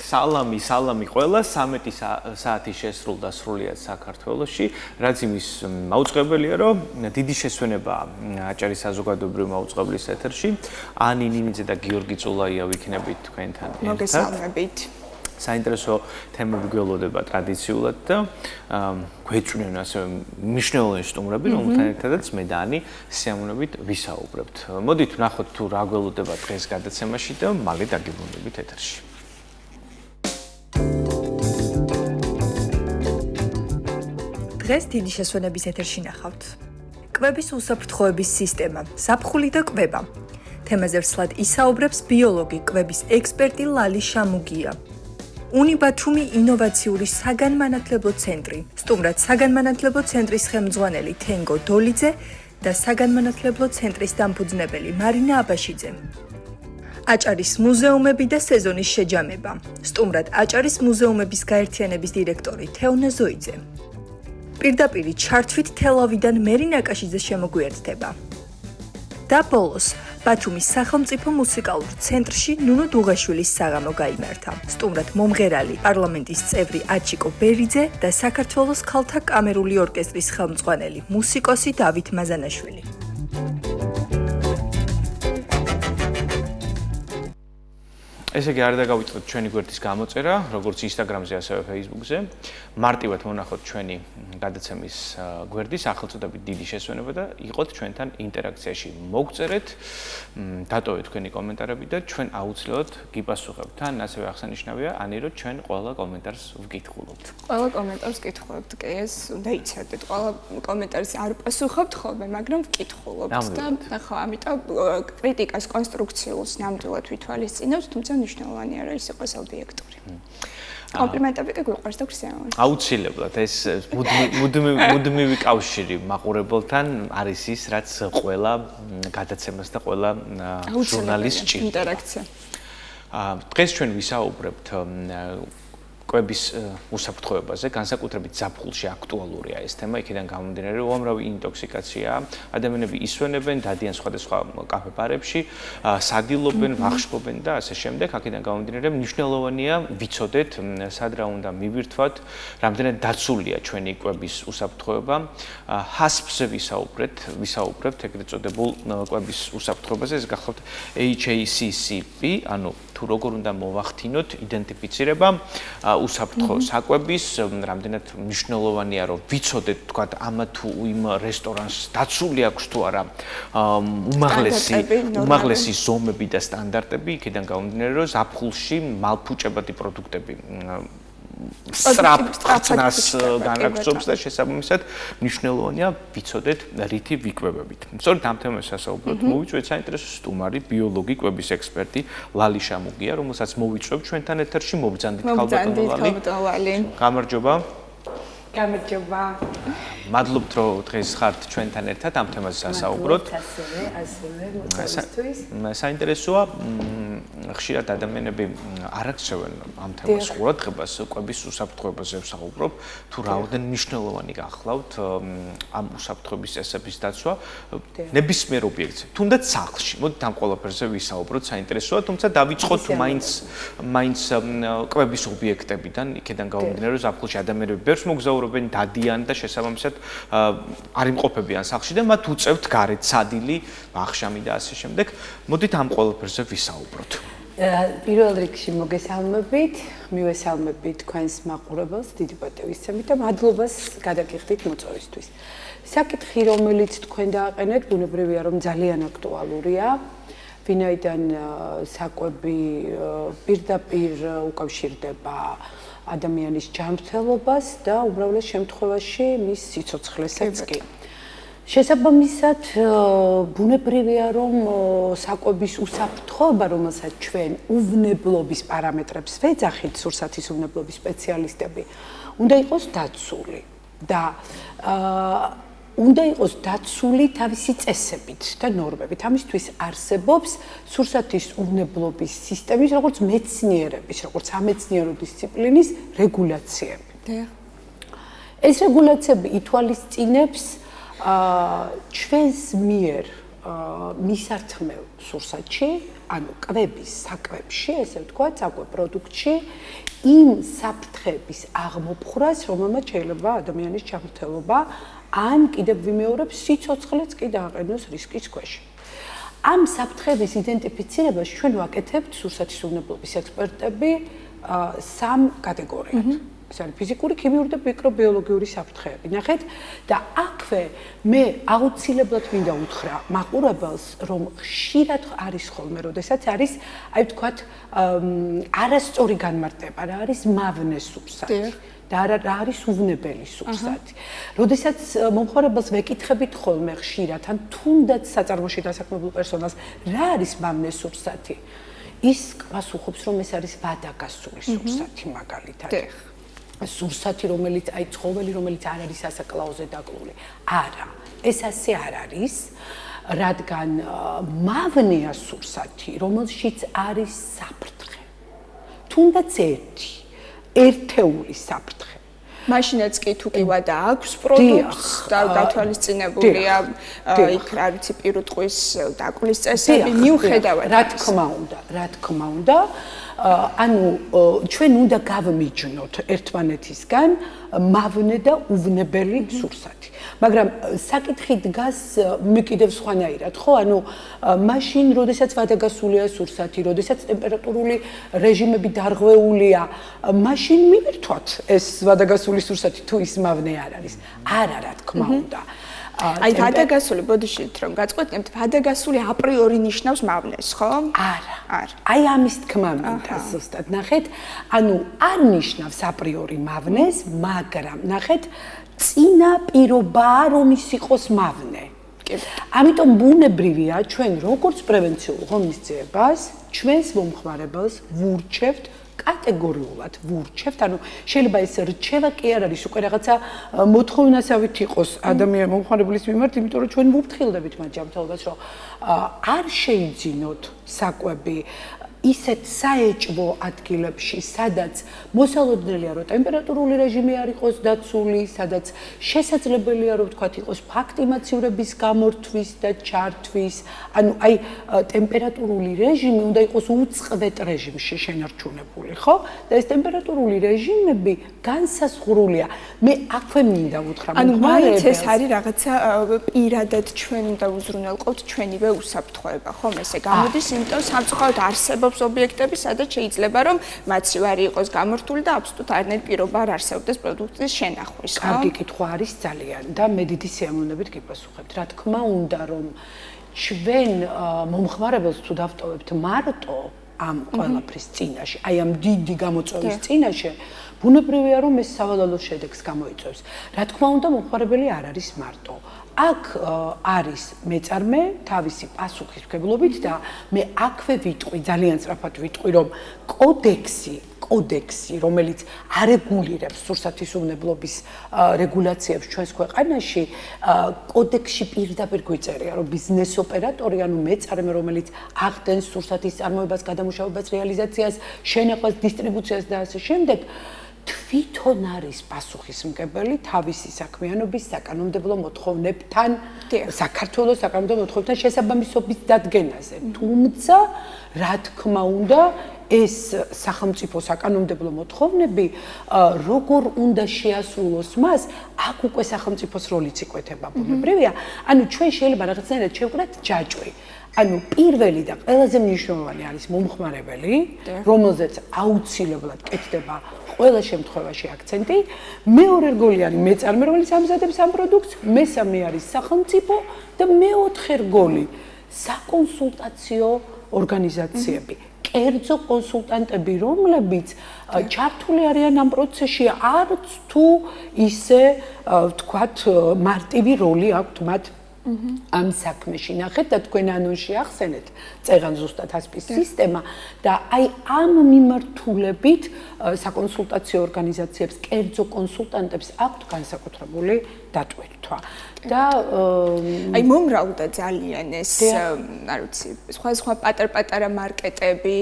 სალამი ყველა 13 საათი შესრულდა სრულიად საქართველოში, რაც იმის მაუწყებელია, რომ დიდი შესვენებაა აჭარის საზოგადოებრივი მაუწყებლის ეთერში. ანი ნინიძე და გიორგი წულაია ვიქნებით თქვენთან ერთად. მოგესალმებით. საინტერესო თემები გველოდება ტრადიციულად და გვეწვნენ ასევე მნიშვნელოვანი სტუმრები, რომელთან ერთადაც მე და ანი სიამოვნებით ვისაუბრებთ. მოდით ვნახოთ თუ რა გველოდება დღეს გადაცემაში და მალე დაგიბრუნდებით ეთერში. დღეს დიდი შესვენების ეთერში ნახავთ. კვების უსაფრთხოების სისტემა, ზაფხული და კვება. თემაზე ვსლად ისაუბრებს ბიოლოგი, კვების ექსპერტი ლალი შამუგია. უნიბათუმი ინოვაციური საგანმანათლებლო ცენტრი, სტუმრად საგანმანათლებლო ცენტრის ხელმძღვანელი თენგო დოლიძე და საგანმანათლებლო ცენტრის დამფუძნებელი მარინა აბაშიძე. აჭარის მუზეუმები და სეზონის შეჯამება, სტუმრად აჭარის მუზეუმების გაერთიანების დირექტორი თეონა ზოიძე. პირდაპირი ჩართვით თელავიდან მერინა აკაშიძე შემოგვიერთდება. და ბოლოს ბათუმის სახელმწიფო მუსიკალურ ცენტრში ნუნო დუღაშვილის საღამო გაიმართა. სტუმრად მომღერალი, პარლამენტის წევრი აჩიკო ბერიძე და საქართველოს ქალთა კამერული ორკესტრის ხელმძღვანელი, მუსიკოსი დავით მაზანაშვილი. ესე იგი, არ დაგავიწყოთ ჩვენი გვერდის გამოწერა, როგორც Instagram-ზე, ასევე Facebook-ზე. მარტივად მონახოთ ჩვენი გადაცემის გვერდი, სახელწოდებით დიდი შესვენება და იყოთ ჩვენთან ინტერაქციაში. მოგწერეთ, დატოვეთ თქვენი კომენტარები და ჩვენ აუცილებლად გიპასუხებთ. თან ასევე აღსანიშნავია, ანი რომ ჩვენ ყველა კომენტარს ვკითხულობთ. ყველა კომენტარს ვკითხულობთ, კი ეს უნდა იცოდეთ. ყველა კომენტარს არ პასუხობთ ხოლმე, მაგრამ ვკითხულობთ და ხო, ამიტომ კრიტიკას კონსტრუქციულს ნამდვილად ვითვალისწინებთ, თუმცა მნიშვნელოვანი არა ის იყოს ობიექტური. კომპლიმენტები კი გვიყვარს და გსიამოვნებთ. აუცილებლად ეს მუდმივი კავშირი მაყურებელთან არის ის, რაც ყველა გადაცემას და ყველა ჟურნალისტს ჭირდება. ინტერაქცია. დღეს ჩვენ ვისაუბრებთ კვების უსაფრთხოებაზე, განსაკუთრებით ზაფხულში აქტუალურია ეს თემა, იქიდან გამომდინარე, უამრავი ინტოქსიკაციაა. ადამიანები ისვენებენ, დადიან სხვადასხვა კაფე-ბარებში, სადილობენ, ვახშობენ და ასე შემდეგ. აქედან გამომდინარე, მნიშვნელოვანია ვიცოდეთ, სად რა უნდა მივირთვათ, რამდენად დაცულია ჩვენი კვების უსაფრთხოება. HACCP-ზე ვისაუბრებთ ეგრეთ წოდებულ კვების უსაფრთხოებაზე, ეს გახლავთ HACCP, ანუ თუ როგორ უნდა მოვახდინოთ იდენტიფიცირება უსაფრთხო საკვების, რამდენად მნიშვნელოვანია რომ ვიცოდეთ თქვათ ამა თუ იმ რესტორანს დაცული აქვს თუ არა უმაღლესი ზომები და სტანდარტები, იქიდან გამომდინარე რომ ზაფხულში მალფუჭებადი პროდუქტები სწრაფ განაგრძობს და შესაბამისად მნიშვნელოვანია ვიცოდეთ რითი ვიკვებებით. სწორედ ამ თემას ასაუბროთ, მოვიწვევთ საინტერესო სტუმარი, ბიოლოგი, კვების ექსპერტი ლალი შამუგია, რომელსაც მოვიწვევთ ჩვენთან ეთერში. მობრძანდით ქალბატონო ლალი. გამარჯობა. გამარჯობა. მადლობთ რომ დღეს ხართ ჩვენთან ერთად ამ თემაზე ასაუბროთ. საინტერესოა, ხშირად ადამიანები არ აქცევენ ამ თემას ყურადღებას, კვების უსაფრთხოებაზე ვსაუბრობ, თუ რაოდენ მნიშვნელოვანი გახლავთ ამ უსაფრთხოების წესების დაცვა ნებისმიერ ობიექტზე, თუნდაც სახლში. მოდით ამ ყველაფერზე ვისაუბროთ, საინტერესოა, თუმცა დავიწყოთ მაინც კვების ობიექტებიდან, იქიდან გამომდინარე, რომ ზაფხულში ადამიანები ბევრს მოგზაურობენ, დადიან და შესაბამისად არ იმყოფებიან სახლში და მათ უწევთ გარეთ სადილი, ვახშამი და ასე შემდეგ. მოდით ამ ყველაფერზე ვისაუბროთ. პირველ რიგში მოგესალმებით, მივესალმებით თქვენს მაყურებელს, დიდი პატივისცემით და მადლობას გადაგიხდით მოწვევისთვის. საკითხი, რომელიც თქვენ დააყენეთ, ბუნებრივია, რომ ძალიან აქტუალურია. ვინაიდან საკვები პირდაპირ უკავშირდება ადამიანის ჯანმრთელობას და უმრავლეს შემთხვევაში მის სიცოცხლესაც კი. შესაბამისად, ბუნებრივია, რომ საკვების უსაფრთხოება, რომელსაც ჩვენ უვნებლობის პარამეტრებს ვეძახით, სურსათის უვნებლობის სპეციალისტები, უნდა იყოს დაცული და უნდა იყოს დაცული თავისი წესებით და ნორმებით. ამისთვის არსებობს სურსათის უვნებლობის სისტემის, როგორც მეცნიერების, როგორც სამეცნიერო დისციპლინის რეგულაციები. ეს რეგულაციები ითვალისწინებს ჩვენს მიერ მისართმევ სურსათში, ანუ კვების საკვებში, ესე ვთქვათ, საკვებ პროდუქტში იმ საფრთხების აღმოფხვრას, რომელმაც შეიძლება ადამიანის ჩამრთელობა ან კიდევ ვიმეორებ სიცოცხლეც კი დააყენოს რისკის ქვეშ. ამ საფრთხების იდენტიფიცირებას ჩვენ ვაკეთებთ სურსათის უვნებლობის ექსპერტები სამ კატეგორიად. ეს არის ფიზიკური, ქიმიური და მიკრობიოლოგიური საფრთხეები. ნახეთ და აქვე მე აუცილებლად მინდა უთხრა მაყურებელს, რომ ხშირად არის ხოლმე, როდესაც არის, აი ვთქვათ, არასწორი განმარტება, რა არის მავნე სურსათი. და რა არის უვნებელი სურსათი. როდესაც მომხმარებელს ვეკითხებით ხოლმე ხშირად, ან თუნდაც საწარმოში დასაქმებულ პერსონალს, რა არის მავნე სურსათი? ის პასუხობს, რომ ეს არის ვადაგასული სურსათი მაგალითად. სურსათი, რომელიც აი ცხოველი, რომელიც არ არის სასაკლაოზე დაკლული. არა, ეს ასე არ არის, რადგან მავნეა სურსათი, რომელშიც არის საფრთხე. თუნდაც ერთეული საფრთხე. მაშინაც კი თუ კი ვადა აქვს პროდუქტს და გათვალისწინებულია იქ რა ვიცი პირუტყვის დაკლის წესები მიუხედავად რა თქმა უნდა ანუ ჩვენ უნდა გავმიჯნოთ ერთმანეთისგან მავნე და უვნებელი სურსათი. მაგრამ საკითხი დგას მე კიდევ სხვანაირად, ხო? ანუ მაშინ, როდესაც ვადაგასულია სურსათი, როდესაც ტემპერატურული რეჟიმები დარღვეულია, მაშინ მივირთვათ ეს ვადაგასული სურსათი თუ ის მავნე არ არის. არა, რა თქმა უნდა. აი ვადაგასული ბოდიშით რომ გაწყვეტნებთ, ვადაგასული აპრიორი ნიშნავს მავნეს, ხო? არა. აი ამის თქმა მინდა ზუსტად. ნახეთ, ანუ არ ნიშნავს აპრიორი მავნეს, მაგრამ ნახეთ წინა პირობაა რომ ის იყოს მავნე. ამიტომ ბუნებრივია ჩვენ როგორც პრევენციულ ღონისძიებას ჩვენს მომხმარებელს ვურჩევთ კატეგორიულად ვურჩევთ, ანუ შეიძლება ეს რჩევა კი არ არის უკვე რაღაცა მოთხოვნასავით იყოს ადამიანის მომხმარებლის მიმართ, იმიტომ რომ ჩვენ ვუფრთხილდებით მათ ჯანმრთელობას, რომ არ შეიძინოთ საკვები ისეთ საეჭვო ადგილებში, სადაც მოსალოდნელია, რომ ტემპერატურული რეჟიმი არ იყოს დაცული, სადაც შესაძლებელია, რომ ვთქვათ, იყოს ფაქტიმაციურების გამორთვის და ჩართვის, ანუ აი ტემპერატურული რეჟიმი უნდა იყოს უწყვეტ რეჟიმში შენარჩუნებული, ხო? და ეს ტემპერატურული რეჟიმები განსაზღვრულია. მე აქვე მინდა უთხრა მომხმარებელს. ანუ ეს არის რაღაცა პირადად ჩვენ უნდა უზრუნველყოთ ჩვენივე უსაფრთხოება, ხო? ესე გამოდის, იმიტომ სამწუხაროდ არსებობს ობიექტები, სადაც შეიძლება რომ მაცივარი იყოს გამორთული და აბსოლუტურად არანაირი პირობა არ არსებობდეს პროდუქტის შენახვის, ხო? კარგი კითხვა არის ძალიან და მე დიდი სიამოვნებით გიპასუხებთ. რა თქმა უნდა, რომ ჩვენ მომხმარებელს თუ დავტოვებთ მარტო ამ ყველაფრის წინაშე, აი ამ დიდი გამოწვევის წინაშე, ბუნებრივია რომ ეს სავალალო შედეგს გამოიწვევს. რა თქმა უნდა, მომხმარებელი არ არის მარტო. აქ არის მეწარმე თავისი პასუხისმგებლობით და მე აქვე ვიტყვი, ძალიან სწრაფად ვიტყვი, რომ კოდექსი, რომელიც არეგულირებს სურსათის უვნებლობის რეგულაციებს ჩვენს ქვეყანაში, კოდექსში პირდაპირ გვიწერია, რომ ბიზნეს ოპერატორი, ანუ მეწარმე, რომელიც ახდენს სურსათის წარმოებას, გადამუშავებას, რეალიზაციას, შენახვას, დისტრიბუციას და ასე შემდეგ, თვითონ არის პასუხისმგებელი თავისი საქმიანობის საკანონმდებლო მოთხოვნებთან, საქართველოს საკანონმდებლო მოთხოვნებთან შესაბამისობის დადგენაზე. თუმცა, რა თქმა უნდა, ეს სახელმწიფო საკანონმდებლო მოთხოვნები როგორ უნდა შეასრულოს მას, აქ უკვე სახელმწიფოს როლიც იკვეთება ბუნებრივია. ანუ ჩვენ შეიძლება რაღაცნაირად შევკრათ ჯაჭვი. ანუ პირველი და ყველაზე მნიშვნელოვანი არის მომხმარებელი, რომელზეც აუცილებლად კეთდება ყველა შემთხვევაში აქცენტი, მეორე რგოლი არის მეწარმე, რომელიც ამზადებს ამ პროდუქტს, მესამე არის სახელმწიფო და მეოთხე რგოლი საკონსულტაციო ორგანიზაციები. კერძო კონსულტანტები, რომლებიც ჩართული არიან ამ პროცესში, არც თუ ისე ვთქვათ მარტივი როლი აქვთ მათ ამ საქმეში. ნახეთ და თქვენ ანონსში ახსენეთ წეღან ზუსტად ასპის სისტემა და აი ამ მიმართულებით საკონსულტაციო ორგანიზაციებს, კერძო კონსულტანტებს აქვთ განსაკუთრებული დატვირთვა. და აი მომრავლდა ძალიან ეს, არ ვიცი, სხვა პატარ-პატარა მარკეტები,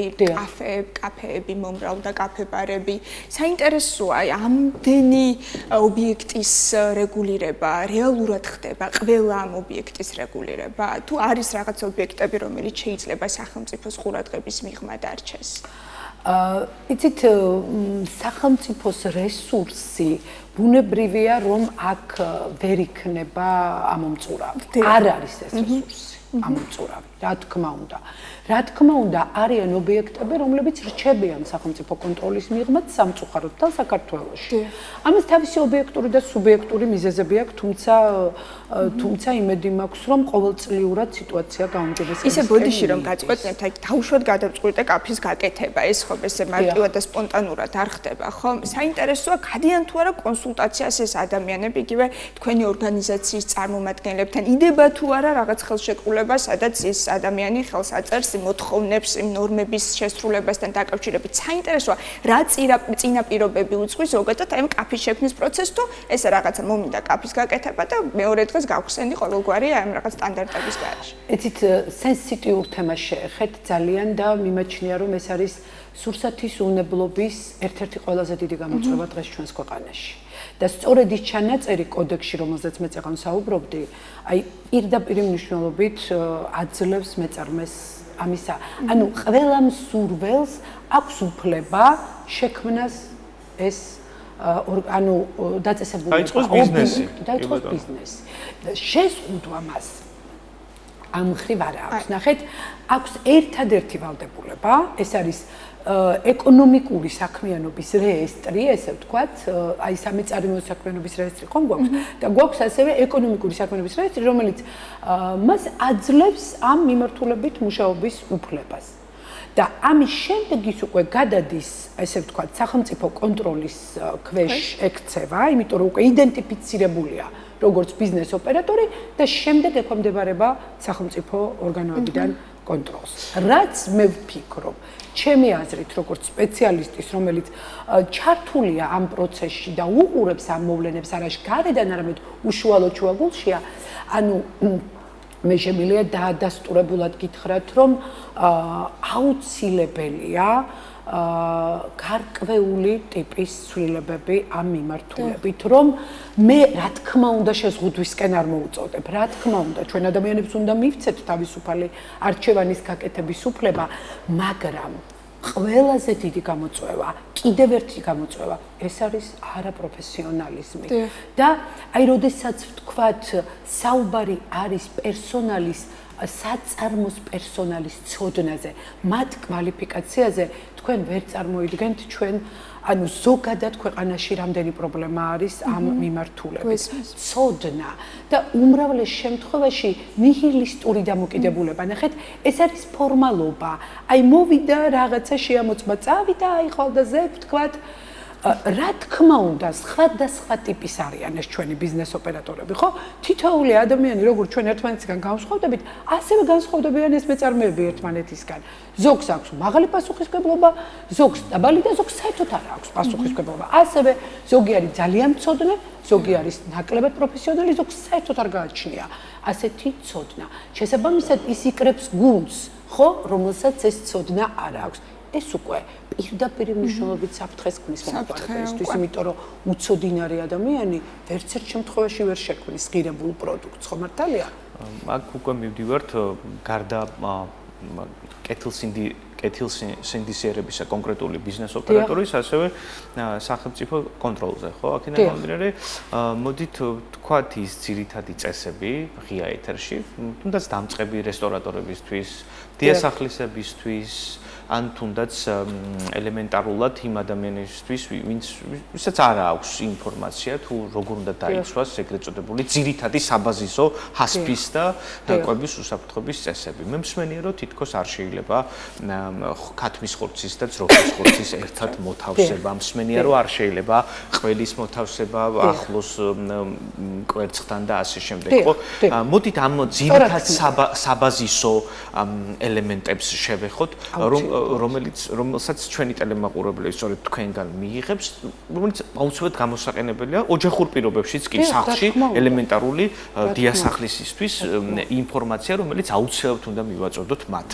კაფეები მომრავლდა, კაფე-ბარები. საინტერესოა, აი ამდენი ობიექტის რეგულირება რეალურად ხდება, ყველა ამ ობიექტის რეგულირება. თუ არის რაღაც ობიექტები, რომელიც შეიძლება სახელმწიფოს ყურადღების მიღმა დარჩეს. იცით, სახელმწიფოს რესურსი ბუნებრივია, რომ აქ ვერ იქნება ამომწურავი. არ არის ეს რესურსი ამომწურავი, რა თქმა უნდა. რა თქმა უნდა, არიან ობიექტები, რომლებიც რჩებიან სახელმწიფო კონტროლის მიღმად სამწუხაროდ თელ საქართველოში. ამას თავისი ობიექტური და სუბიექტური მიზეზები აქვს, თუმცა იმედი მაქვს, რომ ყოველწლიურად სიტუაცია გაუმჯობესდება. ისე ბოდიში რომ გაწყვეტნებთ, აი თავშოთ გადავწყვიტე კაფის გაკეთება, ეს ხო ესე მარტივად და სპონტანურად არ ხდება, ხო? საინტერესოა, გადიან თუ არა კონსულტაციას ეს ადამიანები, იგივე თქვენი ორგანიზაციის წარმომადგენლებთან, იდება თუ არა რაღაც ხელშეკრულება, სადაც ეს ადამიანი ხელს აწერს მოთხოვნებს იმ ნორმების შესრულებასთან დაკავშირებით. საინტერესოა, რა წინაპირობები უძღვის ზოგადად აი ამ კაფის შექმნის პროცესს, თუ ესე რაღაცა მომინდა კაფის გაკეთება და მეორე დღეს გავხსენი ყოველგვარი აი ამ რაღაც სტანდარტების გარეშე. იცით, სენსიტიურ თემას შეეხეთ ძალიან და მიმაჩნია, რომ ეს არის სურსათის უნებლობის ერთ-ერთი ყველაზე დიდი გამოწვევა დღეს ჩვენს ქვეყანაში. და სწორედ ის ჩანაწერი კოდექსში, რომელზეც მე წეგან საუბრობდი, აი პირდაპირ მნიშვნელობით აძლევს მეწარმეს ამისა. ანუ ყველა მსურველს აქვს უფლება შექმნას ეს ანუ დაწესებულება. დაიწყოს ბიზნესი. დაიწყოს ბიზნესი. შეზღუდვა მას ამ მხრივ არ აქვს. ნახეთ, აქვს ერთადერთი ვალდებულება, ეს არის ეკონომიკური საქმიანობის რეესტრი, ესე ვთქვათ, აი სამეწარმეო საქმიანობის რეესტრი ხომ გვაქვს და გვაქვს ასევე ეკონომიკური საქმიანობის რეესტრი, რომელიც მას აძლევს ამ მიმართულებით მუშაობის უფლებას. და ამის შემდეგ ის უკვე გადადის, ესე ვთქვათ, სახელმწიფო კონტროლის ქვეშ ექცევა, იმიტომ რომ უკვე იდენტიფიცირებულია როგორც ბიზნეს ოპერატორი და შემდეგ ექვემდებარება სახელმწიფო ორგანოებიდან კონტროლს. რაც მე ვფიქრობ, ჩემი აზრით, როგორც სპეციალისტის, რომელიც ჩართულია ამ პროცესში და უყურებს ამ მოვლენებს არაში გარედან, არამედ უშუალოდ შუაგულშია, ანუ მე შემიძლია დაადასტურებულად გითხრათ, რომ აუცილებელია გარკვეული ტიპის ცვლილებები ამ მიმართულებით, რომ მე რა თქმა უნდა შეზღუდვისკენ არ მოუწოდებ. რა თქმა უნდა, ჩვენ ადამიანებს უნდა მივცეთ თავისუფალი არჩევანის გაკეთების უფლება, მაგრამ ყველაზე დიდი გამოწვევა, კიდევ ერთი გამოწვევა, ეს არის არაპროფესიონალიზმი. და აი, როდესაც ვთქვათ, საუბარი არის პერსონალის საწარმოს პერსონალის ცოდნაზე, მათ კვალიფიკაციაზე, თქვენ ვერ წარმოიდგენთ ჩვენ ანუ ზოგადად ქვეყანაში რამდენი პრობლემა არის ამ მიმართულებით. ცოდნა და უმრავლეს შემთხვევაში ნიჰილისტური დამოკიდებულება. ნახეთ, ეს არის ფორმალობა. აი მოვიდა რაღაცა შეამოწმა, წავიდა აი ხვალდაზე, ვთქვათ, რა თქმა უნდა, სხვადასხვა ტიპის არიან ეს ჩვენი ბიზნეს ოპერატორები, ხო? თითოეული ადამიანი, როგორც ჩვენ ერთმანეთისგან განსხვავდებით, ასევე განსხვავდებიან ეს მეწარმეები ერთმანეთისგან. ზოგს აქვს მაღალი პასუხისმგებლობა, ზოგს დაბალი და ზოგს საერთოდ არ აქვს პასუხისმგებლობა. ასევე ზოგი არის ძალიან მცოდნე, ზოგი არის ნაკლებად პროფესიონალი, ზოგს საერთოდ არ გააჩნია ასეთი ცოდნა. შესაბამისად, ის იკრებს გუნდს, ხო, რომელსაც ეს ცოდნა არ აქვს. ეს უკვე პირდაპირ მნიშვნელობით საფრთხეს ქმნის მომხმარებელისთვის, იმიტომ რომ უცოდინარი ადამიანი ერთ-ერთ შემთხვევაში ვერ შექმნის ღირებულ პროდუქტს, ხო მართალია? აქ უკვე მივდივართ გარდა კეთილსინდისიერებისა კონკრეტული ბიზნეს ოპერატორის, ასევე სახელმწიფო კონტროლზე, ხო? აქედან გამომდინარე, მოდით ვთქვათ ის ძირითადი წესები ღია ეთერში, თუნდაც დამწყები რესტორატორებისთვის, დიასახლისებისთვის, ან თუნდაც ელემენტარულად იმ ადამიანისთვის, ვისაც არ აქვს ინფორმაცია თუ როგორ უნდა დაიცვას ეგრეთ წოდებული ძირითადი საბაზისო ჰასპის და კვების უსაფრთხოების წესები. მე მსმენია, რომ თითქოს არ შეიძლება ქათმის ხორცის და ძროხის ხორცის ერთად მოთავსება. მსმენია, რომ არ შეიძლება ყველის მოთავსება ახლოს კვერცხთან და ასე შემდეგ, ხო? მოდით ამ ძირითად საბაზისო ელემენტებს შევეხოთ, რომ რომელსაც ჩვენი ტელემაყურებლები სწორედ თქვენგან მიიღებს, რომელიც აუცილებლად გამოსაყენებელია ოჯახურ პირობებშიც კი სახლში ელემენტარული დიასახლისისთვის ინფორმაცია, რომელიც აუცილებლად უნდა მივაწოდოთ მათ.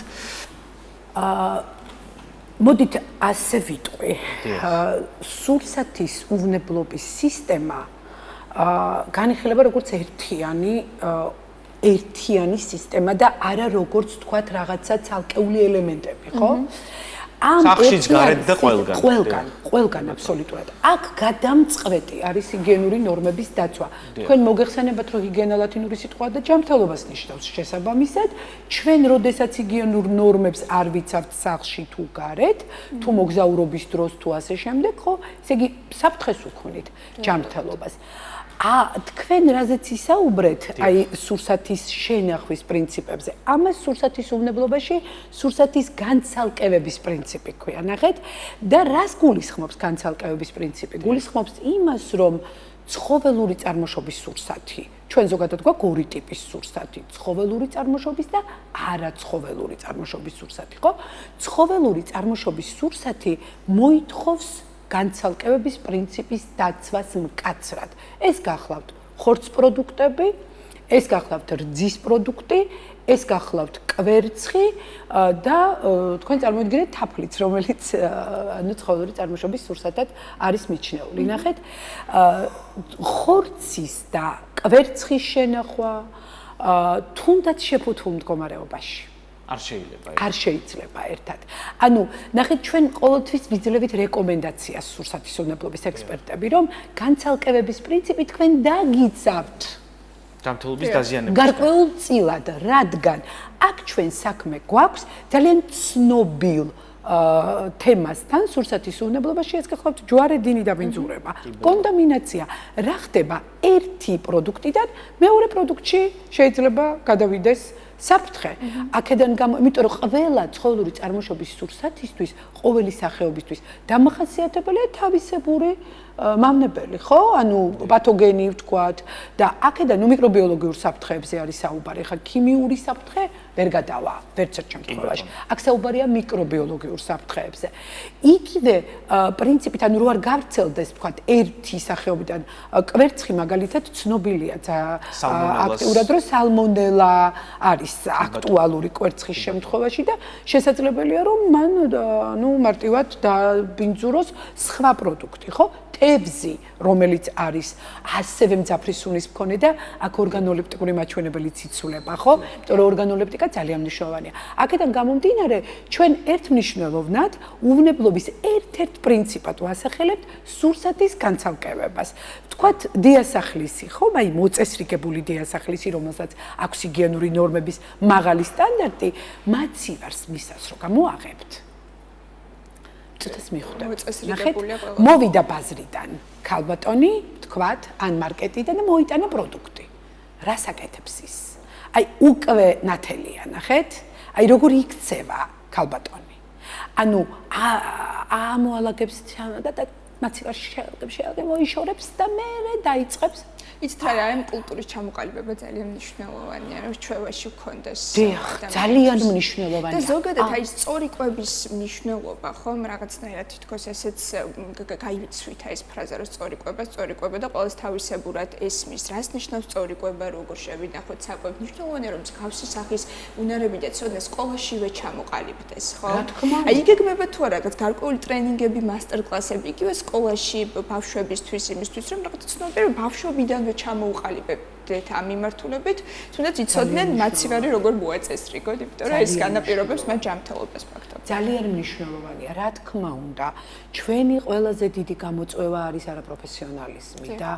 მოდით ასე ვიტყვი. სურსათის უვნებლობის სისტემა განიხილება როგორც ერთიანი სისტემა და არა როგორც თქვათ რაღაცა ცალკეული ელემენტები, ხო? სახლშიც გარეთ და ყველგან აბსოლუტურად. აქ გადამწყვეტი არის ჰიგიენური ნორმების დაცვა. თქვენ მოგეხსენებათ, რომ ჰიგიენა ლათინური სიტყვაა და ჯანმრთელობას ნიშნავს შესაბამისად. ჩვენ როდესაც ჰიგიენურ ნორმებს არ ვიცავთ სახლში თუ გარეთ, თუ მოგზაურობის დროს თუ ასე შემდეგ, ხო? ესე იგი საფრთხეს უქმნით ჯანმრთელობას. თქვენ რაზეც ისაუბრეთ, აი სურსათის შენახვის პრინციპებზე. ამას სურსათის უვნებლობაში სურსათის განცალკევების პრინციპი ქვია, ნახეთ? და რას გულისხმობს განცალკევების პრინციპი? გულისხმობს იმას, რომ ცხოველური წარმოშობის სურსათი, ჩვენ ზოგადად გვაქვს ორი ტიპის სურსათი, ცხოველური წარმოშობის და არაცხოველური წარმოშობის სურსათი, ხო? ცხოველური წარმოშობის სურსათი მოითხოვს განცალკევების პრინციპის დაცვას მკაცრად. ეს გახლავთ ხორცპროდუქტები, ეს გახლავთ რძის პროდუქტი, ეს გახლავთ კვერცხი და თქვენ წარმოიდგინეთ თაფლიც, რომელიც ანუ ცხოველური წარმოშობის სურსათად არის მიჩნეული. ნახეთ, ხორცის და კვერცხის შენახვა თუნდაც შეფუთულ მდგომარეობაში არ შეიძლება ერთად. ანუ ნახეთ, ჩვენ ყოველთვის ვიძლევით რეკომენდაციას სურსათის უვნებლობის ექსპერტები, რომ განცალკევების პრინციპი თქვენ დაგიცავთ ჯანმრთელობის დაზიანებას. გარკვეულწილად, რადგან აქ ჩვენ საქმე გვაქვს ძალიან ცნობილ თემასთან სურსათის უვნებლობაში, ეს გახლავთ ჯვარედინი დაბინძურება, კონტამინაცია. რა ხდება ერთი პროდუქტიდან მეორე პროდუქტში შეიძლება გადავიდეს საფრთხე. აქედან იმიტომ რომ ყველა ცხოველური წარმოშობის სურსათისთვის, ყოველი სახეობისთვის დამახასიათებელია თავისებური მავნებელი, ხო? ანუ პათოგენი ვთქვათ და აქედან მიკრობიოლოგიურ საფრთხეებზე არის საუბარი. ხა ქიმიური საფრთხე ვერ გადავა, ვერც ერთ შემთხვევაში. აქ საუბარია მიკრობიოლოგიურ საფრთხეებზე. იგივე პრინციპით, ანუ რო არ გავრცელდეს, ვთქვათ, ერთი სახეობიდან კვერცხი მაგალითად ცნობილია აქტიურად, რომ სალმონელა არის აქტუალური კვერცხის შემთხვევაში და შესაძლებელია, რომ მან ანუ მარტივად დაბინძუროს სხვა პროდუქტი, ხო? თევზი, რომელიც არის ასევე მძაფრი სუნის მქონე და აქ ორგანოლეპტიკური მაჩვენებელიც იცვლება, ხო? იმიტომ რომ ორგანოლეპტიკა ძალიან მნიშვნელოვანია. აქედან გამომდინარე, ჩვენ ერთმნიშვნელოვნად უვნებლობის ერთ-ერთ პრინციპად ვასახელებთ სურსათის განცალკევებას. ვთქვათ, დიასახლისი, ხო? აი მოწესრიგებული დიასახლისი, რომელსაც აქვს ჰიგიენური ნორმების მაღალი სტანდარტი, მაცივარს მისას რო გამოაღებთ. ცოტას მიხვდებით. მოვიდა ბაზრიდან ქალბატონი, თქვათ, ან მარკეტიდან და მოიტანა პროდუქტი. რას აკეთებს ის? აი უკვე ნათელია, ნახეთ? აი როგორ იქცევა ქალბატონი. ანუ ამოალაგებს და მაცივარში შეალგებს, მოიშორებს და მერე დაიწყებს. იცით რა, ამ კულტურის ჩამოყალიბება ძალიან მნიშვნელოვანია, რომ ჩვევაში გქონდეს. ძალიან მნიშვნელოვანია. და ზოგადად აი სწორი კვების მნიშვნელობა, ხომ, რაღაცნაირად თითქოს ესეც გაივიცვით აი ეს ფრაზა, რომ სწორი კვება და ყოველს თავისებურად ესმის. რას ნიშნავს სწორი კვება, როგორ შევინახოთ საკვებ? მნიშვნელოვანია, რომ მსგავსი სახის უნარები და ცოდნა სკოლაშივე ჩამოყალიბდეს, ხო? აი იგეგმება თუ არა რაღაც გარკვეული ტრენინგები, მასტერკლასები, იგივე სკოლაში ბავშვებისთვის, იმისთვის, რომ რაღაც ცნობები ბავშვობიდანვე ჩამოუყალიბებდეთ ამ მიმართულებით, თუნდაც იცოდნენ მაცივარი როგორ მოაწესრიგოთ, იმიტომ რომ ეს განაპირობებს მათ ჯანმრთელობას ფაქტობრივად. ძალიან მნიშვნელოვანია, რა თქმა უნდა, ჩვენი ყველაზე დიდი გამოწვევა არის არაპროფესიონალიზმი და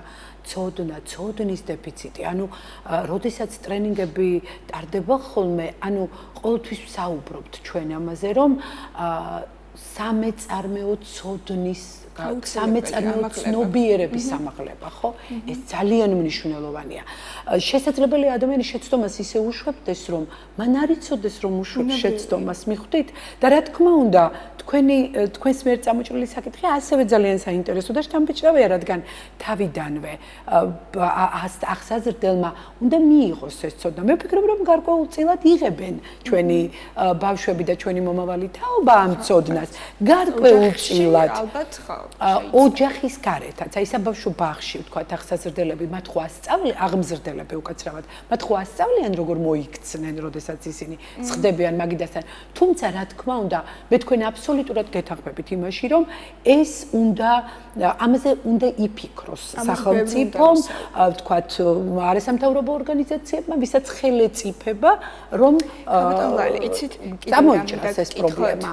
ცოდნის დეფიციტი. ანუ, როდესაც ტრენინგები ტარდება ხოლმე, ანუ ყოველთვის ვსაუბრობთ ჩვენ ამაზე, რომ სამეწარმეო ცოდნის სამეწარმეო ცნობიერების ამაღლება, ხო? ეს ძალიან მნიშვნელოვანია. შესაძლებელია ადამიანის შეცდომას ისე უშვებდეს, რომ მან არ იცოდეს, რომ უშვებს შეცდომას, მიხვდით? და რა თქმა უნდა, თქვენს მიერ წამოჭრილი საკითხი ასევე ძალიან საინტერესო და შთამბეჭდავია, რადგან თავიდანვე ახსაზრდელმა უნდა მიიღოს ეს ცოდნა. მე ვფიქრობ, რომ გარკვეულწილად იღებენ ჩვენი ბავშვები და ჩვენი მომავალი თაობა ამ ცოდნას. გარკვეულწილად ალბათ ხო. ოჯახის გარეთაც, აი საბავშვო ბაღში ვთქვათ, ახსაზრდელები მათ ხო ასწავლიან, აღმზრდელები უკაცრავად, მათ ხო ასწავლიან როგორ მოიქცნენ, როდესაც ისინი სხდებიან მაგიდასთან. თუმცა რა თქმა უნდა, მე თქვენ აბსოლუტურად გეთანხმებით იმაში, რომ ეს ამაზე უნდა იფიქროს სახელმწიფომ, ვთქვათ, არასამთავრობო ორგანიზაციებმა, ვისაც ხელეწიფება, რომ იცით, გამოიჭრას ეს პრობლემა.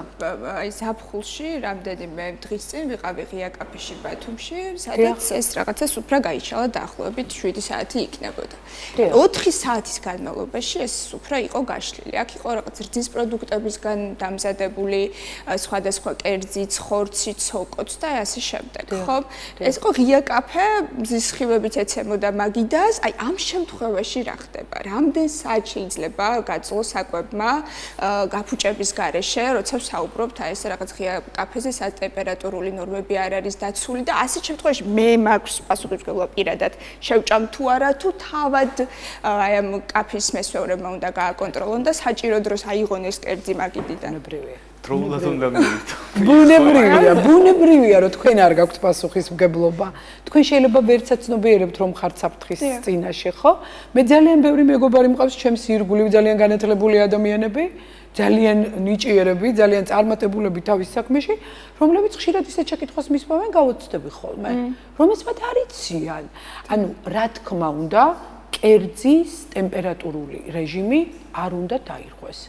აი ზაფხულში რამდენიმე დღის წინ ვიყავი ღია კაფეში ბათუმში, სადაც ეს რაღაცა სუფრა გაიშალა დაახლოებით 7 საათი იქნებოდა. 4 საათის განმავლობაში ეს სუფრა იყო გაშლილი. აქ იყო რაღაც რძის პროდუქტებისგან დამზადებული სხვადასხვა კერძიც, ხორცი, ცოკოც და ასე შემდეგ, ხო? ეს იყო ღია კაფე, მზის სხივებით ეცემოდა მაგიდას. აი ამ შემთხვევაში რა ხდება? რამდენ საათ შეიძლება გაწლოს საკვებმა გაფუჭების გარეშე, როცა ვსაუბრობთ აი ეს რაღაც ღია კაფეზე, სადაც ტემპერატურული ნორმები არ არის დაცული და ასეთ შემთხვევაში მე მაქვს პასუხისმგებლობა პირადად შევჭამ თუ არა თუ თავად აი ამ კაფის მესვევრებმა უნდა გააკონტროლონ და საჭირო დროს აიღონ ეს კერძი მაგიდიდან. დროულად უნდა მიიღო. ბუნებრივია, რომ თქვენ არ გაქვთ პასუხისმგებლობა. თქვენ შეიძლება ვერცად ცნობიერებთ, რომ ხართ საფრთხის წინაშე, ხო? მე ძალიან ბევრი მეგობარი მყავს, ჩემს ირგვლივ ძალიან განათლებული ადამიანები, ძალიან ნიჭიერები, ძალიან წარმატებულები თავის საქმეში, რომლებიც ხშირად ისეთ შეკითხვას მისმოვენ, გავოცდები ხოლმე, რომელსაც მათ არ იციან. ანუ რა თქმა უნდა, კერძის ტემპერატურული რეჟიმი არ უნდა დაირღვეს.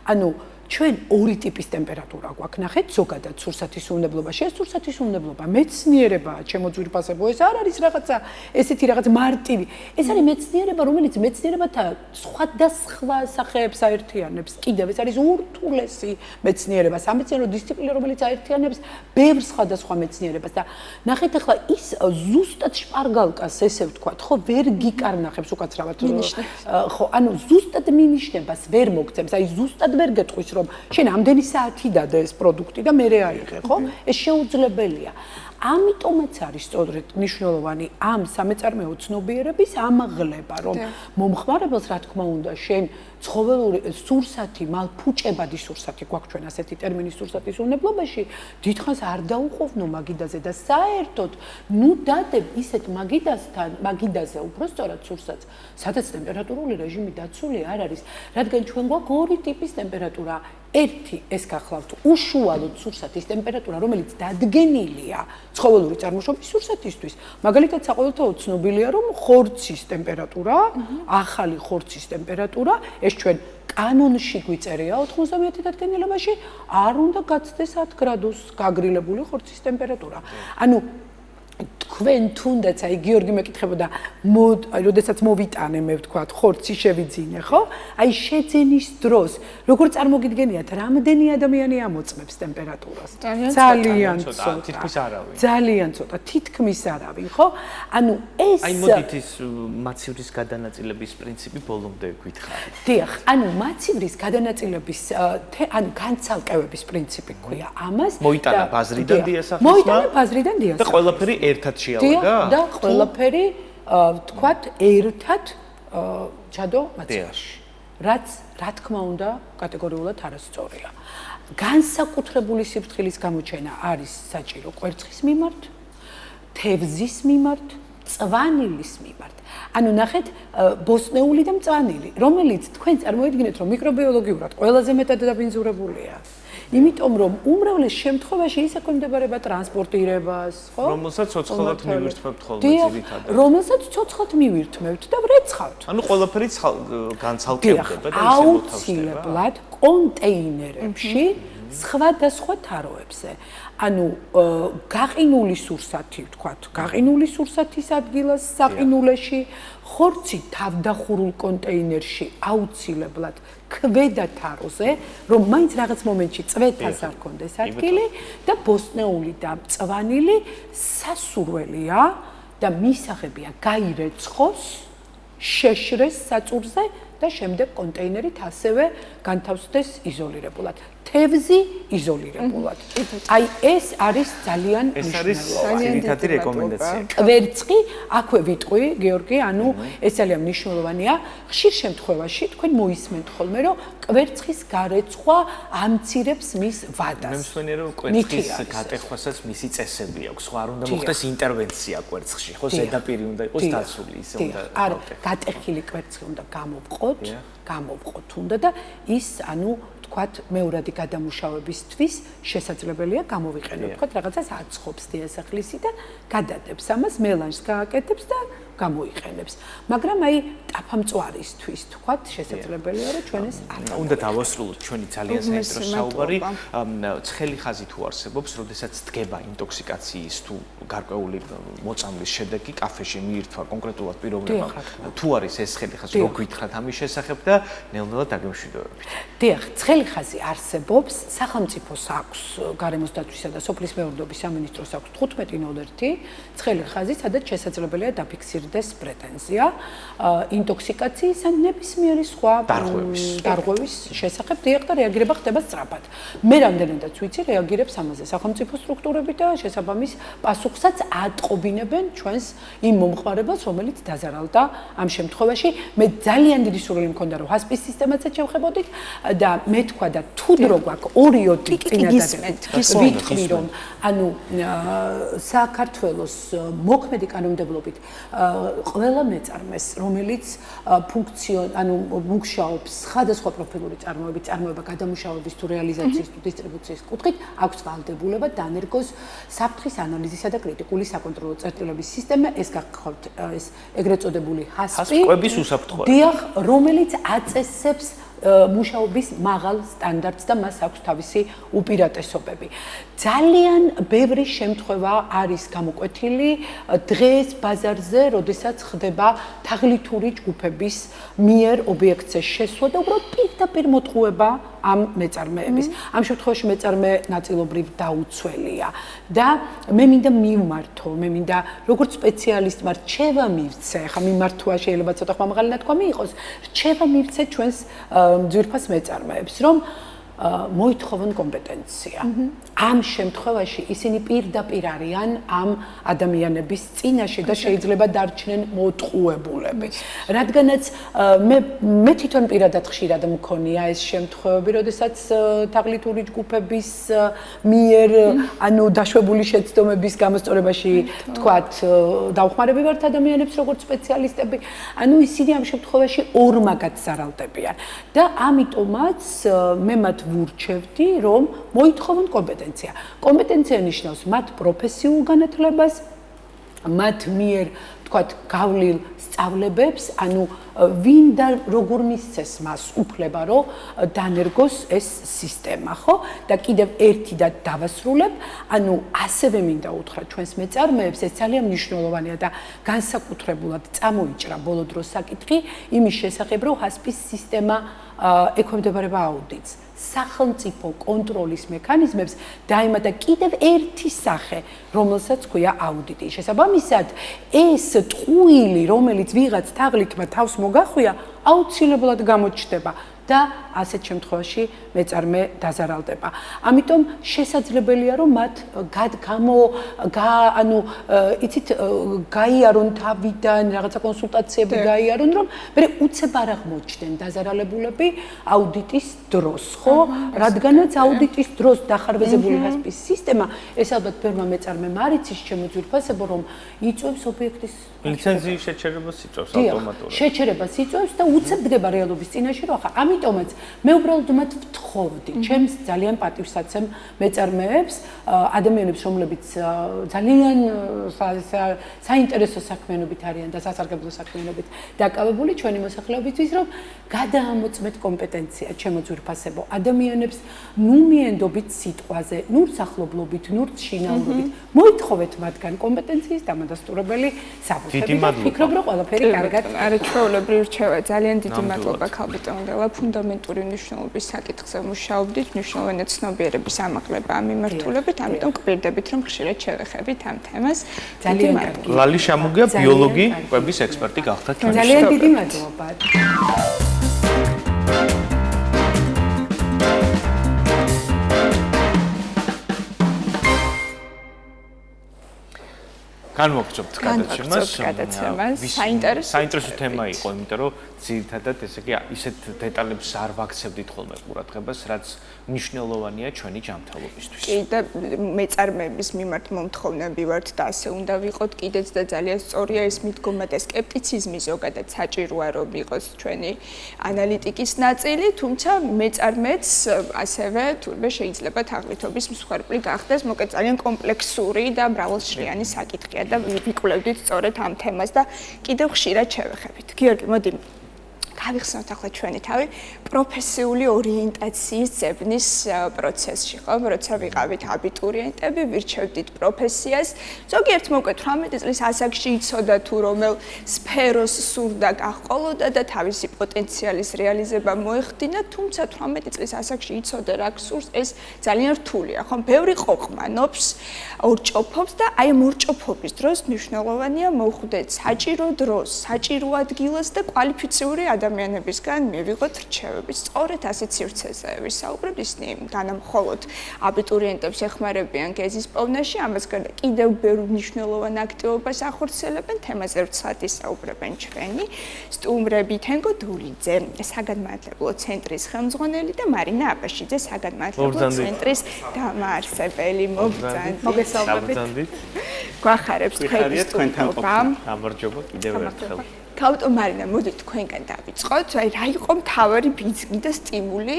ანუ ჩვენ ორი ტიპის ტემპერატურა გვაქვს ნახეთ ზოგადად სურსათის უნებლობაში. ეს სურსათის უნებლობა მეცნიერებაა, ჩემო ძვირფასებო, ეს არ არის რაღაცა ესეთი რაღაც მარტივი. ეს არის მეცნიერება, რომელიც მეცნიერებათა სხვადასხვა სახეებს აერთიანებს. კიდევ ეს არის ურთულესი მეცნიერება, სამეცნიერო დისციპლინა, რომელიც აერთიანებს ბევრ სხვადასხვა მეცნიერებას და ნახეთ ახლა ის ზუსტად შპარგალკას ესე ვთქვათ, ხო, ვერ გიკარნახებს უკაცრავად. ხო, ანუ ზუსტად მინიშნებას ვერ მოგცემს, აი ზუსტად ვერ გეტყვის რომ შენ ამდენი საათი დადე ეს პროდუქტი და მე აიღე, ხო? ეს შეუძლებელია. ამიტომაც არის სწორედ მნიშვნელოვანი ამ სამეწარმეო ცნობიერების ამაღლება, რომ მომხმარებელს რა თქმა უნდა შენ ცხოველური სურსათი, მალფუჭებადი სურსათი გვაქვს ჩვენ ასეთი ტერმინი სურსათის უნებლობაში, დიდხანს არ დაუყოვნო მაგიდაზე და საერთოდ ნუ დადებ ისეთ მაგიდაზე უფრო სწორად სურსათს, სადაც ტემპერატურული რეჟიმი დაცული არ არის, რადგან ჩვენ გვაქვს ორი ტიპის ტემპერატურა. ერთი ეს გახლავთ უშუალოდ სურსათის ტემპერატურა, რომელიც დადგენილია ცხოველური წარმოშობის სურსათისთვის. მაგალითად, საყოველთაოდ ცნობილია, რომ ხორცის ტემპერატურა, ახალი ხორცის ტემპერატურა, ეს ჩვენ კანონში გვიწერია 91 დადგენილებაში, არ უნდა გაცდეს 10 გრადუსს გაგრილებული ხორცის ტემპერატურა. ანუ თქვენ თუნდაც აი გიორგი მეკითხებოდა, აი როდესაც მოვიტანე მე ვთქვათ, ხორცი შევიძინე, ხო? აი შეძენის დროს, როგორ წარმოგიდგენიათ, რამდენი ადამიანი ამოწმებს ტემპერატურას? ძალიან ცოტა, თითქმის არავინ. ძალიან ცოტა, თითქმის არავინ, ხო? ანუ ეს აი მოდით ის მაცივრის გადანაწილების პრინციპი ბოლომდე გითხარით. დიახ, ანუ მაცივრის გადანაწილების ანუ განცალკევების პრინციპი ქვია ამას. მოიტანა ბაზრიდან დიასახლისმა. მოიტანა ბაზრიდან დიასახლისმა. და ყველაფერი ერთად შეავდა? და ყველაფერი ვთქვათ ერთად ჩადო მაცივარში. რაც რა თქმა უნდა კატეგორიულად არასწორია. განსაკუთრებული სიფრთხილის გამოჩენა არის საჭირო კვერცხის მიმართ, თევზის მიმართ, წვანილის მიმართ. ანუ ნახეთ, ბოსტნეული და მწვანილი, რომელიც თქვენ წარმოიდგინეთ, რომ მიკრობიოლოგიურად ყველაზე მეტად დაბინძურებულია. იმიტომ რომ უმრავლეს შემთხვევაში ის ექვემდებარება ტრანსპორტირებას, ხო? რომელსაც ცოცხლად მივირთმევთ ხოლმე ძირითადად. რომელსაც ცოცხლად მივირთმევთ და ვრეცხავთ. ანუ ყველაფერი განცალკევდება და ისე მოთავსდება. აუცილებლად კონტეინერებში სხვადასხვა თაროებზე. ანუ გაყინული სურსათი, ვთქვათ, გაყინული სურსათის ადგილას საყინულეში, ხორცი თავდახურულ კონტეინერში აუცილებლად ქვედა თაროზე, რომ მაინც რაღაც მომენტში წვეთას არ კონდეს ადგილი და ბოსტნეული და მწვანილი სასურველია და მისაღებია გაირეცხოს, შეშრეს საწურზე და შემდეგ კონტეინერით ასევე განთავსდეს იზოლირებულად. თევზი იზოლირებულად. აი ეს არის ძალიან მნიშვნელოვანი. ძირითადი რეკომენდაცია. კვერცხი, აქვე ვიტყვი, გიორგი, ანუ ეს ძალიან მნიშვნელოვანია. ხშირ შემთხვევაში თქვენ მოისმენთ ხოლმე, რომ კვერცხის გარეცხვა ამცირებს მის ვადას. მე მსმენია, რომ კვერცხის გატეხვასაც მისი წესები აქვს. სხვა არ უნდა მოხდეს ინტერვენცია კვერცხში, ხო, ზედაპირი უნდა იყოს დაცული, ისე უნდა. არა, გატეხილი კვერცხი უნდა გამოვყოთ უნდა და ის, ანუ თქვათ, მეორადი გადამუშავებისთვის შესაძლებელია გამოვიყენოთ, თქვათ, რაღაცას აცხობს დიასახლისი და გადადებს ამას, მელანჟს გააკეთებს და გამოიყენებს. მაგრამ აი ტაფამწვარისთვის, თქვათ, შესაძლებელია, რომ ჩვენ ეს არ უნდა დავასრულოთ ჩვენი ძალიან საინტერესო საუბარი. ცხელი ხაზი თუ არსებობს, როდესაც დგება ინტოქსიკაციის თუ გარკვეული მოწამვლის შედეგი კაფეში მიირთვა კონკრეტულად პიროვნებამ, თუ არის ეს ცხელი ხაზი, რო გითხრათ ამის შესახებ და ნელ-ნელა დაგემშვიდობებით. დიახ, ცხელი ხაზი არსებობს, სახელმწიფოს აქვს გარემოს დაცვისა და სოფლის მეურნეობის სამინისტროს აქვს 1501 ცხელი ხაზი, სადაც შესაძლებელია დაფიქსირდეს პრეტენზია ინტოქსიკაციის ან ნებისმიერი სხვა დარღვევის შესახებ, დიახ და რეაგირება ხდება სწრაფად. მე რამდენადაც ვიცი, რეაგირებს ამაზე სახელმწიფო სტრუქტურები და შესაბამის პასუხსაც ატყობინებენ ჩვენს იმ მომხმარებელს, რომელიც დაზარალდა ამ შემთხვევაში. მე ძალიან დიდი სურვილი მქონდა, რომ ჰასპის სისტემაცაც შევხებოდით და მე თქვა და თუ დრო გვაქვს 2-3 წინადადებით ვიტყვი რომ ანუ საქართველოს მოქმედი კანონმდებლობით ყველა მეწარმეს რომელიც ანუ მუშაობს სხვადასხვა პროფილური წარმოებით წარმოება გადამუშავების თუ რეალიზაციის თუ დისტრიბუციის კუთხით აქვს ვალდებულება დანერგოს საფრთხის ანალიზისა და კრიტიკული საკონტროლო წერტილების სისტემა ეს გახავთ ეს ეგრეთ წოდებული ჰასპი ჰასპების უსაფრთხოება დიახ რომელიც აწესებს მუშაობის მაღალ სტანდარტს და მას აქვს თავისი უპირატესობები. ძალიან ბევრი შემთხვევა არის გამოკვეთილი დღეს ბაზარზე, როდესაც ხდება თაღლითური ჯგუფების მიერ ობიექტზე შესვლა და უბრალოდ პირდაპირ მოტყუება ამ მეწარმეების. ამ შემთხვევაში მეწარმე ნაწილობრივ დაუცველია და მე მინდა მივმართო, მე მინდა როგორც სპეციალისტმა რჩევა მივცე, ხა მიმართვა შეიძლება ცოტა ხმამაღალი ნათქვამი იყოს, რჩევა მივცე ჩვენს ძვირფას მეწარმეებს, რომ მოითხოვონ კომპეტენცია. ამ შემთხვევაში ისინი პირდაპირ არიან ამ ადამიანების წინაშე და შეიძლება დარჩნენ მოტყუებულები. რადგანაც მე თვითონ პირადად ხშირად მქონია ეს შემთხვევები, როდესაც თაღლითური ჯგუფების მიერ ანუ დაშვებული შეცდომების გამოსწორებაში თქვათ დავხმარები ვართ ადამიანებს როგორც სპეციალისტები, ანუ ისინი ამ შემთხვევაში ორმაგად ზარალდებიან და ამიტომაც მე მათ ვურჩევდი, რომ მოითხოვონ კომპეტენცია. კომპეტენცია ნიშნავს მათ პროფესიულ განათლებას, მათ მიერ, თქვათ, გავლილ სწავლებებს, ანუ ვინ და როგორ მისცეს მას უფლება, რომ დანერგოს ეს სისტემა, ხო? და კიდევ ერთი და დავასრულებ, ანუ ასევე მინდა უთხრა ჩვენს მეწარმეებს, ეს ძალიან მნიშვნელოვანია და განსაკუთრებულად წამოიჭრა ბოლო დროს საკითხი იმის შესახებ, რომ ჰასპის სისტემა ექვემდებარება აუდიტს. სახელმწიფო კონტროლის მექანიზმებს დაემატა კიდევ ერთი სახე, რომელსაც ქვია აუდიტი. შესაბამისად, ეს ტყუილი, რომელიც ვიღაც თაღლითმა თავს მოგახვია, აუცილებლად გამოჩნდება და ასეთ შემთხვევაში მეწარმე დაზარალდება. ამიტომ შესაძლებელია, რომ მათ ანუ იცით, გაიარონ თავიდან რაღაცა კონსულტაციები გაიარონ, რომ მე უცებ არ აღმოჩნდნენ დაზარალებულები აუდიტის დროს, ხო? რადგანაც აუდიტის დროს დახარვეზებული ჰასპის სისტემა, ეს ალბათ ბევრმა მეწარმემ არ იცის, ჩემო ძვირფასებო, რომ იწვევს ობიექტის ლიცენზიის შეჩერებას იწვევს ავტომატურად. შეჩერებას იწვევს და უცებ დგება რეალობის წინაშე, რომ ახლა ამით ამიტომაც მე უბრალოდ მათ ვთხოვდი, ჩემს ძალიან პატივსაცემ მეწარმეებს, ადამიანებს, რომლებიც ძალიან საინტერესო საქმიანობით არიან და სასარგებლო საქმიანობით დაკავებული ჩვენი მოსახლეობისთვის, რომ გადაამოწმეთ კომპეტენცია ჩემო ძვირფასებო ადამიანებს ნუმიენდობით სიტყვაზე, ნურც ახლობლობით, ნურც შინაურობით. მოითხოვეთ მათგან კომპეტენციის დამადასტურებელი საბუთები და ვფიქრობ, რომ ყველაფერი კარგად არა ჩვეულებრივ რჩევა. ძალიან დიდი მადლობა ქალბატონელმა. ფუნდამენტური მნიშვნელობის საკითხზე მუშაობდით, მნიშვნელოვანი ცნობიერების ამაღლება ამ მიმართულებით, ამიტომ გვპირდებით, რომ ხშირად შევეხებით ამ თემას. ძალიან კარგი. ლალი შამუგია, ბიოლოგი, კვების ექსპერტი გახდა ჩვენი. ძალიან დიდი მადლობა. განვაგრძობთ გადაცემას. საინტერესო თემა იყო, იმიტომ რომ ძირითადად ესე იგი ისეთ დეტალებს არ ვაქცევდით ხოლმე ყურადღებას, რაც მნიშვნელოვანია ჩვენი ჯანმრთელობისთვის. კი და მეწარმეების მიმართ მომთხოვნები ვართ და ასე უნდა ვიყოთ კიდეც და ძალიან სწორია ეს მიდგომა და სკეპტიციზმი ზოგადად საჭიროა რომ იყოს ჩვენი ანალიტიკის ნაწილი, თუმცა მეწარმეც ასევე თურმე შეიძლება თაღლითობის მსხვერპლი გახდეს, მოკლედ ძალიან კომპლექსური და მრავალშრიანი საკითხია და ვიკვლევდით სწორედ ამ თემას და კიდევ ხშირად შევეხებით. გიორგი, მოდი გავიხსნათ ახლა ჩვენი თავი პროფესიული ორიენტაციის ძებნის პროცესში, ხო? როცა ვიყავით აბიტურიენტები, ვირჩევდით პროფესიას. ზოგიერთ მოკლედ 18 წლის ასაკში იცოდა თუ რომელ სფეროს სურდა გაჰყოლოდა და თავისი პოტენციალის რეალიზება მოეხდინა, თუმცა 18 წლის ასაკში იცოდა რა გსურს, ეს ძალიან რთულია, ხო? ბევრი ყოყმანობს, ორჭოფობს და აი ამ ორჭოფობის დროს მნიშვნელოვანია მოხვდეთ საჭირო დროს, საჭირო ადგილას და კვალიფიციური ადამიანებისგან მივიღოთ რჩევები. სწორედ ასეთ სივრცეზე ვისაუბრებ, ისინი განამხოლოდ აბიტურიენტებს ეხმარებიან გეზის პოვნაში, ამას გარდა კიდევ ბევრ მნიშვნელოვან აქტივობას ახორციელებენ, თემაზე ვრცლად ისაუბრებენ ჩვენი სტუმრები თენგო დულიძე, საგანმანათლებლო ცენტრის ხელმძღვანელი და მარინა აბაშიძე, საგანმანათლებლო ცენტრის დამაარსებელი. მოგესალმებით. გვახარებს თქვენი სტუმრობა. გამარჯობა კიდევ ერთხელ. ქალბატონ მარინა, მოდით თქვენგან დავიწყოთ. აი რა იყო მთავარი ბიზნესი და სტიმული,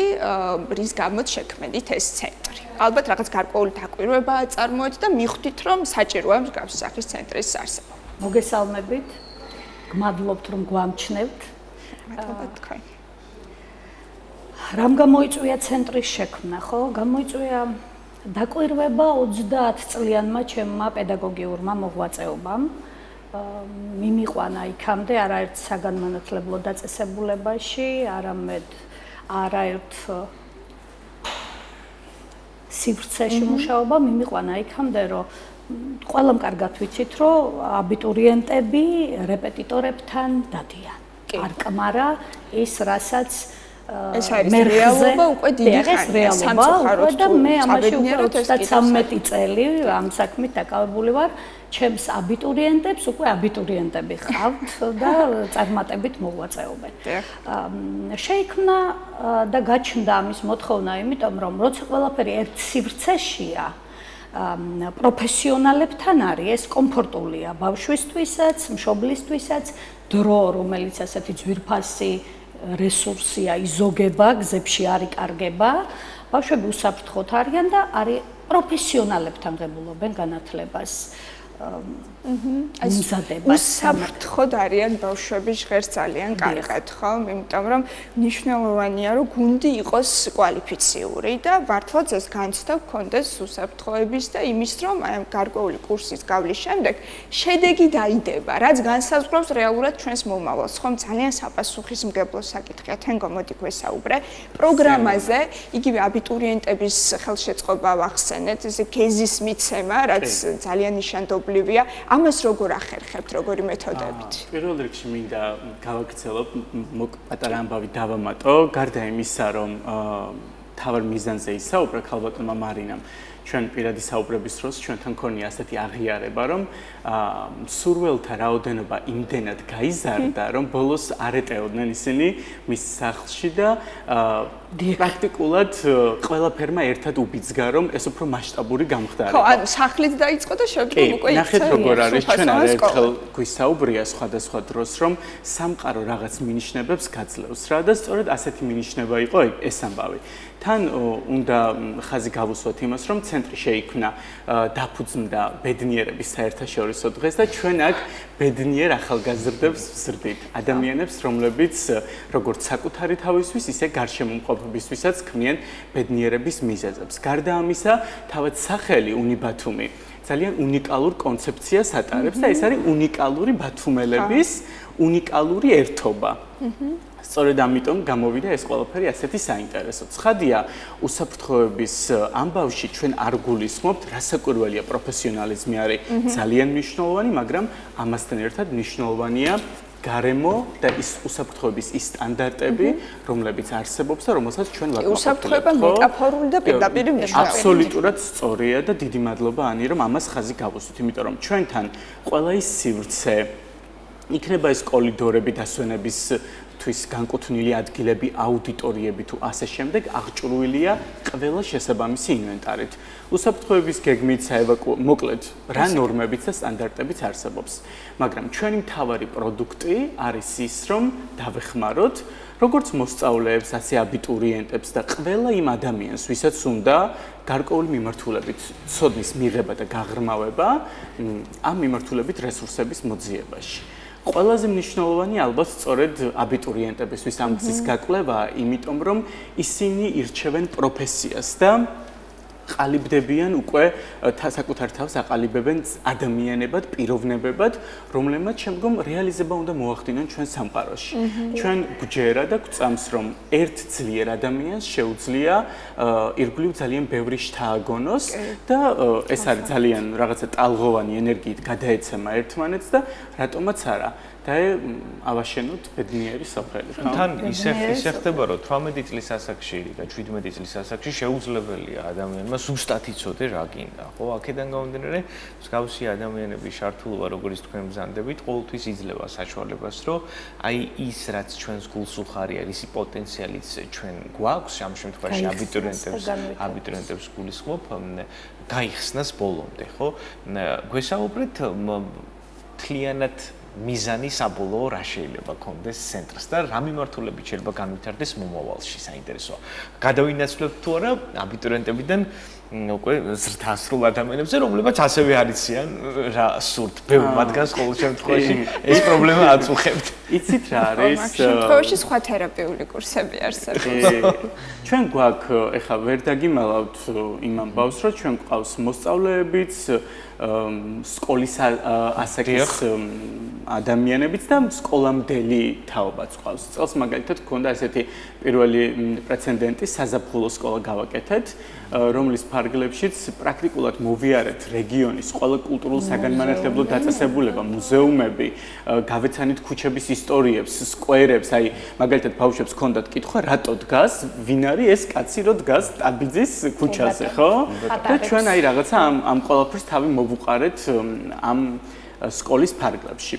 რის გამოც შექმნით ეს ცენტრი? ალბათ რაღაც გარკვეული დაკვირვება აწარმოეთ და მიხვდით, რომ საჭიროა მსგავსი სახის ცენტრის არსება. მოგესალმებით. გმადლობთ, რომ გვამჩნევთ. მადლობა თქვენ. რამ გამოიწვია ცენტრის შექმნა, ხო? გამოიწვია დაკვირვება 30 წლიანმა ჩემმა პედაგოგიურმა მოღვაწეობამ. მიმიყვანა იქამდე არაერთ საგანმანათლებლო დაწესებულებაში, არაერთ სივრცეში მუშაობა, მიმიყვანა იქამდე, რომ ყველამ კარგად ვიცით, რომ აბიტურიენტები რეპეტიტორებთან დადიან. არ კმარა ის, რასაც ეს არის რეალობა უკვე დიდი ხანია სამწუხაროდ და მე ამაში უკვე 33 წელი ამ საქმით დაკავებული ვარ. ჩემს აბიტურიენტებს უკვე აბიტურიენტები ხავთ და წარმატებით მოღვაწეობენ. შეიქმნა და გაჩნდა ამის მოთხოვნა, იმიტომ რომ როცა ყველაფერი ერთ სივრცეშია, პროფესიონალებთან არის, ეს კომფორტულია ბავშვისთვისაც, მშობლისთვისაც, დრო, რომელიც ასეთი ძვირფასი რესურსია, იზოგება, გზებში არ იკარგება, ბავშვები უსაფრთხოდ არიან და არის პროფესიონალებთან ღებულობენ განათლებას. უსაფრთხოდ არიან ბავშვები ჟღერს ძალიან კარგად, ხო? იმიტომ რომ მნიშვნელოვანია, რომ გუნდი იყოს კვალიფიციური და მართლაც ეს განცდა გქონდეს უსაფრთხოების და იმის, რომ აი ამ გარკვეული კურსის გავლის შემდეგ შედეგი დაიდება, რაც განსაზღვრავს რეალურად ჩვენს მომავალს, ხო? ძალიან საპასუხისმგებლო საკითხია. თენგო მოდი გვესაუბრე პროგრამაზე, იგივე აბიტურიენტების ხელშეწყობა ვახსენეთ, ესე გეზის მიცემა, რაც ძალიან ნიშანდობლივია. ამას როგორ ახერხებთ, როგორი მეთოდებით? პირველ რიგში მინდა გავაგრძელო, პატარა ამბავი დავამატო, გარდა იმისა, რომ თავარ მიზანზე ისაუბრა ქალბატონმა მარინამ. ჩვენ პირადი საუბრების დროს ჩვენთან ქონია ასეთი აღიარება, რომ სურველთა რაოდენობა იმდენად გაიზარდა, რომ ბოლოს არ ეტეოდნენ ისინი მის სახლში და პრაქტიკულად ყველაფერმა ერთად უბიძგა, რომ ეს უფრო მასშტაბური გამხდარიყო. ხო, ანუ სახლით დაიწყო და შევდგა უკვე იქ. ნახეთ როგორ არის, ჩვენ არაერთხელ გვისაუბრია სხვადასხვა დროს, რომ სამყარო რაღაც მინიშნებებს გაძლევს რა და სწორედ ასეთი მინიშნება იყო ეს ამბავი. თან უნდა ხაზი გავუსვათ იმას, რომ ცენტრი შეიქმნა დაფუძნდა ბედნიერების საერთაშორისო დღეს და ჩვენ აქ ბედნიერ ახალგაზრდებს ვზრდით. ადამიანებს, რომლებიც როგორც საკუთარი თავისთვის, ისე გარშემომყოფებისთვისაც ქმნიან ბედნიერების მიზეზებს. გარდა ამისა, თავად სახელი უნიბათუმი ძალიან უნიკალურ კონცეფციას ატარებს და ეს არის უნიკალური ბათუმელების უნიკალური ერთობა. სწორედ ამიტომ გამოვიდა ეს ყველაფერი ასეთი საინტერესო. ცხადია, უსაფრთხოების ამბავში ჩვენ არ გულისხმობთ, რასაკვირველია პროფესიონალიზმი არის ძალიან მნიშვნელოვანი, მაგრამ ამასთან ერთად მნიშვნელოვანია გარემო და ის უსაფრთხოების ის სტანდარტები, რომლებიც არსებობს და რომელსაც ჩვენ ვაკმაყოფილებთ. უსაფრთხოება მეტაფორული და პირდაპირ მნიშვნელოვანია. აბსოლუტურად სწორია და დიდი მადლობა ანი, რომ ამას ხაზი გავუსვით, იმიტომ რომ ჩვენთან ყველა ის სივრცე იქნება ეს კორიდორები დასვენების თვის განკუთვნილი ადგილები, აუდიტორიები თუ ასე შემდეგ აღჭურვილია ყველა შესაბამისი ინვენტარით. უსაფრთხოების გეგმით მოკლედ რა ნორმებიც და სტანდარტებიც არსებობს. მაგრამ ჩვენი მთავარი პროდუქტი არის ის, რომ დავეხმაროთ როგორც მოსწავლეებს, ასე აბიტურიენტებს და ყველა იმ ადამიანს, ვისაც უნდა გარკვეული მიმართულებით ცოდნის მიღება და გაღრმავება ამ მიმართულებით რესურსების მოძიებაში. ყველაზე მნიშვნელოვანი ალბათ სწორედ აბიტურიენტებისთვის ამ გზის გაკვლევაა, იმიტომ რომ ისინი ირჩევენ პროფესიას და ყალიბდებიან უკვე საკუთარ თავს აყალიბებენ ადამიანებად, პიროვნებებად, რომლებმაც შემდგომ რეალიზება უნდა მოახდინონ ჩვენ სამყაროში. ჩვენ გვჯერა და გვწამს, რომ ერთ ძლიერ ადამიანს შეუძლია ირგვლივ ძალიან ბევრი შთა აგონოს და ეს არის ძალიან რაღაცა ტალღოვანი ენერგიით გადაეცემა ერთმანეთს და რატომაც არა. და ავაშენოთ ბედნიერი სოფელი. თან ისე ხდება, რომ 18 წლის ასაკში და 17 წლის ასაკში შეუძლებელია ადამიანმა ზუსტად იცოდე რა გინდა. ხო, აქედან გამომდინარე, მსგავსი ადამიანების შართულობა, როგორც თქვენ ბრძანდებით, ყოველთვის იძლევა საშუალებას, რომ აი ის, რაც ჩვენს გულს უხარია, ისი პოტენციალიც ჩვენ გვაქვს, ამ შემთხვევაში აბიტურიენტებს გულისხმობ, გაიხსნას ბოლომდე, ხო? გვესაუბრეთ მთლიანად მიზანი საბოლოო რა შეიძლება კონდეს ცენტრს და რა მიმართულებით შეიძლება განვითარდეს მომავალში საინტერესოა. გადავინაცვლებთ თუ არა აბიტურიენტებიდან უკვე ზრდასრულ ადამიანებზე, რომლებიც ასევე არიციან რა სურთ. ბევრ მათგანს ყოველ შემთხვევაში ეს პრობლემა აწუხებთ. იცით რა არის? ამ შემთხვევაში სხვა თერაპიული კურსები არსებობს. ჩვენ გვაქვს, ეხლა ვერ დაგიმალავთ იმ ამბავს, რომ ჩვენ გვყავს მოსწავლეებიც, სკოლის ასაკის ადამიანებიც და სკოლამდელი თაობაც ყავს. წელს მაგალითად გქონდა ესეთი პირველი პრეცედენტი, საზაფხულო სკოლა გავაკეთეთ, რომლის ფარგლებშიც პრაქტიკულად მოვიარეთ რეგიონის ყველა კულტურულ საგანმანათლებლო დაწესებულება, მუზეუმები, გავეცანით ქუჩების ისტორიებს, სკვერებს, აი მაგალითად ბავშვებს ჰქონდათ კითხვა, რატო დგას, ვინ არის ეს კაცი, რო დგას ტაბიძის ქუჩაზე, ხო? და ჩვენ აი რაღაცა ამ ყველაფერს თავი მოვუყარეთ ამ სკოლის ფარგლებში.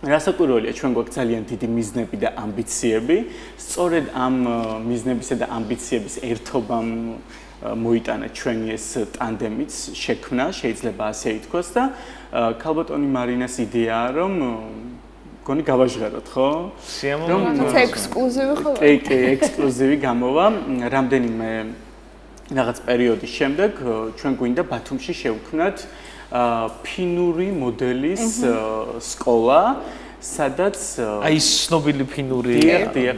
რასაკვირველია, ჩვენ გვაქვს ძალიან დიდი მიზნები და ამბიციები. სწორედ ამ მიზნებისა და ამბიციების ერთობამ მოიტანა ჩვენი ეს ტანდემიც შექმნა, შეიძლება ასე ითქვას და ქალბატონი მარინას იდეაა, რომ გონი გავაჟღეროთ, ხო? რომ ექსკლუზივი ხო? კი, ექსკლუზივი გამოვა. რამდენიმე რაღაც პერიოდის შემდეგ ჩვენ გვინდა ბათუმში შევქმნათ ფინური მოდელის სკოლა, სადაც აი ცნობილი ფინური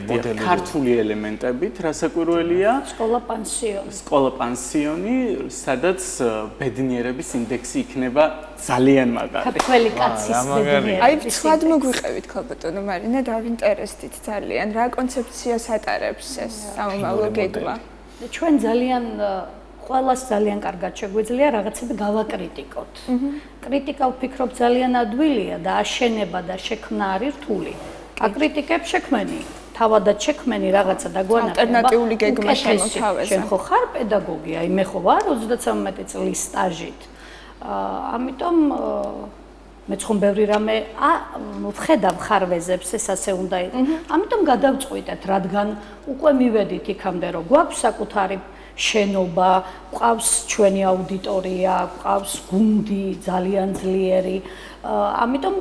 მოდელი ქართული ელემენტებით, რასაკვირველია, სკოლა პანსიონი, სადაც ბედნიერების ინდექსი იქნება ძალიან მაგარი. ქართველი კაცის ბედნიერების. აი, ცვლად მოგვიყევით ქალბატონო მარინა, დავინტერესდით ძალიან. რა კონცეფციას ატარებს ეს სამომავლო გეგმა? ჩვენ ძალიან ყველას ძალიან კარგად შეგვიძლია რაღაცები გავაკრიტიკოთ. კრიტიკა ვფიქრობ ძალიან ადვილია და აშენება და შექმნა არის რთული. აკრიტიკებ შექმენი. თავადაც შექმენი რაღაცა დაგვანახება. ალტერნატიული გეგმა შემოთავაზა. შენ ხო ხარ პედაგოგი, აი მე ხო ვარ 33 წლის სტაჟით. ამიტომ მეც ხომ ბევრი რამე ვხედავ ხარვეზებს, ეს ასე უნდა იყოს. ამიტომ გადავწყვიტეთ, რადგან უკვე მივედით იქამდე, რომ გვაქვს საკუთარი შენობა, გვყავს ჩვენი აუდიტორია, გვყავს გუნდი ძალიან ძლიერი. ამიტომ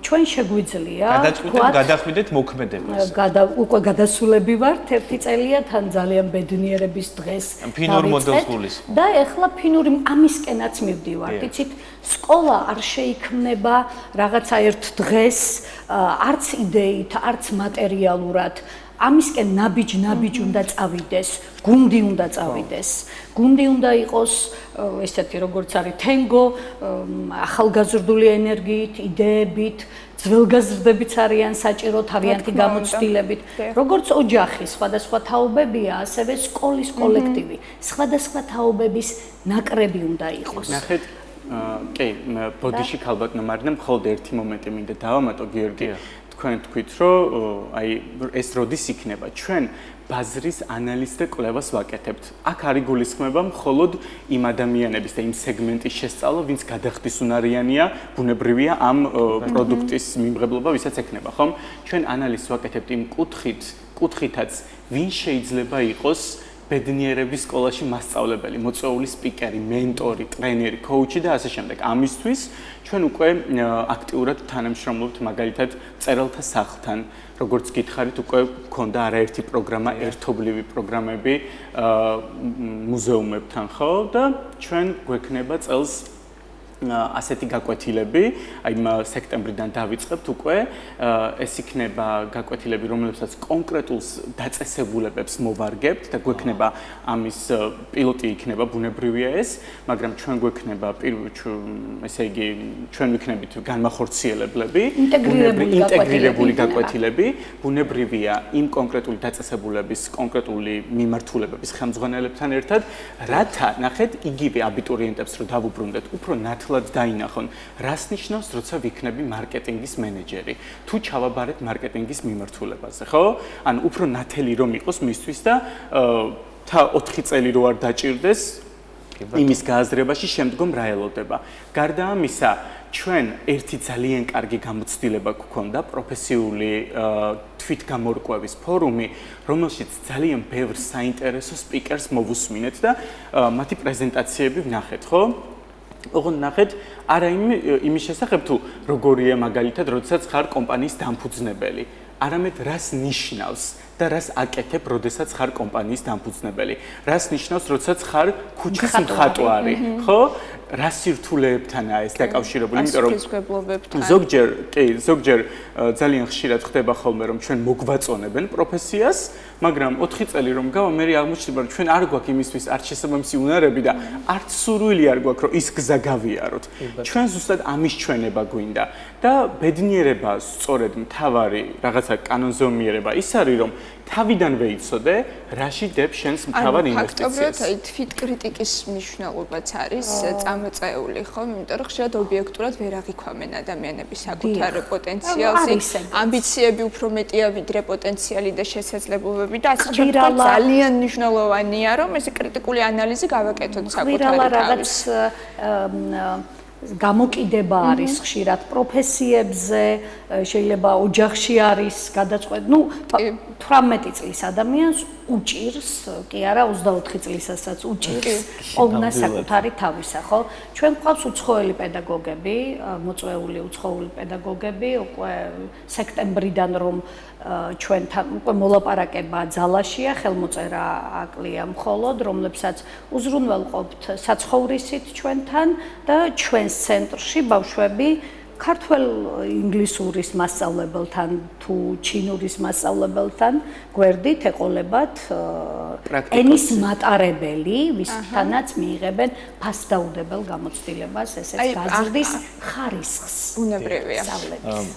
ჩვენ შეგვიძლია გადახვიდეთ მოქმედებას. უკვე გადასულები ვართ, ერთი წელია თან ძალიან ბედნიერების დღეს. ფინური მოდელს გulis. და ეხლა ფინური ამისკენაც მივდივართ. იცით, სკოლა არ შეიქმნება რაღაცა ერთ დღეს, არც იდეით, არც მატერიალურად. ამისკენ ნაბიჯ უნდა წავიდეს, გუნდი უნდა წავიდეს. გუნდი უნდა იყოს ესეთი როგორც არის თენგო, ახალგაზრდული ენერგიით, იდეებით, ძველგაზრდებიც არიან საჭირო თავიანთი გამოცდილებით. როგორც ოჯახი სხვადასხვა თაობებია, ასევე სკოლის კოლექტივი სხვადასხვა თაობების ნაკრები უნდა იყოს. ნახეთ, კი, ბოდიში ქალბატონო მარინა, მხოლოდ ერთი მომენტი მინდა დავამატო გიორგი. თქვენ თქვით, რომ აი ეს როდის იქნება? ჩვენ ბაზრის ანალიზს და კვლევას ვაკეთებთ. აქ არ იგულისხმება მხოლოდ იმ ადამიანების და იმ სეგმენტის შესწავლა, ვინც გადახდის უნარიანია, ბუნებრივია ამ პროდუქტის მიმღებლობა, ვისაც ექნება, ხომ? ჩვენ ანალიზს ვაკეთებთ იმ კუთხითაც, ვინ შეიძლება იყოს ბედნიერების სკოლაში მასწავლებელი, მოწვეული სპიკერი, მენტორი, ტრენერი, კოუჩი და ასე შემდეგ. ამისთვის ჩვენ უკვე აქტიურად თანამშრომლობთ მაგალითად მწერალთა სახლთან, როგორც გითხარით, უკვე გქონდა არაერთი პროგრამა, ერთობლივი პროგრამები მუზეუმებთან, ხო? და ჩვენ გვექნება წელს ასეთი გაკვეთილები, აი სექტემბრიდან დავიწყებთ უკვე, ეს იქნება გაკვეთილები, რომლებსაც კონკრეტულ დაწესებულებებს მოვარგებთ და გვექნება ამის პილოტი იქნება ბუნებრივია ეს, მაგრამ ჩვენ გვექნება ესე იგი ჩვენ ვიქნებით განმახორციელებლები, ინტეგრირებული გაკვეთილები, ბუნებრივია იმ კონკრეტული დაწესებულების, კონკრეტული მიმართულებების ხელმძღვანელებთან ერთად, რათა ნახეთ იგივე აბიტურიენტებს რო დავუბრუნდეთ, უფრო ნათლად დაინახონ, რას ნიშნავს, როცა ვიქნები მარკეტინგის მენეჯერი, თუ ჩავაბარეთ მარკეტინგის მიმართულებაზე, ხო? ან უფრო ნათელი რომ იყოს მისთვის და 4 წელი რო არ დაჭირდეს იმის გააზრებაში შემდგომ რა ელოდება. გარდა ამისა, ჩვენ ერთი ძალიან კარგი გამოცდილება გვქონდა პროფესიული თვითგამორკვევის ფორუმი, რომელშიც ძალიან ბევრ საინტერესო სპიკერს მოვუსმინეთ და მათი პრეზენტაციები ვნახეთ, ხო? ოღონდ ნახეთ, არა იმის შესახებ თუ როგორია მაგალითად, როდესაც ხარ კომპანიის დამფუძნებელი, არამედ რას ნიშნავს და რას აკეთებ, როდესაც ხარ კომპანიის დამფუძნებელი. რას ნიშნავს, როდესაც ხარ ქუჩის მხატვარი, ხო? რა სირთულეებთანაა ეს დაკავშირებული, იმიტომ რომ ზოგჯერ ძალიან ხშირად ხდება ხოლმე, რომ ჩვენ მოგვაწონებენ პროფესიას, მაგრამ 4 წელი რომ გავა, მე აღმოჩნდება, რომ ჩვენ არ გვაქვს იმისთვის არც შესაბამისი უნარები და არც სურვილი არ გვაქვს, რომ ის გზა გავიაროთ. ჩვენ ზუსტად ამის ჩვენება გვინდა და ბედნიერება სწორედ მთავარი რაღაცა კანონზომიერება ის არის, რომ თავიდანვე იცოდე, რაში დებ შენს მთავარ ინვესტიციას. ფაქტობრივად, აი თვით კრიტიკის მნიშვნელობაც არის წამოწეული, ხო? იმიტომ რომ ხშირად ობიექტურად ვერ აღიქვამენ ადამიანები საკუთარ პოტენციალს, ამბიციები უფრო მეტია ვიდრე პოტენციალი და შესაძლებლობები და ასე შემდეგ. ძალიან მნიშვნელოვანია, რომ ეს კრიტიკული ანალიზი გავაკეთოთ საკუთარი თავის. გამოკიდება არის ხშირად პროფესიებზე, შეიძლება ოჯახში არის გადაწყვეტ, 18 წლის ადამიანს უჭირს, კი არა 24 წლისასაც უჭირს ყოვნა საკუთარი თავისა, ხო? ჩვენ გვყავს უცხოელი პედაგოგები, მოწვეული უცხოელი პედაგოგები, უკვე სექტემბრიდან რომ ჩვენთან უკვე მოლაპარაკება ძალაშია, ხელმოწერა აკლია მხოლოდ, რომლებსაც უზრუნველყოფთ საცხოვრისით ჩვენთან და ჩვენს ცენტრში ბავშვები ქართულ ინგლისურის მასწავლებელთან თუ ჩინურის მასწავლებელთან გვერდით ეყოლებათ ენის მატარებელი, ვისთანაც მიიღებენ ფასდაუდებელ გამოცდილებას, ესეც გაზრდის ხარისხს. ბუნებრივია.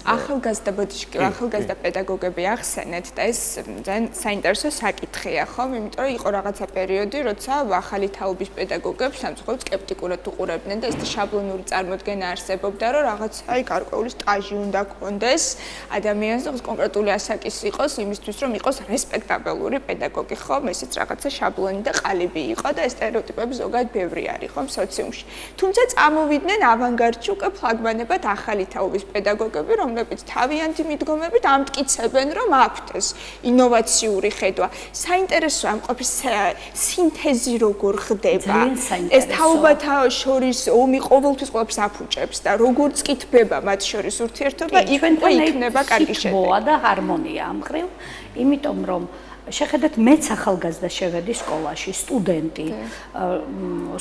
ახალგაზრდა ბოდიშკი, ახალგაზრდა პედაგოგები ახსენეთ და ეს ძალიან საინტერესო საკითხია, ხომ? იმიტომ რომ იყო რაღაცა პერიოდი, როცა ახალი თაობის პედაგოგებს სამწუხაროდ სკეპტიკურად უყურებდნენ და ეს შაბლონური წარმოდგენა არსებობდა, რომ რაღაც აი გარკვეული სტაჟი უნდა გქონდეს ადამიანს და კონკრეტული ასაკის იყოს იმისთვის რომ იყოს რესპექტაბელური პედაგოგი ხო ესეც რაღაცა შაბლონი და ყალიბი იყო და ეს სტერეოტიპები ზოგადად ბევრი არის ხო სოციუმში თუმცა წამოვიდნენ ავანგარდში უკვე ფლაგმანებად ახალი თაობის პედაგოგები რომლებიც თავიანთი მიდგომებით ამტკიცებენ რომ აქვთ ეს ინოვაციური ხედვა საინტერესოა ამ ყოფის სინთეზი როგორ ხდება ეს თაობათა შორის ომი ყოველთვის ყველაფერს აფუჭებს და როგორც კითბება მათ შორის ურთიერთობა იქნება კარგი შედეგი და ჰარმონია ამ ხრივ იმიტომ რომ შეხედეთ მეც ახალგაზრდა შევედი სკოლაში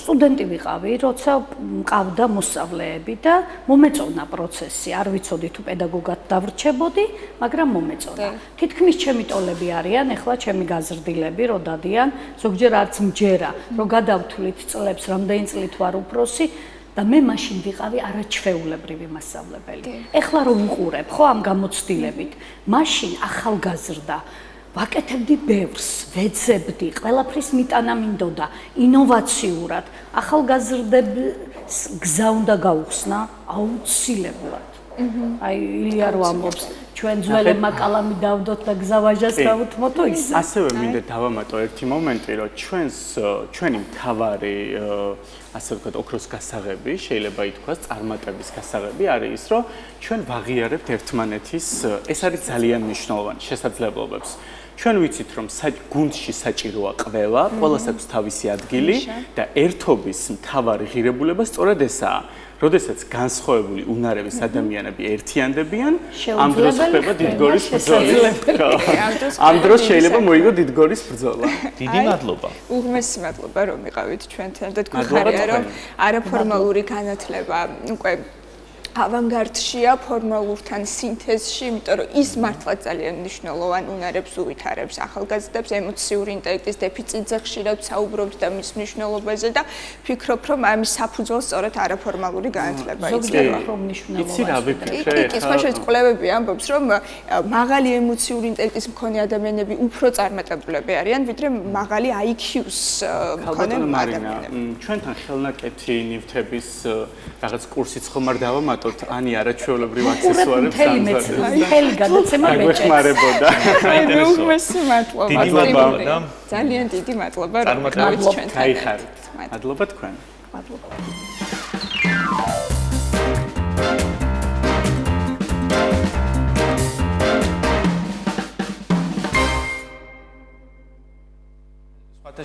სტუდენტი ვიყავი როცა მყავდა მოსწავლეები და მომეწონა პროცესი არ ვიცოდი თუ პედაგოგად დავრჩებოდი მაგრამ მომეწონა თითქმის ჩემი ტოლები არიან ეხლა ჩემი გაზრდილები რო დადიან ზოგჯერ არც მჯერა რომ გადავთვლით წლებს რამდენი წლით ვარ უფროსი და მე მაშინ ვიყავი არაჩვეულებრივი მასწავლებელი ეხლა რომ ვუყურებ ხო ამ გამოცდილებით მაშინ ახალგაზრდა ვაკეთებდი ბევრს, ვეძებდი, ყველაფრის მიტანა მინდოდა, ინოვაციურად. ახალგაზრდებს გზა უნდა გაუხსნა აუცილებლად. აი ილია რო ამბობს, ჩვენ ძველებმა კალამი დავდოთ და გზა ვაჟას დაუთმოთო ისა. ასევე მინდა დავამატო ერთი მომენტი, რომ ჩვენი მთავარი ასე ვთქვათ, ოქროს გასაღები, შეიძლება ითქვას, წარმატების გასაღები არის ის, რომ ჩვენ ვაღიარებთ ერთმანეთის, ეს არის ძალიან მნიშვნელოვანი შესაძლებლობებს. ჩვენ ვიცით რომ გუნდში საჭიროა ყველა, ყველას აქვს თავისი ადგილი და ერთობის მთავარი ღირებულება სწორედ ესაა. როდესაც განსხვავებული უნარების ადამიანები ერთიანდებიან, ამ დროს ხდება დიდგორის ბრძოლა. ამ დროს შეიძლება მოიგო დიდგორის ბრძოლა. დიდი მადლობა. უღმესი მადლობა რომ იყავით ჩვენთან და თქვენ ხარია რომ არაფორმალური განათლება უკვე ავანგარდშია ფორმალურთან სინთეზში, იმიტომ რომ ის მართლა ძალიან მნიშვნელოვან უნარებს უვითარებს ახალგაზრდებს, ემოციური ინტელექტის დეფიციტზე ხშირად საუბრობთ და მის მნიშვნელობაზე და ვფიქრობ, რომ ამის საფუძველს სწორედ არაფორმალური განათლება იძლევა. იცი რა ვიფიქრე? კი, სხვაშორის კვლევები ამბობს, რომ მაღალი ემოციური ინტელექტის მქონე ადამიანები უფრო წარმატებულები არიან, ვიდრე მაღალი IQ-ს მქონე ადამიანები. ჩვენთან ხელნაკეთი ნივთების რაღაც კურსიც ხომ არ დავამატოთ ანი არაჩვეულებრივ აქსესუარებს ამზადებს. მთელი გადაცემა მეჭერს. გვეხმარებოდა. უღმესი მადლობა. დიდი მადლობა და ძალიან დიდი მადლობა რომ გყავით ჩვენთან. გაიხარეთ. მადლობა თქვენ. მადლობა.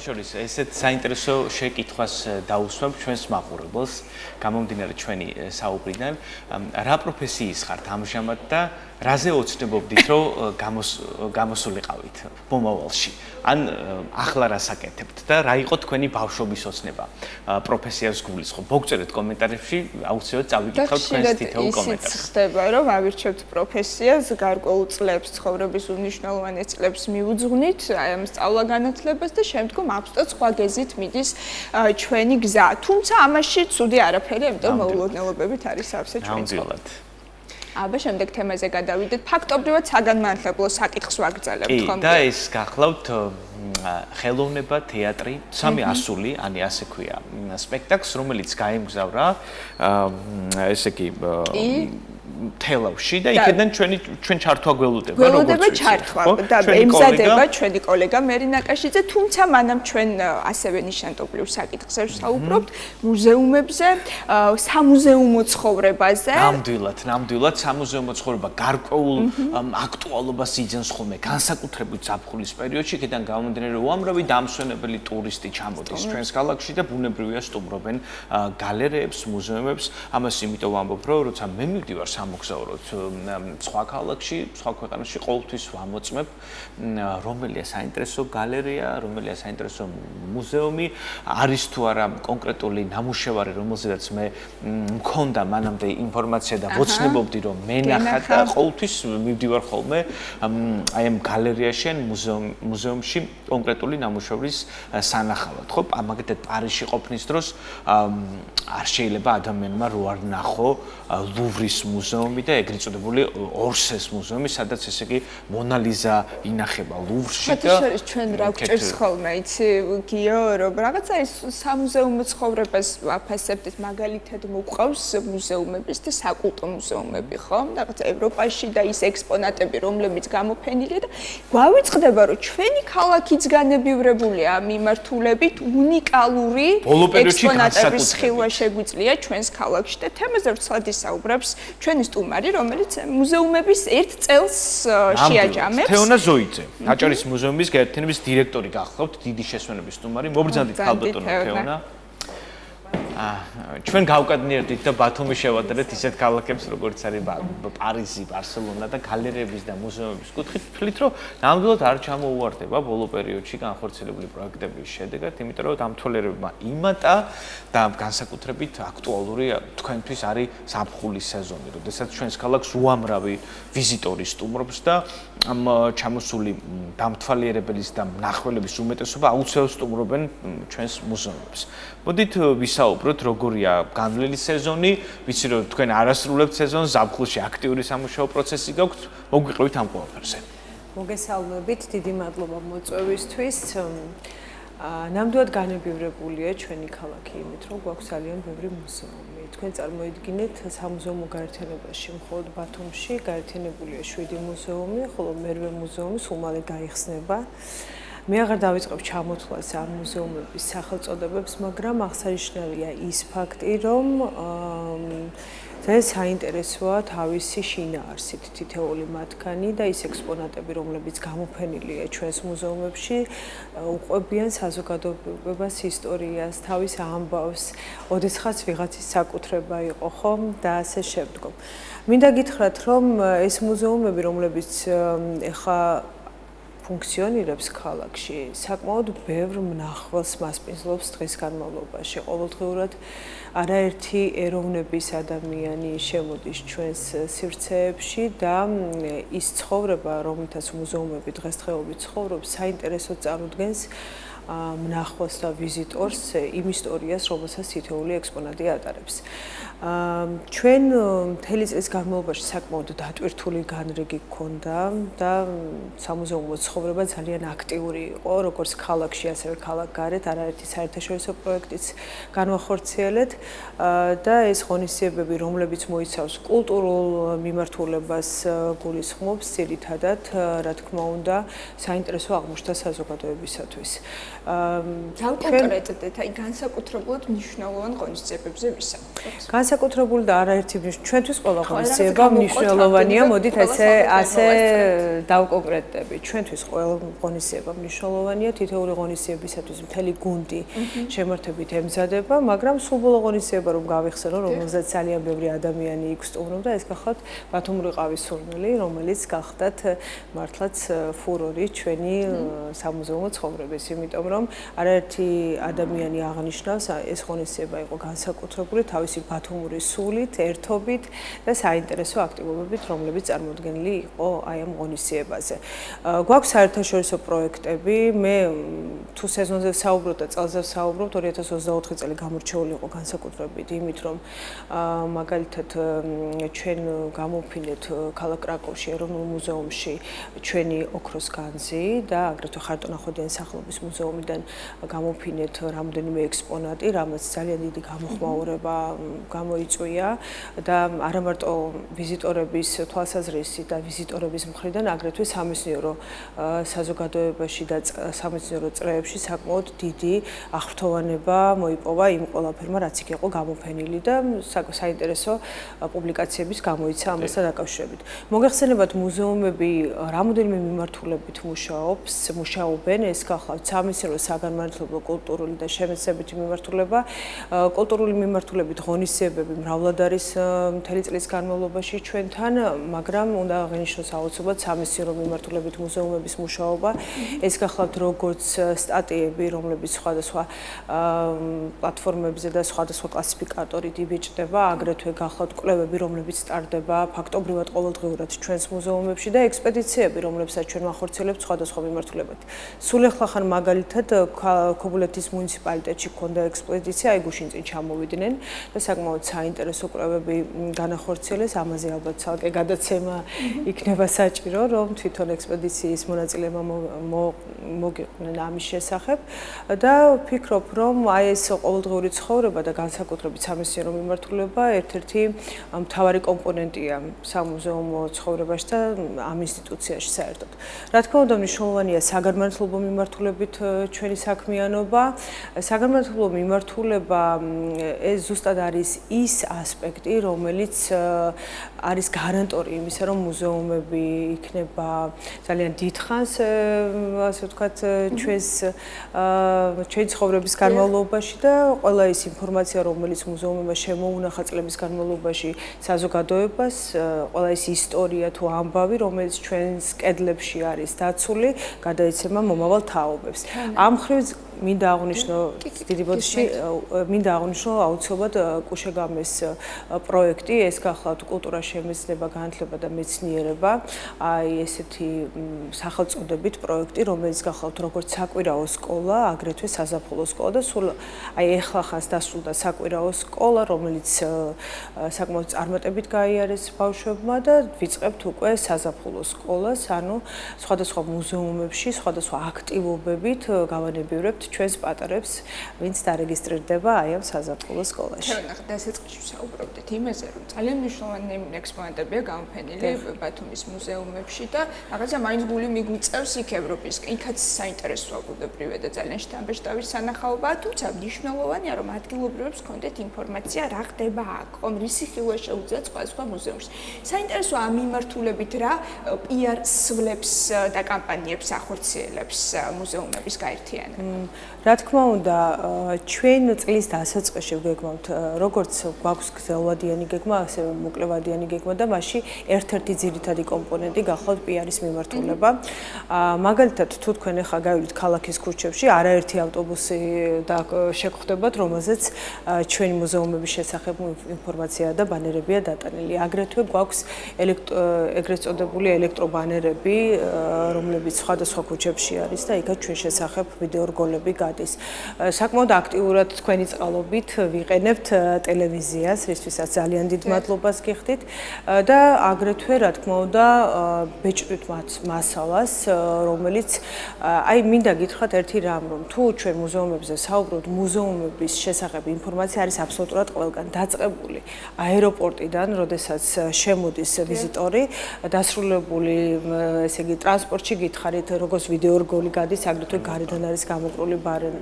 შორის ესეთ საინტერესო შეკითხვას დაუსვამთ ჩვენს მაყურებელს გამომდინარე ჩვენი საუბრიდან რა პროფესიის ხართ ამჟამად და რაზე ოცნებობდით რომ გამოსულიყავით მომავალში ან ახლა რას აკეთებთ და რა იყო თქვენი ბავშვობის ოცნება პროფესიას გულისხმობ მოგწერეთ კომენტარებში აუცილებლად წავიკითხავთ თქვენს თითოეულ კომენტარს ხდება რომ ავირჩევთ პროფესიას გარკვეულ წლებს ცხოვრების უნიშნელოვანი წლებს მიუძღვნით აი ამ სწავლა-განათლებას და შემდგომ აბსოლუტურად სხვა გეზით მიდის ჩვენი გზა თუმცა ამაში ცუდი არაფერი ამიტომ მოულოდნელობებით არის სავსე ჩვენი ცხოვრება აბა შემდეგ თემაზე გადავიდეთ ფაქტობრივად საგანმანათლებლო საკითხს ვაგრძელებთ ხომ და ეს გახლავთ ხელოვნება თეატრი სამი ასული ანი ასე ქვია სპექტაკლს რომელიც გაემგზავრა ესე იგი თელავში და იქიდან ჩვენ ჩართვა გველოდება როგორც ჩართვა და ემზადება ჩვენი კოლეგა მერინაკაშიძე თუმცა მანამ ჩვენ ასევე ნიშანდობლივ საკითხებზე ვსაუბრობთ მუზეუმებზე სამუზეუმო ცხოვრებაზე ნამდვილად სამუზეუმო ცხოვრება გარკვეულ აქტუალობას იძენს ხოლმე განსაკუთრებით ზაფხულის პერიოდში იქიდან გამომდინარე უამრავი დამსვენებელი ტურისტი ჩამოდის ჩვენს ქალაქში და ბუნებრივია სტუმრობენ გალერეებს მუზეუმებს ამას იმიტომ ვამბობ რომ როცა მე მივდივარ მოგზაურობთ სხვა ქალაქში, სხვა ქვეყანაში ყოველთვის ვამოწმებ რომელია საინტერესო გალერეა, რომელია საინტერესო მუზეუმი, არის თუ არა კონკრეტული ნამუშევარი, რომელზედაც მე მქონდა მანამდე ინფორმაცია და ვოცნებობდი რომ მენახა და ყოველთვის მივდივარ ხოლმე აი ამ გალერეაში ან მუზეუმში კონკრეტული ნამუშევრის სანახავად, ხო? მაგალითად პარიზში ყოფნის დროს არ შეიძლება ადამიანმა რო არ ნახო ლუვრის მუზეუმი მუზეუმი და ეგრეთ წოდებული ორსეს მუზეუმი, სადაც ესე იგი მონალიზა ინახება ლუვრში და შორის ჩვენ რა გვჭირს ხოლმე, იცი, გიო, რომ რაღაცა ის სამუზეუმო ცხოვრებას აფასებდით, მაგალითად მოყავს მუზეუმების და საკულტო მუზეუმები, ხო? რაღაცა ევროპაში და ის ექსპონატები, რომლებიც გამოფენილია და გვავიწყდება, რომ ჩვენი ქალაქიც განებივრებულია ამ მიმართულებით უნიკალური ექსპონატების ხილვა შეგვიძლია ჩვენს ქალაქში და თემაზე ვცლად ისაუბრებს ჩვენი სტუმარი, რომელიც მუზეუმების ერთ წელს შეაჯამებს. თეონა ზოიძე, აჭარის მუზეუმის გაერთიანების დირექტორი გახლავთ, დიდი შესვენების სტუმარი. მოგბრძანდით ქალბატონო თეონა. ჩვენ გავკადნიერდით და ბათუმი შევადარეთ ისეთ ქალაქებს, როგორც არის პარიზი, ბარსელონა და გალერეების და მუზეუმების კუთხით, ვთვლით, რომ ნამდვილად არ ჩამოუვარდება ბოლო პერიოდში განხორციელებული პროექტების შედეგად, იმიტომ რომ დამთვალიერებმა იმატა და განსაკუთრებით აქტუალური თქვენთვის არის ზაფხულის სეზონი, როდესაც ჩვენს ქალაქს უამრავი ვიზიტორი სტუმრობს და ამ ჩამოსული დამთვალიერებლის და მნახველების უმეტესობა აუცილებლად სტუმრობენ ჩვენს მუზეუმებს. მოდით ვისაუბროთ, როგორია განვლილი სეზონი, ვიცი რომ თქვენ არასრულებთ სეზონს, ზაფხულში აქტიური სამუშაო პროცესი გაქვთ, მოგვიყევით ამ ყველაფერზე. მოგესალმებით, დიდი მადლობა მოწვევისთვის. ნამდვილად განებივრებულია ჩვენი ქალაქი იმით, რომ გვაქვს ძალიან ბევრი მუზეუმი. თქვენ წარმოიდგინეთ, სამუზეუმო გაერთიანებაში მხოლოდ ბათუმში გაერთიანებულია 7 მუზეუმი, ხოლო მერვე მუზეუმი სულ მალე გაიხსნება. მე აღარ დავიწყებ ჩამოთვლას ამ მუზეუმების სახელწოდებებს, მაგრამ აღსანიშნავია ის ფაქტი, რომ ძალიან საინტერესოა თავისი შინაარსით თითოეული მათგანი და ის ექსპონატები, რომლებიც გამოფენილია ჩვენს მუზეუმებში, უყვებიან საზოგადოებას, ისტორიას, თავის ამბავს, ოდესღაც ვიღაცის საკუთრება იყო ხომ და ასე შემდგომ. მინდა გითხრათ, რომ ეს მუზეუმები, რომლებიც ეხა ფუნქციონირებს ქალაქში, საკმაოდ ბევრ მნახველს მასპინძლობს დღის განმავლობაში. ყოველდღიურად არაერთი ეროვნების ადამიანი შემოდის ჩვენს სივრცეებში და ის ცხოვრება, რომელთაც მუზეუმები დღესდღეობით ცხოვრობს, საინტერესოდ წარმოადგენს მნახველს და ვიზიტორს იმ ისტორიას, რომელსაც თითოეული ექსპონატი ატარებს. ჩვენ მთელი წლის განმავლობაში საკმაოდ დატვირთული განრიგი გქონდა და სამუზეუმო ცხოვრება ძალიან აქტიური იყო, როგორც ქალაქში, ასევე ქალაქგარეთ, არაერთი საერთაშორისო პროექტიც განვახორციელეთ და ეს ღონისძიებები, რომლებიც მოიცავს კულტურულ მიმართულებას, გულისხმობს ძირითადად, რა თქმა უნდა, საინტერესო აღმოჩნდა საზოგადოებისათვის. დავკონკრეტდეთ, აი განსაკუთრებულად მნიშვნელოვან ღონისძიებებზე ვისაუბროთ. განსაკუთრებული და არაერთი ჩვენთვის ყველა ღონისძიება მნიშვნელოვანია, მოდით ასე დავკონკრეტდები. ჩვენთვის ყველა ღონისძიება მნიშვნელოვანია, თითოეული ღონისძიებისათვის მთელი გუნდი შემართებით ემზადება, მაგრამ სულ ბოლო ღონისძიება რომ გავიხსენო, რომელზეც ძალიან ბევრი ადამიანი იქ სტუმრობდა, ეს გახლავთ ბათუმური ყავის სურნელი, რომელიც გახლდათ მართლაც ფურორი ჩვენი სამუზეუმო ცხოვრების, იმიტომ რომ არაერთი ადამიანი აღნიშნავს, ეს ღონისძიება იყო განსაკუთრებული თავისი ბათუმური სულით, ერთობით და საინტერესო აქტივობებით, რომლებიც წარმოდგენილი იყო აი ამ ღონისძიებაზე. გვაქვს საერთაშორისო პროექტები, მე თუ სეზონზე ვსაუბრობ და წელზე ვსაუბრობ, 2024 წელი გამორჩეული იყო განსაკუთრებით იმით, რომ მაგალითად ჩვენ გამოვფინდეთ ქალაქ კრაკოვში, ეროვნულ მუზეუმში ჩვენი ოქროს განძი და აგრეთვე ხარტონახვედიან სახელობის მუზეუმიდან გამოვფინდეთ რამდენიმე ექსპონატი, რამაც ძალიან დიდი გამოხმაურება გამოიწვია და არა მარტო ვიზიტორების თვალსაზრისით და ვიზიტორების მხრიდან, აგრეთვე სამეცნიერო საზოგადოებაში და სამეცნიერო წრეებში საკმაოდ დიდი აღფრთოვანება მოიპოვა იმ ყველაფერმა, რაც იქ იყო გამოფენილი და საინტერესო პუბლიკაციების გამოიცა ამასთან დაკავშირებით. მოგეხსენებათ, მუზეუმები რამოდენიმე მიმართულებით მუშაობენ, ეს გახლავთ სამეცნიერო, საგანმანათლებლო, კულტურული და შემეცნებითი მიმართულება. კულტურული მიმართულებით ღონისძიებები მრავლად არის მთელი წლის განმავლობაში ჩვენთან, მაგრამ უნდა აღინიშნოს აუცილებლად სამეცნიერო მიმართულებით მუზეუმების მუშაობა. ეს გახლავთ როგორც სტატიები, რომლებიც სხვადასხვა პლატფორმებზე და სხვადასხვა კლასიფიკატორით იბეჭდება, აგრეთვე გახლავთ კვლევები, რომლებიც ტარდება ფაქტობრივად ყოველდღიურად ჩვენს მუზეუმებში და ექსპედიციები, რომლებსაც ჩვენ ვახორციელებთ სხვადასხვა მიმართულებებით. სულ ახლა ხან მაგალითად მაგალითად ქობულეთის მუნიციპალიტეტში ქონდა ექსპედიცია, აი გუშინ წინ ჩამოვიდნენ და საკმაოდ საინტერესო კვლევები განახორციელეს, ამაზე ალბათ ცალკე გადაცემა იქნება საჭირო, რომ თვითონ ექსპედიციის მონაწილეებმა მოგიყვნენ ამის შესახებ და ვფიქრობ, რომ აი ეს ყოველდღიური ცხოვრება და განსაკუთრებით სამეცნიერო მიმართულება ერთ-ერთი მთავარი კომპონენტია სამუზეუმო ცხოვრებაში და ამ ინსტიტუციაში საერთოდ. Რა თქმა უნდა, მნიშვნელოვანია საგანმანათლებლო მიმართულებით ჩვენი საქმიანობა. საგანმანათლებლო მიმართულება ეს ზუსტად არის ის ასპექტი, რომელიც არის გარანტორი იმისა, რომ მუზეუმები იქნება ძალიან დიდხანს, ასე ვთქვათ, ჩვენი ცხოვრების განმავლობაში და ყველა ის ინფორმაცია, რომელიც მუზეუმებმა შემოუნახა წლების განმავლობაში საზოგადოებას, ყველა ის ისტორია თუ ამბავი, რომელიც ჩვენს კედლებში არის დაცული, გადაეცემა მომავალ თაობებს. ამ მხრივ მინდა აღვნიშნო დიდი ბოდიში, მინდა აღვნიშნო აუცილებლად კუშეგამეს პროექტი, ეს გახლავთ კულტურა, შემეცნება, განათლება და მეცნიერება, აი ესეთი სახელწოდებით პროექტი, რომელიც გახლავთ როგორც საკვირაო სკოლა, აგრეთვე საზაფხულო სკოლა და სულ აი ეხლა ხანს დასრულდა საკვირაო სკოლა, რომელიც საკმაოდ წარმატებით გაიარეს ბავშვებმა და ვიწყებთ უკვე საზაფხულო სკოლას, ანუ სხვადასხვა მუზეუმებში, სხვადასხვა აქტივობებით გავანებივრებთ ჩვენს პატარებს, ვინც დარეგისტრირდება აი ამ საზაფხულო სკოლაში. ნახეთ, დასაწყისში საუბრობდით იმაზე, რომ ძალიან მნიშვნელოვანი ექსპონატებია გამოფენილი ბათუმის მუზეუმებში და რაღაცა მაინც გული მიგვიწევს იქ ევროპისკენ. იქაც საინტერესოა ბუნებრივია და ძალიან შთამბეჭდავი სანახაობაა, თუმცა მნიშვნელოვანია, რომ ადგილობრივებს ჰქონდეთ ინფორმაცია, რა ხდება აქ, ხომ რისი ხილვა შეუძლიათ სხვადასხვა მუზეუმში. საინტერესოა ამ მიმართულებით რა PR სვლებს და კამპანიებს ახორციელებს მუზეუმების გაერთიანება. რა თქმა უნდა, ჩვენ წლის დასაწყისში ვგეგმავთ, როგორც გვაქვს გრძელვადიანი გეგმა, ასევე მოკლევადიანი გეგმა და მასში ერთ-ერთი ძირითადი კომპონენტი გახლავთ PR-ის მიმართულება. მაგალითად, თუ თქვენ ახლა გავიდით ქალაქის ქუჩებში, არაერთი ავტობუსი შეგხვდებათ, რომელზეც ჩვენი მუზეუმების შესახებ ინფორმაცია და ბანერებია დატანილი. აგრეთვე გვაქვს ეგრეთ წოდებული ელექტრობანერები, რომლებიც სხვადასხვა ქუჩებში არის და იქაც ჩვენ შესახებ ვიდეო რგოლები გადის. საკმაოდ აქტიურად თქვენი წყალობით ვიყენებთ ტელევიზიას, რისთვისაც ძალიან დიდ მადლობას გიხდით და აგრეთვე, რა თქმა უნდა, ბეჭდვით მასალას, რომელიც აი მინდა გითხრათ ერთი რამ, რომ თუ ჩვენ მუზეუმებზე საუბრობთ, მუზეუმების შესახებ ინფორმაცია არის აბსოლუტურად ყველგან დაწყებული აეროპორტიდან, როდესაც შემოდის ვიზიტორი, დასრულებული, ესე იგი, ტრანსპორტში გითხარით, როგორც ვიდეო რგოლი გადის, აგრეთვე გარედან არის გამოკრული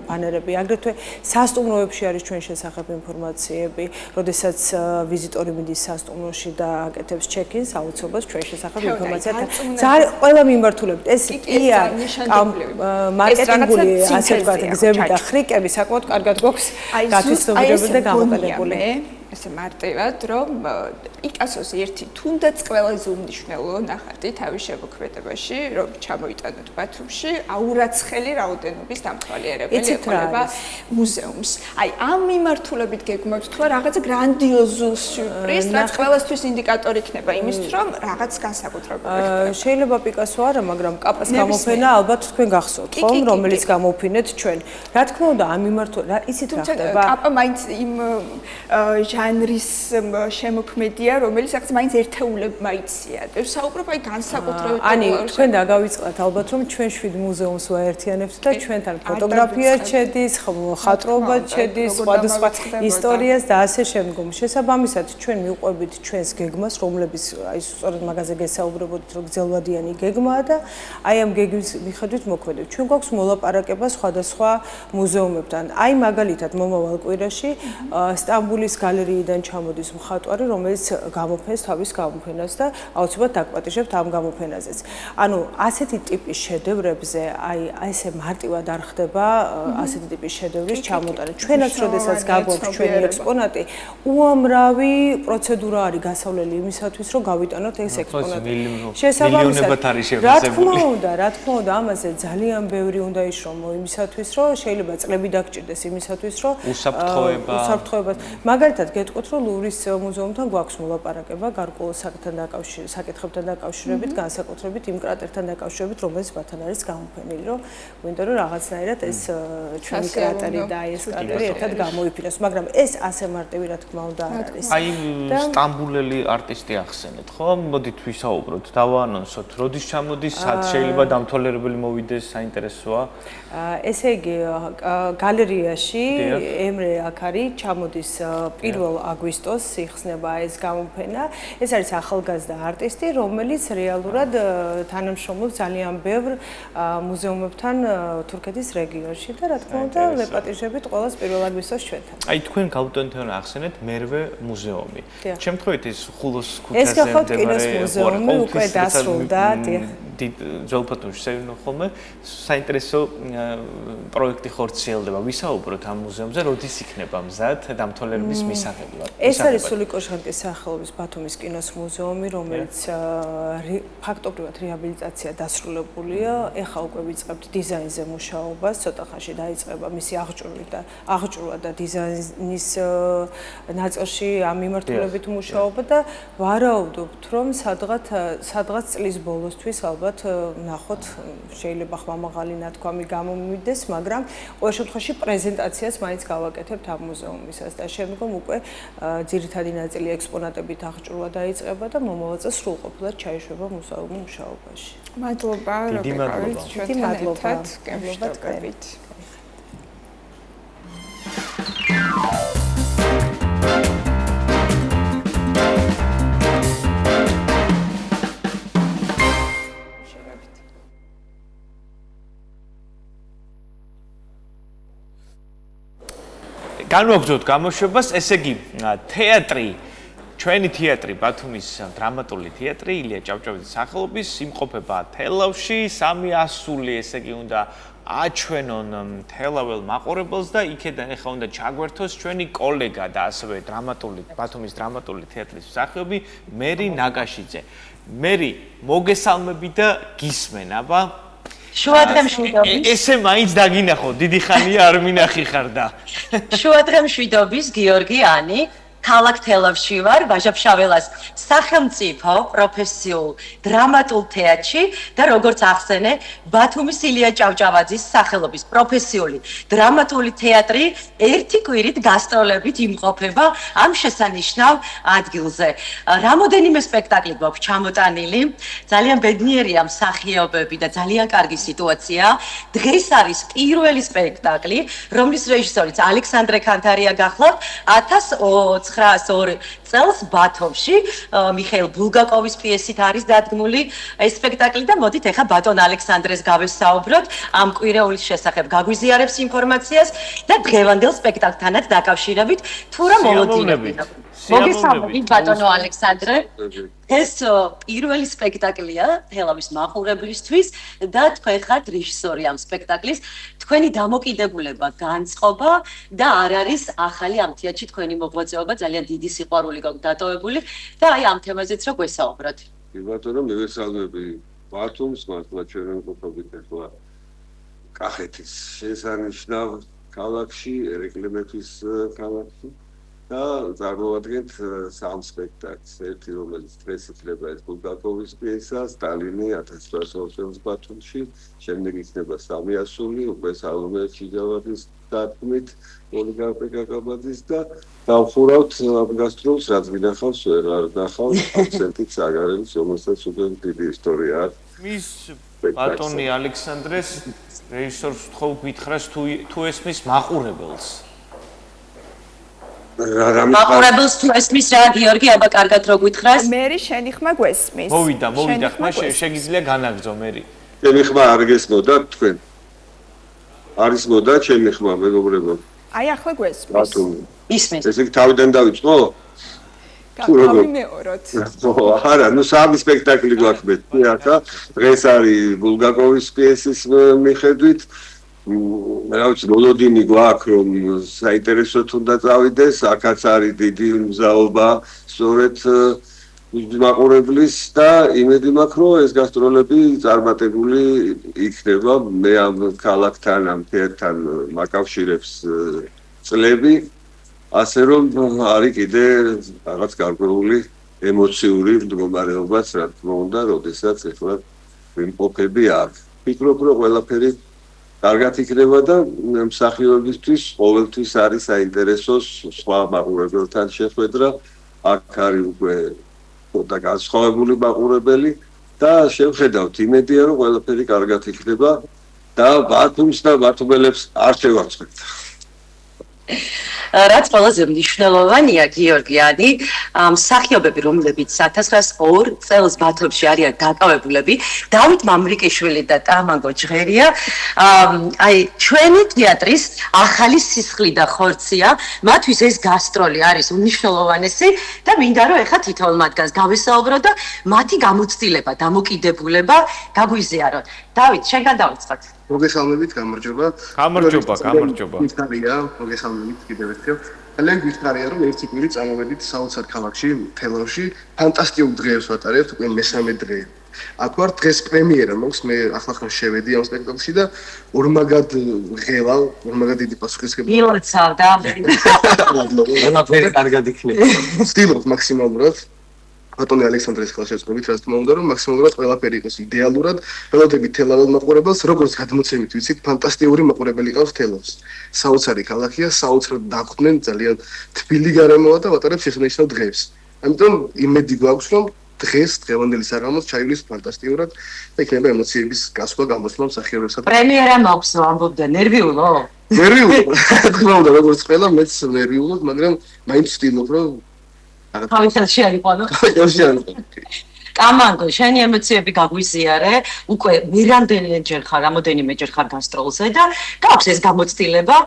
ბანერები, აგრეთვე სასტუმროებში არის ჩვენ შესახებ ინფორმაციები, როდესაც ვიზიტორი მიდის სასტუმროში და აკეთებს ჩეკინს, აუცილებლად ჩვენ შესახებ ინფორმაცია. ძალიან ყველა მიმართულებით ეს PR მარკეტინგული, ასე ვთქვათ, გზები და ხრიკები საკმაოდ კარგად გვაქვს გათვისებულები და გამოყენებული. ესე მარტივად, რომ პიკასოს ერთი თუნდაც ყველაზე უმნიშვნელო ნახატი თავის შემოქმედებაში, რომ ჩამოიტანოთ ბათუმში, აურაცხელი რაოდენობის დამთვალიერებელი ეყოლება მუზეუმს. აი, ამ მიმართულებით გეგმავთ თუ რაღაცა გრანდიოზულ სიურპრიზს, რაც ყველასთვის ინდიკატორი იქნება იმისთვის, რომ რაღაც განსაკუთრებული ხდება. შეიძლება პიკასო არა, მაგრამ კაპას გამოფენა ალბათ თქვენ გახსოვთ, ხომ, რომელიც გამოფინეთ ჩვენ. რა თქმა უნდა, ამ მიმართულებით, იცით რა ხდება? კაპა მაინც იმ ჟანრის შემოქმედია, რომელიც ახლა მაინც ერთეულებმა იციან. საუბრობ აი განსაკუთრებით. ანი, თქვენ დაგავიწყდათ ალბათ, რომ ჩვენ 7 მუზეუმს ვაერთიანებთ და ჩვენთან ფოტოგრაფია შედის, ხატრობა შედის, სხვადასხვა ისტორიას და ასე შემდგომ. შესაბამისად, ჩვენ მივყვებით ჩვენს გეგმას, რომლებიც აი სწორედ მაგაზე გესაუბრებოდით, რომ გრძელვადიანი გეგმაა და აი ამ გეგმის მიხედვით მოქმედებს. ჩვენ გვაქვს მოლაპარაკება სხვადასხვა მუზეუმებთან. აი მაგალითად, მომავალ კვირაში სტამბულის გალერეიდან ჩამოდის მხატვარი, რომელიც გამოფენს თავის გამოფენას და აუცილებლად დაგპატიჟებთ ამ გამოფენაზეც. ანუ ასეთი ტიპის შედევრებზე, აი ესე მარტივად არ ხდება ასეთი ტიპის შედევრის ჩამოტანა. ჩვენაც როდესაც გაგვაქვს ჩვენი ექსპონატი, უამრავი პროცედურა არის გასავლელი იმისათვის, რომ გავიტანოთ ეს ექსპონატი. მილიონებად არის შევსებული. რა თქმა უნდა, ამაზე ძალიან ბევრი უნდა იშრომო იმისათვის, რომ შეიძლება წლები დაგჭირდეს იმისათვის, რომ უსაფრთხოება. მაგალითად, გეტყვით, რომ ლუვრის მუზეუმთან გვაქვს მოლაპარაკება გარკვეულ საკითხებთან დაკავშირებით, განსაკუთრებით იმ კრატერთან დაკავშირებით, რომელიც მათთან არის გამოფენილი, რომ გვინდა რომ რაღაცნაირად ეს ჩვენი კრატერი და ეს კრატერი ერთად გამოიფინოს, მაგრამ ეს ასე მარტივი რა თქმა უნდა არ არის. აი სტამბულელი არტისტი ახსენეთ, ხო? მოდით ვისაუბროთ, დავაანონსოთ, როდის ჩამოდის, სად შეიძლება დამთვალიერებელი მოვიდეს, საინტერესოა. ესე იგი, გალერეაში ემრე აქარი ჩამოდის 1 აგვისტოს იხსნება ეს გამოფენა. ეს არის ახალგაზრდა არტისტი, რომელიც რეალურად თანამშრომლობს ძალიან ბევრ მუზეუმებთან თურქეთის რეგიონში და რა თქმა უნდა, ვეპატიჟებით ყველას 1 აგვისტოს ჩვენთან. აი თქვენ გაუტენთეონ ახსენეთ მერვე მუზეუმი. შემთხვევით ეს ხულოს ეს გახავთ კინოს მუზეუმი, უკვე დასრულდა. ძველფოთში შევინო ხოლმე საინტერესო პროექტი ხორციელდება. ვისაუბროთ ამ მუზეუმზე, როდის იქნება მზად დამთვალიერების მისაღებად. ეს არის სულიკო ჟღენტის სახელობის ბათუმის კინოს მუზეუმი, რომელიც ფაქტობრივად რეაბილიტაცია დასრულებულია. ეხლა უკვე ვიწყებთ დიზაინზე მუშაობას, ცოტა ხანში დაიწყება მისი აღჭურვა და დიზაინის ნაწილში ამ მიმართულებით მუშაობა და ვარაუდობთ, რომ სადღაც წლის ბოლოსთვის ალბათ ნახოთ, შეიძლება ხმამაღალი ნათქვამი გამომივიდეს, მაგრამ ყოველ შემთხვევაში პრეზენტაციას მაინც გავაკეთებთ ამ მუზეუმისას და შემდგომ უკვე ძირითადი ნაწილი ექსპონატებით აღჭურვა დაიწყება და მომავალ წელს სრულყოფილად ჩაიშვება მუშაობაში. მადლობა, რომ გიყავით ჩვენთან ერთად, გემშვიდობებით. განვაგრძოთ გამოშვებას, ესე იგი, თეატრი, ჩვენი თეატრი, ბათუმის დრამატული თეატრი, ილია ჭავჭავაძის სახელობის იმყოფება თელავში, 300, ესე იგი, უნდა აჩვენონ თელაվել მაყურებელს და იქედან ახლა უნდა ჩაგვერთოს ჩვენი კოლეგა და ასევე ბათუმის დრამატული თეატრის მსახიობი მერი ნაგაშიძე. მერი, მოგესალმები და გისმენ, აბა. შუადღემშვიდობის. ესე მაინც დაგინახო, დიდი ხანია არ მინახი ხარ და. შუადღემშვიდობის, გიორგი ანი. ქალაქ თელავში ვარ, ვაჟა-ფშაველას სახელმწიფო პროფესიულ დრამატულ თეატრში და როგორც ახსენე, ბათუმის ილია ჭავჭავაძის სახელობის პროფესიული დრამატული თეატრი ერთი კვირით გასტროლებით იმყოფება ამ შესანიშნავ ადგილზე. რამოდენიმე სპექტაკლი გვაქვს ჩამოტანილი, ძალიან ბედნიერია მსახიობები და ძალიან კარგი სიტუაცია. დღეს არის პირველი სპექტაკლი, რომლის რეჟისორიც ალექსანდრე ქანთარია გახლავთ 1902 წელს ბათუმში მიხეილ ბულგაკოვის პიესით არის დადგმული ეს სპექტაკლი და მოდით ახლა ბატონ ალექსანდრეს გავესაუბროთ ამ კვირეულის შესახებ გაგვიზიარებს ინფორმაციას და დღევანდელ სპექტაკლთანაც დაკავშირებით თუ რა მოლოდინებია. მოგესალმებით ბატონო ალექსანდრე. ეს პირველი სპექტაკლია თელავის მაყურებლისთვის და თქვენ ხართ რეჟისორი ამ სპექტაკლის. თქვენი დამოკიდებულება განწყობა და არ არის ახალი ამ თეატრში თქვენი მოღვაწეობა, ძალიან დიდი სიყვარული გაქვთ დატოვებული და აი ამ თემაზეც რა გვესაუბროთ. კი ბატონო, მივესალმები ბათუმს, მართლა ჩვენ ვიმყოფებით ახლა კახეთის შესანიშნავ ქალაქში, ერეკლემეთის ქალაქში. და წარმოადგენთ სამ სპექტაკლს. ერთი, რომელიც დღეს იქნება ეს ბულგაკოვის პიესა, სტალინი 1902 წელს ბათუმში, შემდეგ იქნება 300, უკვე სალომე ჩიჯავაძის დადგმით, ოლიგა პეკაკაბაძის და დავხურავთ ამ გასტროლს, რაც მინახავს, ვერ არ ნახავს, აბსენტით საგარელის, რომელსაც უკვე დიდი ისტორია აქვს. მის ბატონი ალექსანდრეს რეჟისორს ვთხოვ გითხრას თუ ესმის მაყურებელს. მაყურებელს თუ ესმის რა გიორგი, აბა კარგად რო გითხრას. მერი შენი ხმა გვესმის. მოვიდა, ხმა შეგიძლია განაგრძო მერი. ჩემი ხმა არ გესმოდა თქვენ. არის მოდა ჩემი ხმა, მეგობრებო. აი ახლა გვესმის. ბათუმი. ისმის. ესე იგი თავიდან დავიწყო? გამიმეოროთ. არა, ნუ სამი სპექტაკლი გვაქვს მე ახლა. დღეს არის ბულგაკოვის პიესის მიხედვით. რა ვიცი, მოლოდინი გვაქვს, რომ საინტერესოდ უნდა წავიდეს, აქაც არის დიდი მზაობა, სწორედ მაყურებლის და იმედი მაქვს, რომ ეს გასტროლები წარმატებული იქნება. მე ამ ქალაქთან, ამ თეატრთან მაკავშირებს წლები, ასე რომ არის კიდე რაღაც გარკვეული ემოციური მდგომარეობაც, რა თქმა უნდა, როდესაც ეხლა ვიმყოფები აქ. ვფიქრობ, რომ ყველაფერი კარგად იქნება და მსახიობისთვის ყოველთვის არის საინტერესო სხვა მაყურებელთან შეხვედრა. აქ არის უკვე და განსხვავებული მაყურებელი და შევხედავთ იმედია, რომ ყველაფერი კარგად იქნება და ბათუმს და ბათუმელებს არ შევარცხებთ. რაც ყველაზე მნიშვნელოვანია გიორგიანი, მსახიობები, რომლებიც 1902 წელს ბათუმში არიან დაკავებულები, დავით მამრიკიშვილი და ტამანგო ჟღერია, აი ჩვენი თეატრის ახალი სისხლი და ხორცია, მათთვის ეს გასტროლი არის უნიშნულოვანესი და მინდა რომ ეხლა თითოეულ მათგანს გავესაუბრო და მათი გამოცდილება, დამოკიდებულება გაგვიზიაროთ. დავით, შენგან დავიწყოთ. მოგესალმებით, გამარჯობა. გამარჯობა. მითხარია, მოგესალმებით კიდევ ერთხელ. ძალიან მითხარია, რომ ერთი კვირი წამოვედით საოცარ ქალაქში, თელავში. ფანტასტიკურ დღეებს ვატარებთ, უკვე მესამე დღე. აქ ვარ დღეს პრემიერა, მოქვს მე ახლა შევედი ამ სპექტაკლში და ორმაგად ღელავ, ორმაგად დიდი პასუხისმგებლობა. ილოცავ და ყველაფერი კარგად იქნება. ვცდილობ მაქსიმალურად. ბატონი ალექსანდრეს ხელშეწყობით, რა თქმა უნდა, რომ მაქსიმალურად ყველაფერი იყოს იდეალურად, ველოდებით თელავალ მაყურებელს, როგორც გადმოცემით ვიცით, ფანტასტიკური მაყურებელი ყავს თელავს. საოცარი ქალაქია, საოცრად დახვდნენ, ძალიან თბილი გარემოა და ვატარებ შესანიშნავ დღეებს. ამიტომ იმედი გვაქვს, რომ დღეს დღევანდელი საღამოს ჩაივლის ფანტასტიკურად და იქნება ემოციების გასვლა გამოსვლა მსახიობებსა. პრემიერა მაქვს, ამბობდა, ნერვიულო? ნერვიულო. რა თქმა უნდა, როგორც ყველა მეც ნერვიულობ, მაგრამ მაინც ვცდილობ, რომ თავისთავად არიყვანო. კამანგო, შენი ემოციები გაგვიზიარე, უკვე მერამდენჯერ ხარ, რამოდენიმეჯერ ხარ გასტროლზე და გაქვს ეს გამოცდილება.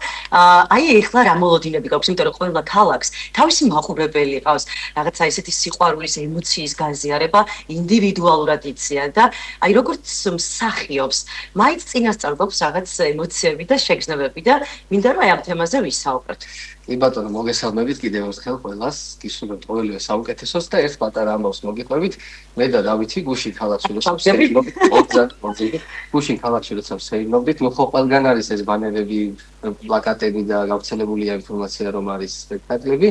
აი ეხლა რა მოლოდინები გაქვს, იმიტომ რომ ყველა ქალაქს თავისი მაყურებელი ყავს, რაღაცა ესეთი სიყვარულის ემოციის გაზიარება ინდივიდუალურად იციან და აი როგორც მსახიობს, მაინც წინასწარ გვაქვს რაღაც ემოციები და შეგრძნებები და მინდა რომ აი ამ თემაზე ვისაუბროთ. კი ბატონო, მოგესალმებით კიდევ ერთხელ ყველას, გისურვებთ ყოველივე საუკეთესოს და ერთ პატარა ამბავს მოგიყვებით. მე და დავითი გუშინ ქალაქში როცა ვსეირნობდით, გუშინ ქალაქში როცა ვსეირნობდით, ნუ ხო ყველგან არის ეს ბანერები, პლაკატები და გავრცელებულია ინფორმაცია, რომ არის სპექტაკლები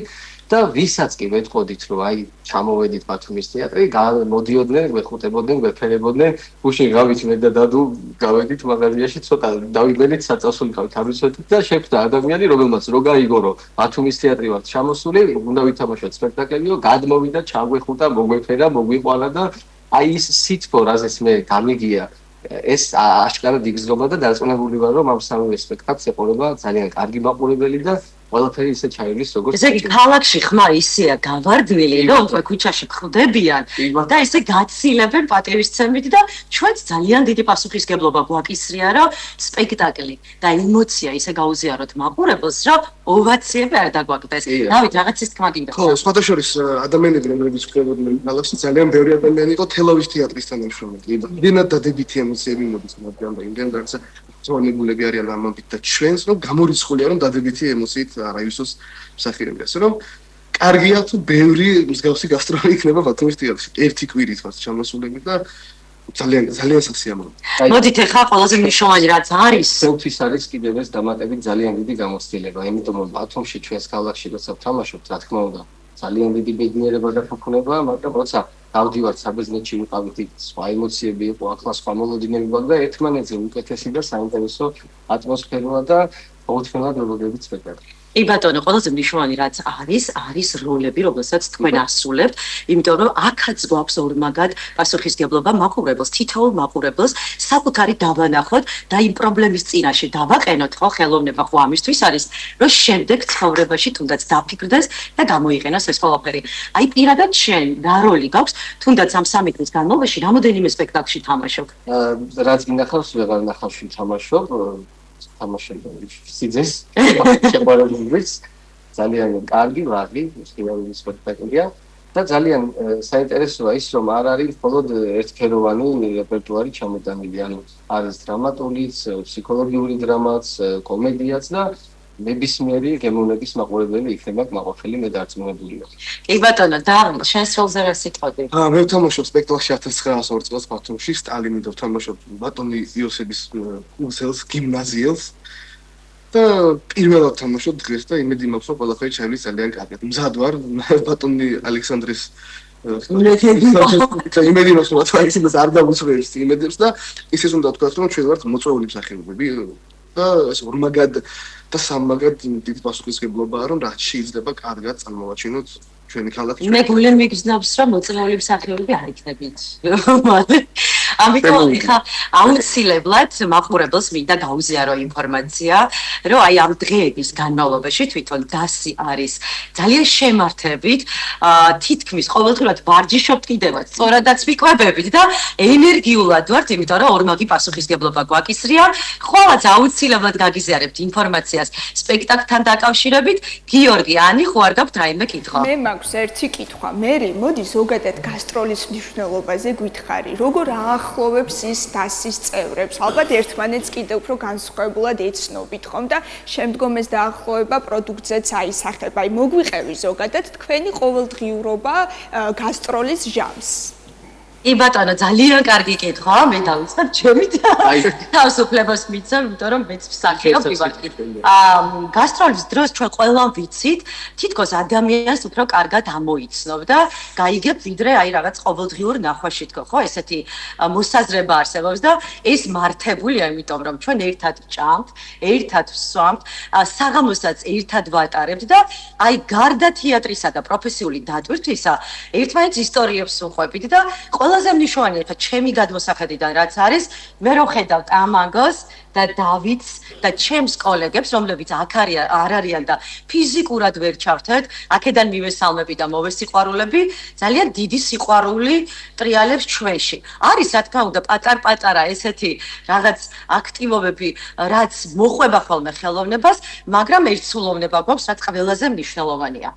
და ვისაც კი ვეთყოდით, რომ აი ჩამოვედით ბათუმის თეატრი, მოდიოდნენ, გვეხუტებოდნენ, გვეფერებოდნენ, გუშინ გავით მე და დადუ გავედით მაღაზიაში, ცოტა დავიბენით საწასული ყავით არ ვიცოდით და შეხვდა ადამიანი, რომელმაც რო გაიგო, რომ ბათუმის თეატრი ვართ ჩამოსული, უნდა ვითამაშოთ სპექტაკლიო, გადმოვიდა, ჩაგვეხუტა, მოგვეფერა, მოგვიყვანა და აი ის სითბო, რაზეც მე გამიგია, ეს აშკარად იგრძნობა და დარწმუნებული ვარ, რომ ამ სამივე სპექტაკლს ეყოლება ძალიან კარგი მაყურებელი და ყველაფერი ისე ჩაივლის, როგორც ესე იგი, ქალაქში ხმა ისეა გავარდნილი, რომ უკვე ქუჩაში ხვდებიან და ესე გაცილებენ პატივისცემით და ჩვენც ძალიან დიდი პასუხისმგებლობა გვაკისრია, რომ სპექტაკლი და ემოცია ისე გაუზიაროთ მაყურებელს, რომ ოვაციები არ დაგვაკეთდეს. დავით, რაღაცის თქმა გინდა. ხო, სხვადასხვა ადამიანები, რომლებიც ხვდებოდნენ ქალაქში, ძალიან ბევრი ადამიანი იყო თელავის თეატრის თანამშრომელი. იმდენად დადებითი ემოციები მოდის მაგრამ და იმდენად რაღაცა ზონებულები არიან ამბით და ჩვენს რომ გამორიცხულია რომ დადებითი ემოციით არავისოს მსახიობი. ასე რომ კარგია თუ ბევრი მსგავსი გასტროლი იქნება ბათუმის თეატრში. ერთი კვირით ვართ ჩამოსულები და ძალიან სასიამოვნო. მოდით ახლა ყველაზე მნიშვნელოვანი რაც არის, სელფის არის კიდევ ეს დამატებით ძალიან დიდი გამოცდილება. იმიტომ რომ ბათუმში ჩვენს ქალაქში როცა ვთამაშობთ, რა თქმა უნდა, ძალიან დიდი ბედნიერება და ფუფუნება, მაგრამ როცა გავდივართ საბერძნეთში ვიყავით სხვა ემოციები იყო, ახლა სხვა მოლოდინები გვაქვს და ერთმანეთზე უკეთესი და საინტერესო ატმოსფეროა და ყოველდღიურად ველოდებით სპექტაკლი. კი ბატონო, ყველაზე მნიშვნელოვანი რაც არის როლები, რომელსაც თქვენ ასრულებთ, იმიტომ რომ აქაც გვაქვს ორმაგად პასუხისმგებლობა მაყურებელს, თითოეულ მაყურებელს საკუთარი დავანახოთ და იმ პრობლემის წინაშე დავაყენოთ, ხო, ხელოვნება ხო ამისთვის არის, რომ შემდეგ ცხოვრებაში თუნდაც დაფიქრდეს და გამოიყენოს ეს ყველაფერი. აი პირადად შენ რა როლი გაქვს, თუნდაც ამ 3 დღის განმავლობაში რამოდენიმე სპექტაკლში თამაშობ? რაც მინახავს, ვეღარ ნახავში თამაშობ. თამაშობ სიძეს შეყვარებულიც ძალიან კარგი ვარდი სპექტაკლი სპექტაკლია და ძალიან საინტერესოა ის რომ არ არის მხოლოდ ერთფეროვანი რეპერტუარი ჩამოტანილი, ანუ არის დრამატულიც, ფსიქოლოგიური დრამაც, კომედიაც და ნებისმიერი გემოვნების მაყურებელი იქნება მაყოფილი მე დარწმუნებული ვარ. კი ბატონო, და შენს როლზე რა სიტყვები? მე ვთამაშობ სპექტაკლში 1902 წელს ბათუმში, სტალინი და ვთამაშობ ბატონი იოსების კურსელს, გიმნაზიელს და პირველად ვთამაშობ დღეს და იმედი მაქვს რომ ყველაფერი ჩაივლის ძალიან კარგად. მზად ვარ ბატონი ალექსანდრეს იმედი მაქვს რომ თვალის არ დავუწევს იმედებს და ისიც უნდა თქვას რომ ჩვენ ვართ მოწვეული მსახიობები და ეს ორმაგად და სამმაგად დიდ პასუხისმგებლობაა რომ რაც შეიძლება კარგად წარმოვაჩინოთ ჩვენი ქალაქი. მე გულენ მიგრძნობს რომ მოწვეული მსახიობები არ იქნებით. ამიტომ ხა აუცილებლად მაყურებელს მინდა გაუზიარო ინფორმაცია, რომ აი ამ დღეების განმავლობაში თვითონ დასი არის ძალიან შემართებით, თითქმის ყოველდღურად ვარჯიშობთ კიდევაც, სწორადაც ვიკვებებით და ენერგიულად ვართ, იმიტომ რომ ორმაგი პასუხისმგებლობა გვაკისრია. ხოლმე აუცილებლად გაგიზიარებთ ინფორმაციას სპექტაკლთან დაკავშირებით. გიორგი, ანი, ხო არ გაქვთ რაიმე კითხვა? მე მაქვს ერთი კითხვა. მე მოდი ზოგადად გასტროლის მნიშვნელობაზე გითხარი. როგორ ახლოვებს ის დასის წევრებს. ალბათ ერთმანეთს კიდევ უფრო განსხვავებულად ეცნობით ხომ და შემდგომ ეს დაახლოება პროდუქტზეც აისახება. აი მოგვიყევი ზოგადად თქვენი ყოველდღიურობა გასტროლის ჟამს. კი ბატონო, ძალიან კარგი კითხვა, მე დავიწყებ ჩემით. თავისუფლებას მიცემ, იმიტომ რომ მეც მსახიობი ვარ. გასტროლის დროს ჩვენ ყველამ ვიცით, თითქოს ადამიანს უფრო კარგად ამოიცნობ და გაიგებ ვიდრე აი რაღაც ყოველდღიურ ნახვაში თქო, ხო? ესეთი მოსაზრება არსებობს და ეს მართებულია, იმიტომ რომ ჩვენ ერთად ჭამთ, ერთად ვსვამთ, საღამოსაც ერთად ვატარებთ და აი გარდა თეატრისა და პროფესიული დატვირთვისა, ერთმანეთს ისტორიებს ვუყვებით და ყველაზე მნიშვნელოვანია ხა ჩემი გადმოსახედიდან რაც არის, მე რო ხედავთ ამანგოს და დავითს და ჩემს კოლეგებს, რომლებიც აქ არ არიან და ფიზიკურად ვერ ჩავთეთ, აქედან მივესალმები და მოვესიყვარულები, ძალიან დიდი სიყვარული ტრიალებს ჩვენში. არის რა თქმა უნდა პატარ-პატარა ესეთი რაღაც აქტივობები, რაც მოყვება ხოლმე ხელოვნებას, მაგრამ ერთსულოვნება გვაქვს, რაც ყველაზე მნიშვნელოვანია.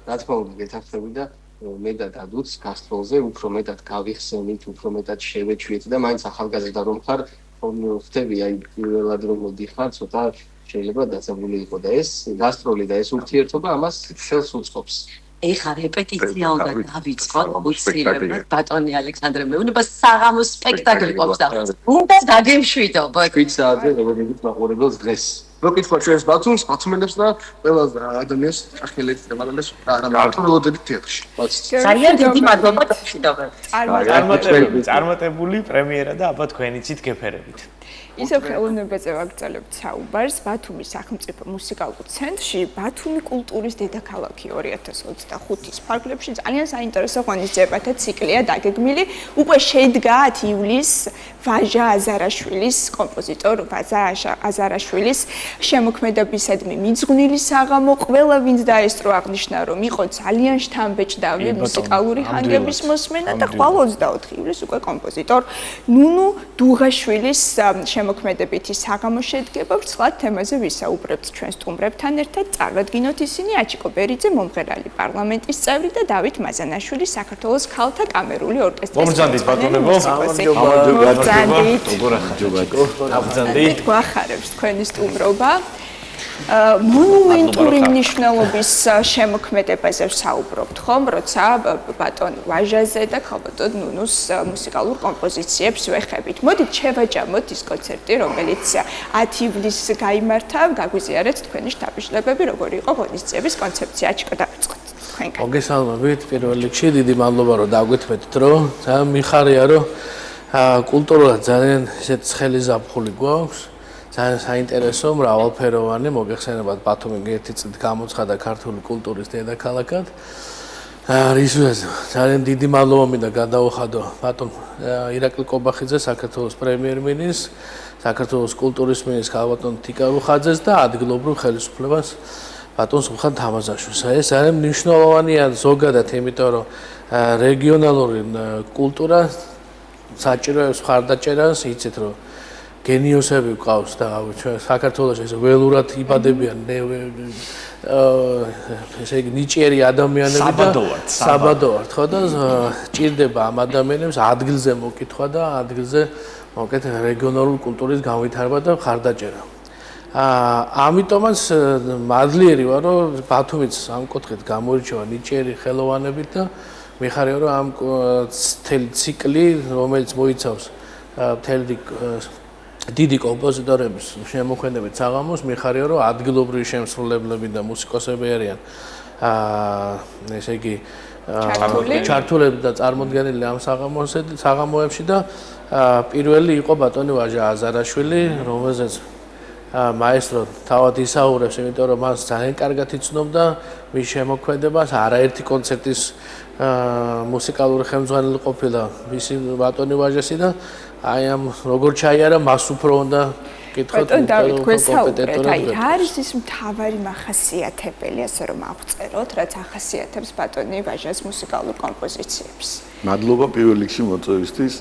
რა თქმა უნდა, გეთახსები და მე და დადუც გასტროლზე უფრო მეტად გავიხსენით, უფრო მეტად შევეჩვით და მაინც ახალგაზრდა რომ ხარ, ხტები აი პირველად რომ მოდიხარ, ცოტა შეიძლება დაწებული იყო და ეს გასტროლი და ეს ურთიერთობა ამას ხელს უწყობს. ეხა რეპეტიცია უნდა დავიწყოთ, უცილებლად ბატონი ალექსანდრე მეუბნება საღამოს სპექტაკლი ყოფს და უნდა დაგემშვიდო. თქვით საათზე როგორ მიგით მაყურებელს დღეს. მოკითხვა ჩვენს ბათუმს, ბათუმელებს და ყველა ადამიანს ახელეთ და მალალეს მართლობდებით თეატრში. ძალიან დიდი მადლობა დაშიდობებით. წარმატებული პრემიერა და აბა თქვენიცით გეფერებით. ისევ ხელოვნებაზე ვაგრძელებთ საუბარს. ბათუმის სახელმწიფო მუსიკალურ ცენტრში ბათუმი კულტურის დედაქალაქი 2025-ის ფარგლებში ძალიან საინტერესო ღონისძიებათა ციკლია დაგეგმილი. უკვე შედგა 10 ივლისს ვაჟა აზარაშვილის, კომპოზიტორ ვაჟა აზარაშვილის შემოქმედებისადმი მიძღვნილი საღამო. ყველა ვინც დაესწრო აღნიშნა, რომ იყო ძალიან შთამბეჭდავი მუსიკალური ჰანგების მოსმენა და ხვალ 24 ივლისს უკვე კომპოზიტორ ნუნუ დუღაშვილის შემოქმედებითი საღამო შედგება. ვრცლად თემაზე ვისაუბრებთ ჩვენ სტუმრებთან ერთად. წარვადგინოთ ისინი: აჩიკო ბერიძე, მომღერალი პარლამენტის წევრი და დავით მაზანაშვილი, საქართველოს ქალთა კამერული ორკესტრის მომბრძანდით ბატონებო. მომბრძანდით. გვახარებს თქვენი სტუმრობა. მონუმენტური მნიშვნელობის შემოქმედებაზე ვსაუბრობთ, ხომ, როცა ბატონ ვაჟაზე და ქალბატონ ნუნუს მუსიკალურ კომპოზიციებს ვეხებით. მოდით შევაჯამოთ ის კონცერტი, რომელიც 10 ივლისს გაიმართა, გაგვიზიარეთ თქვენი შთაბეჭდილებები, როგორი იყო ღონისძიების კონცეფცია. აჩიკო დავიწყოთ თქვენგან. მოგესალმებით, პირველ რიგში დიდი მადლობა, რომ დაგვეთმეთ დრო. ძალიან მიხარია, რომ კულტურულად ძალიან ისეთ ცხელი ზაფხული გვაქვს. ძალიან საინტერესო, მრავალფეროვანი, მოგეხსენებათ ბათუმი ერთი წლით გამოცხადა ქართული კულტურის დედაქალაქად. რისთვისაც ძალიან დიდი მადლობა მინდა გადაუხადო ბატონ ირაკლი კობახიძე, საქართველოს პრემიერ-მინისტრს, საქართველოს კულტურის მინისტრს ქალბატონ თიკარუხაძეს და ადგილობრივ ხელისუფლებას ბატონ სულხან თამაზაშვილს. ეს ძალიან მნიშვნელოვანია ზოგადად, იმიტომ რომ რეგიონალური კულტურა საჭიროებს მხარდაჭერას, იცით რომ გენიოსები გვყავს და ჩვენ საქართველოს ეს ველურად იბადებიან ესე იგი ნიჭიერი ადამიანები და საბადო ვართ ხო და ჭირდება ამ ადამიანებს ადგილზე მოკითხვა და ადგილზე მოკეთ რეგიონალური კულტურის განვითარება და მხარდაჭერა. ამიტომაც მადლიერი ვარ რომ ბათუმიც ამ კუთხით გამოირჩევა ნიჭიერი ხელოვანებით და მიხარია რომ ამ მთელი ციკლი რომელიც მოიცავს მთელი დიდი კომპოზიტორების შემოქმედებით საღამოს მიხარია რომ ადგილობრივი შემსრულებლები და მუსიკოსები არიან ესე იგი ჩართულები და წარმოდგენილი ამ საღამოებში და პირველი იყო ბატონი ვაჟა აზარაშვილი, რომელზეც მაესტრო თავად ისაუბრებს, იმიტომ რომ მას ძალიან კარგად იცნობდა მის შემოქმედებას, არაერთი კონცერტის მუსიკალური ხელმძღვანელი ყოფილა მისი ბატონი ვაჟესი და აი ამ როგორ ჩაიარა მას უფრო უნდა კითხოთ დავით გვესაუბრეთ, აი რა არის ის მთავარი მახასიათებელი, ასე რომ აღწეროთ, რაც ახასიათებს ბატონი ვაჟას მუსიკალურ კომპოზიციებს. მადლობა პირველ რიგში მოწვევისთვის.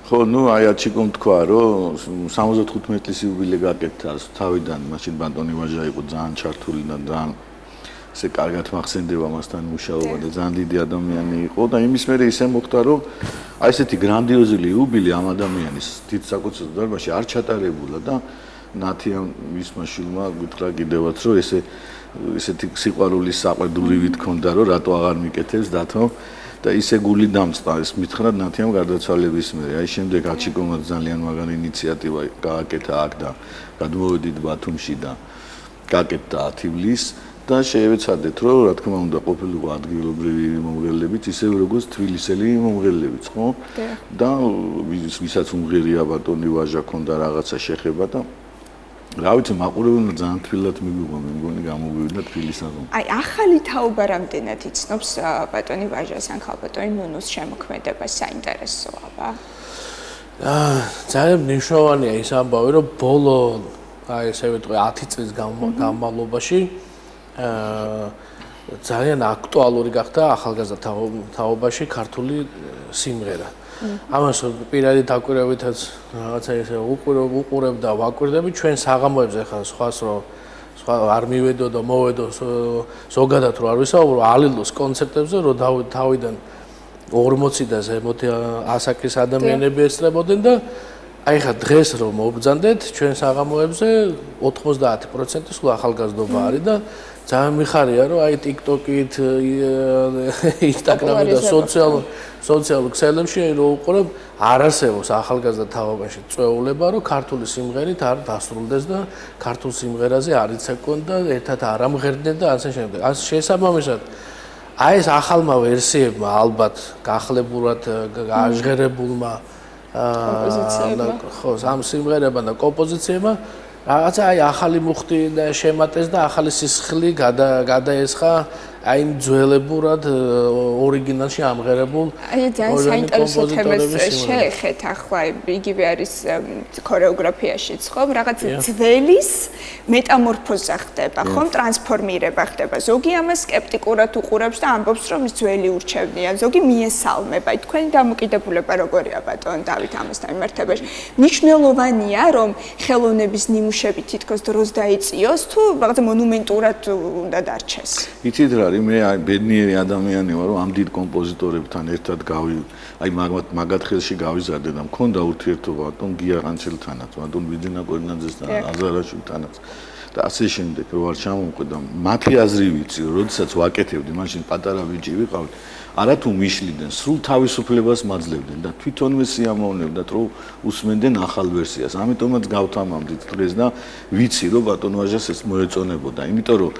ხო, აი აჩიკომ თქვა, რომ 75 წლის იუბილე გაკეთდა თავიდან, მაშინ ბატონი ვაჟა იყო ძალიან ჩართული და ძალიან ესე კარგად მახსენდება მასთან მუშაობა და ძალიან დიდი ადამიანი იყო და იმის მერე ისე მოხდა, რომ აი ესეთი გრანდიოზული იუბილე ამ ადამიანის დიდ საკუთრებულ დარბაზში არ ჩატარებულა და ნათიამ მისმა შვილმა გითხრა კიდევაც, რომ ესეთი სიყვარულის საყვედურივით ქონდა, რომ რატო აღარ მიკეთებს დათო და ისე გული დამწყდა ეს მითხრა ნათიამ გარდაცვალების მერე. აი შემდეგ აჩიკომად ძალიან მაგარი ინიციატივა გააკეთა აქ და გადმოვედით ბათუმში და გააკეთა ათივლის და შეევეცადეთ, რომ რა თქმა უნდა ყოფილიყო ადგილობრივი მომღერლებით, ისე როგორც თბილისელი მომღერლებიც, ხო? და ვისაც უმღერია ბატონი ვაჟა ქონდა რაღაცა შეხება და რა ვიცი, მაყურებელმა ძალიან თბილად მიგვიღო, მე მგონი გამოგვივიდა თბილისაგან. აი, ახალი თაობა რამდენად იცნობს ბატონი ვაჟას ან ხალბატონი ნუნუს შემოქმედებას, საინტერესოა, აბა? ძალიან მნიშვნელოვანია ის ამბავი, რომ ბოლო აი ესე ვიტყვი 10 წლის განმავლობაში ძალიან აქტუალური გახდა ახალგაზრდა თაობაში ქართული სიმღერა. ამას პირადი დაკვირვებითაც რაღაცა ესე უყურებ და ვაკვირდები ჩვენ საღამოებზე ხა სხვას რომ სხვა არ მივედო და მოვედო ზოგადად რო არ ვისაუბრო ალილოს კონცერტებზე რომ თავიდან 40 და ზემოთ ასაკის ადამიანები ესწრებოდნენ და აი ხა დღეს რომ მობრძანდეთ ჩვენ საღამოებზე 90% სულ ახალგაზრდობა არის და ძალიან მიხარია რომ აი TikTok-ით, Instagram-ით და სოციალურ ქსელებში რომ უყურებ არ არსებობს ახალგაზრდა თაობაში წვეულება რომ ქართული სიმღერით არ დასრულდეს და ქართულ სიმღერაზე არ იცეკვონ და ერთად არ ამღერდნენ და ასე შემდეგ. ამ შესაბამისად აი ეს ახალმა ვერსიებმა ალბათ გახლებურად გააჟღერებულმა ხო ამ სიმღერებმა და კომპოზიციებმა რაღაცა აი ახალი მუხტი და შემატეს და ახალი სისხლი გადაესხა აი ძველებურად ორიგინალში ამღერებულ აი ძალიან საინტერესო თემას შეეხეთ ახლა იგივე არის ქორეოგრაფიაშიც ხო რაღაც ძველის მეტამორფოზა ხდება ხომ ტრანსფორმირება ხდება ზოგი ამას სკეპტიკურად უყურებს და ამბობს რომ ის ძველი ურჩევნია ზოგი მიესალმება აი თქვენი დამოკიდებულება როგორია ბატონ დავით ამასთან მიმართებაში მნიშვნელოვანია რომ ხელოვნების ნიმუშები თითქოს დროს დაიწიოს თუ რაღაცა მონუმენტურად უნდა დარჩეს იცით რა მე აი ბედნიერი ადამიანი ვარ რომ ამ დიდ კომპოზიტორებთან ერთად აი მაგათ ხელში გავიზარდე და მქონდა ურთიერთობა ბატონ გია ყანჩელთანაც ბატონ ბიძინა კორინაძესთან აზარაშვილთანაც და ასე შემდეგ რო არ ჩამოვყვე მათი აზრი ვიცი როდესაც ვაკეთებდი მაშინ პატარა ბიჭი ვიყავი არათუ მიშლიდნენ სრულ თავისუფლებას მაძლევდნენ და თვითონვე სიამოვნებდათ რომ უსმენდნენ ახალ ვერსიას ამიტომაც გავთამამდით დღეს და ვიცი რომ ბატონ ვაჟას ეს მოეწონებოდა იმიტომ რომ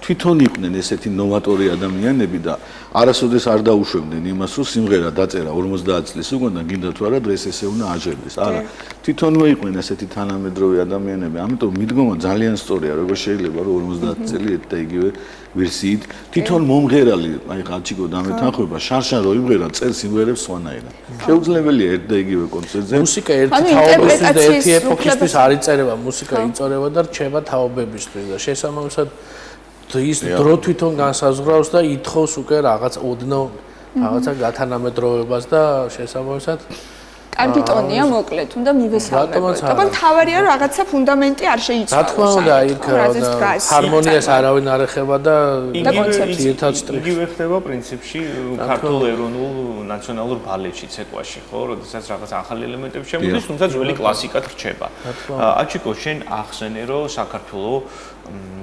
თვითონ იყვნენ ესეთი ნოვატორი ადამიანები და არასოდეს არ დაუშვებდნენ იმას რომ სიმღერა დაწერა 50 წლის უკან და გინდა თუ არა დღეს ესე უნდა აჟერდეს არა თვითონვე იყვნენ ესეთი თანამედროვე ადამიანები ამიტომ მიდგომა ძალიან სწორია როგორ შეიძლება რომ 50 წელი ერთ და იგივე ვერსიით თვითონ მომღერალი აი ყაჩიკო დამეთანხმება შარშან რო იმღერა წელს სიმღერებს სხვანაირად შეუძლებელია ერთ და იგივე კონცერტზე მუსიკა ერთი თაობისთვის და ერთი ეპოქისთვის არ იწერება მუსიკა იწერება და რჩება თაობებისთვის და შესაბამისად ის დრო თვითონ განსაზღვრავს და ითხოვს უკვე რაღაც ოდნო რაღაცა გათანამედროვებას და შესაბამისად კარგი ტონია მოკლედ უნდა მივესალმებოდეთ. თქო თავარია რომ რაღაცა ფუნდამენტი არ შეიცვალოს. რა თქმა უნდა იქ ჰარმონიას არავინ არ ეხება და იგივე ხდება პრინციპში ქართულ ეროვნულ ნაციონალურ ბალეტში ცეკვაში ხო, როდესაც რაღაც ახალი ელემენტები შემოდის, თუმცა ძველი კლასიკად რჩება. აჩიკო შენ ახსენე რომ საქართველოს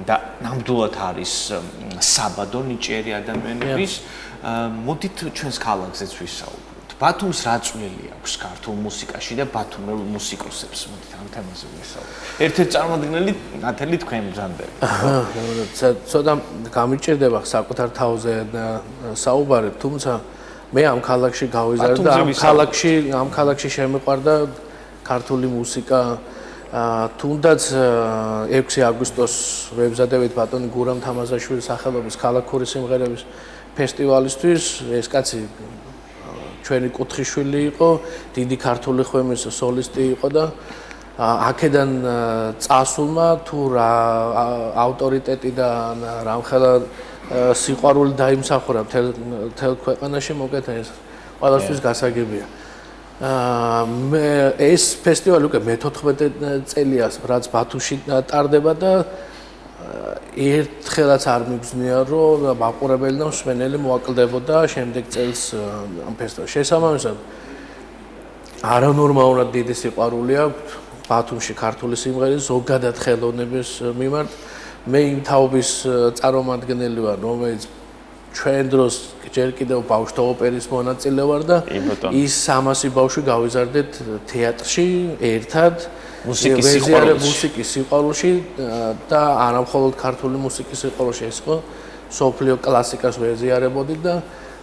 და ნამდვილად არის საბადო ნიჭიერი ადამიანების მოდით ჩვენს ქალაქზეც ვისაუბროთ. ბათუმს რა წვლილი აქვს ქართულ მუსიკაში და ბათუმელ მუსიკოსებს მოდით ამ თემაზე ვისაუბროთ. ერთ-ერთი წარმომადგენელი ნათელი თქვენ ბრძანდები. ცოტა გამიჭირდება საკუთარ თავზე საუბარი, თუმცა მე ამ ქალაქში გავიზარდე და ამ ქალაქში შემიყვარდა ქართული მუსიკა. თუნდაც 6 აგვისტოს ვებზადებით ბატონი გურამ თამაზაშვილის სახელობის ქალაქური სიმღერების ფესტივალისთვის. ეს კაცი ჩვენი კუთხიშვილი იყო, დიდი ქართული ხვემის სოლისტი იყო და აქედან წასულმა თუ რა ავტორიტეტი და რამხელა სიყვარული დაიმსახურა მთელ ქვეყანაში, მოგეთ ეს ყველასთვის გასაგებია. ეს ფესტივალი უკვე მე-14 წელია, რაც ბათუმში ტარდება და ერთხელაც არ მიგზნია, რომ მაყურებელი და მსმენელი მოაკლდებოდა შემდეგ წელს ამ ფესტივალს. შესაბამისად, არანორმალურად დიდი სიყვარული აქვს ბათუმში ქართული სიმღერის ზოგადად ხელოვნების მიმართ. მე იმ თაობის წარმომადგენელი ვარ, რომელიც ჩვენ დროს ჯერ კიდევ ბავშვთა ოპერის მონაწილე ვარ და ის 300 ბავშვი გავიზარდეთ თეატრში ერთად მუსიკის სიყვარულში და არა მხოლოდ ქართული მუსიკის სიყვარულში, ეს იყო სოფლიო კლასიკას ვეზიარებოდით და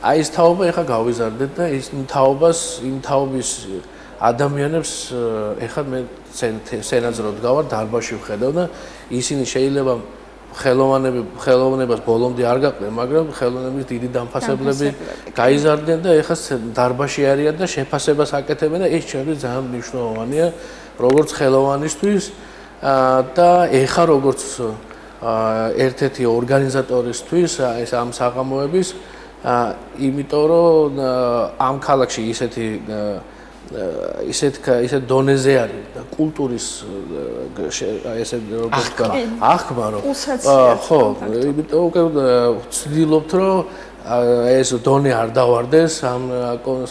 აი ეს თაობა ეხა გავიზარდეთ და იმ თაობის ადამიანებს ეხლა მე სენაძროდ გავარ, დარბაზში ვხედავ და ისინი შეიძლება ხელოვნებას ბოლომდე არ გაყრენ, მაგრამ ხელოვნების დიდი დამფასებლები გაიზარდნენ და ეხლა დარბაზში არიან და შეფასებას აკეთებენ და ეს ჩვენთვის ძალიან მნიშვნელოვანია, როგორც ხელოვანისთვის და ეხლა როგორც ერთ-ერთი ორგანიზატორისთვის ეს ამ საღამოების, იმიტომ რომ ამ ქალაქში ისეთ დონეზე არის და კულტურის ესე როგორც აღქმა რომ ხო, იმიტომ ვცდილობთ რომ ეს დონე არ დავარდეს ამ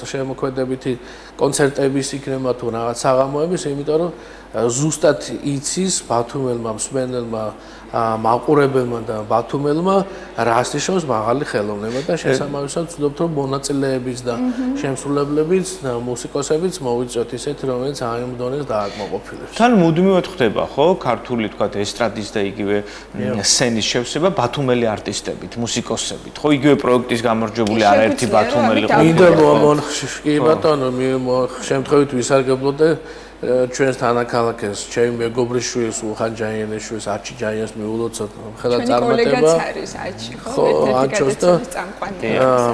შემოქმედებითი კონცერტების იქნება თუ რაღაც საღამოების, იმიტომ რომ ზუსტად იცის ბათუმელმა მსმენელმა მაყურებელმა და ბათუმელმა რას ნიშნავს მაღალი ხელოვნება და შესაბამისად ვცდილობთ რომ მონაწილეების და შემსრულებლებიც და მუსიკოსებიც მოვიწვიოთ ისეთ რომელიც ამ დონეს დააკმაყოფილებს. თან მუდმივად ხდება ხო ქართული თქვა ესტრადის და იგივე სცენის შევსება ბათუმელი არტისტებით, მუსიკოსებით. ხო იგივე პროექტის გამარჯვებული არაერთი ბათუმელი ხო? მინდა კი ბატონო, შემთხვევით ვისარგებლოთ და ჩვენს თანაქალაქეს, ჩემი მეგობრის შვილს, უხან ჯაიანიშვილს, აჩი ჯაიანს მიულოცოთ ხელა წარმატება. ხო, აჩოს და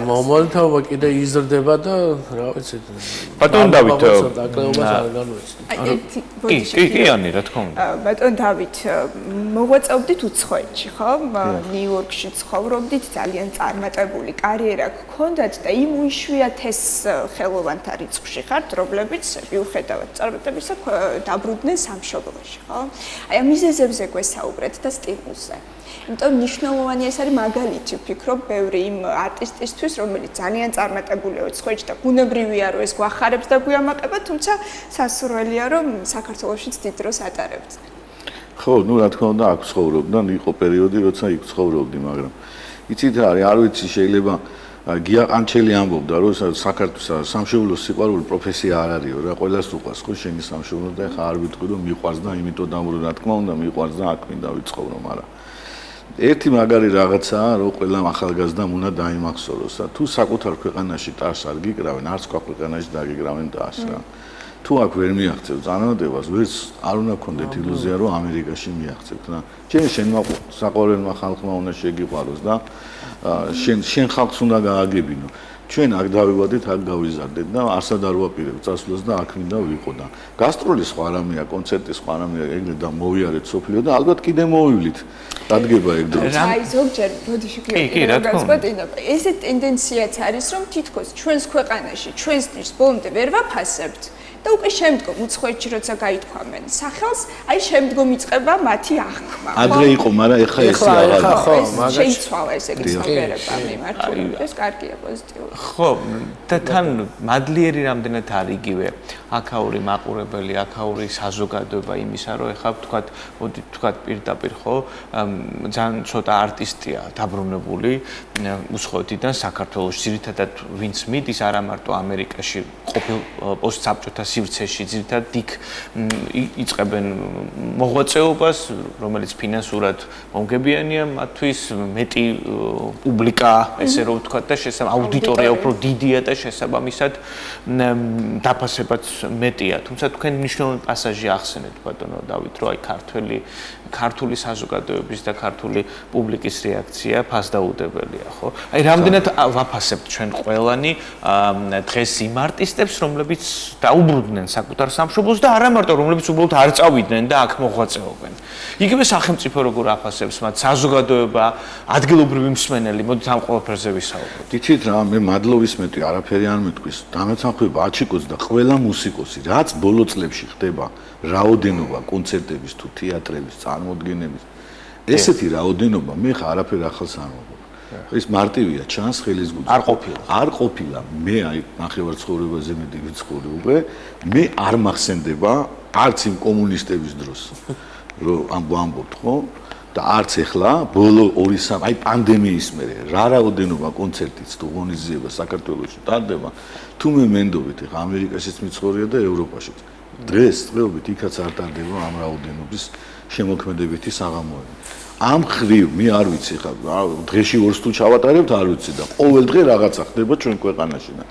მომალთაობა კიდე იზრდება და რა ვიცი. ბატონ დავით. კი, ანი, რა თქმა უნდა. ბატონ დავით, მოღვაწეობდით უცხოეთში, ხო? ნიუ-იორკში ცხოვრობდით, ძალიან წარმატებული კარიერა გქონდათ და იმ უიშვიათეს ხელოვანთა რიცხვში ხართ, რომლებიც მიუხედავად წარმატებისა დაბრუნდნენ სამშობლოში, ხო? აი ამ მიზეზებზე გვესაუბრეთ და სტიმულზე. იმიტომ მნიშვნელოვანია ეს არის მაგალითი, ვფიქრობ, ბევრი იმ არტისტისთვის, რომელიც ძალიან წარმატებულია უცხოეთში და ბუნებრივია, რომ ეს გვახარებს და გვიამაყება, თუმცა სასურველია, რომ საქართველოშიც დიდ დროს ატარებთ. ხო, ნუ რა თქმა უნდა, აქ ცხოვრობდა, იყო პერიოდი, როცა იქ ცხოვრობდი, მაგრამ იცით რა არის, არ ვიცი, შეიძლება გია ყანჩელი ამბობდა, რომ საქართველოს სამშობლოს სიყვარული პროფესია არ არისო რა, ყველას უყვარს ხო შენი სამშობლო და ეხა არ ვიტყვი რომ მიყვარს და იმიტომ რომ რა თქმა უნდა მიყვარს და აქ მინდა ვიცხოვრო, მაგრამ ერთი მაგარი რაღაცაა, რომ ყველამ ახალგაზრდამ უნდა დაიმახსოვროს, თუ საკუთარ ქვეყანაში ტას არ გიკრავენ, არც ქვეყანაში დაგიკრავენ ტას რა. თუ აქ ვერ მიაღწევ წარმატებას, ვერც არ უნდა გქონდეთ ილუზია, რომ ამერიკაში მიაღწევთ რა. შენმა საყვარელმა ხალხმა უნდა შეგიყვაროს და შენ ხალხს უნდა გააგებინო. ჩვენ აქ დავივადეთ, აქ გავიზარდეთ და არსად არ ვაპირებ წასვლას და აქ მინდა ვიყო და გასტროლის სხვა რამეა, კონცერტის სხვა რამეა, ეგრე და მოვიარეთ სოფლიო და ალბათ კიდე მოვივლით. დადგება ეგ დროს. აი ზოგჯერ ბოდიში გიოგრაფია. ესე ტენდენციაც არის, რომ თითქოს ჩვენს ქვეყანაში ჩვენს ნიშს ბოლომდე ვერ ვაფასებთ. და უკვე შემდგომ უცხოეთში როცა გაითქვამენ სახელს, აი შემდგომ იწყება მათი აღქმა. ადრე იყო, მაგრამ ეხლა ესე აღარ ხო, შეიცვალა ესე იგი ცნობიერება მიმართულებით. ეს კარგია, პოზიტიური. ხო, და თან მადლიერი რამდენად არის იგივე აქაური მაყურებელი, აქაური საზოგადოება იმისა, რომ ეხლა ვთქვათ პირდაპირ ხო, ძალიან ცოტა არტისტია დაბრუნებული უცხოეთიდან საქართველოში, ძირითადად ვინც მიდის არა მარტო ამერიკაში ყოფილ პოსტსაბჭოთა სივრცეში, ძირითადად იქ იწყებენ მოღვაწეობას, რომელიც ფინანსურად მომგებიანია მათთვის, მეტი პუბლიკა, ესე რომ ვთქვათ და აუდიტორია უფრო დიდია და შესაბამისად დაფასებაც მეტია. თუმცა თქვენ მნიშვნელოვანი პასაჟი ახსენეთ ბატონო დავით, რომ აი ქართული საზოგადოების და ქართული პუბლიკის რეაქცია ფასდაუდებელია, ხო? აი რამდენად ვაფასებთ ჩვენ ყველანი დღეს იმ არტისტებს, რომლებიც დაუბრუნდნენ საკუთარ სამშობლოს და არა მარტო რომლებიც უბრალოდ არ წავიდნენ და აქ მოღვაწეობენ. იგივე სახელმწიფო როგორ აფასებს მათ, საზოგადოება, ადგილობრივი მსმენელი, მოდით ამ ყველაფერზე ვისაუბროთ. იცით რა, მე მადლობის მეტი არაფერი არ მეტყვის. დამეთანხმება აჩიკოს და ყველა მუსიკოსი, რაც ბოლო წლებში ხდება, რაოდენობა კონცერტების თუ თეატრების წარმოდგენების, ესეთი რაოდენობა მე ხა არაფერ ახალს არ მოგონა. ეს მარტივია, ჩანს ხელის გუძი. არ ყოფილა. მე აი ნახევარ ცხოვრებაზე მეტი ვიცხოვრი უკვე, მე არ მახსენდება არც იმ კომუნისტების დროს, რომ ამბობთ, ხო? და არც ეხლა ბოლო 2-3 აი პანდემიის მერე რა რაოდენობა კონცერტიც თუ ღონისძიება საქართველოში ტარდება, თუ მე მენდობით ეხლა ამერიკაშიც მიცხოვრია და ევროპაშიც. დღესდღეობით იქაც არ ტარდება ამ რაოდენობის შემოქმედებითი საღამოები. ამ ხრივ მე არ ვიცი ხა დღეში 2 თუ ჩავატარებთ არ ვიცი და ყოველ დღე რაღაცა ხდება ჩვენ ქვეყანაში და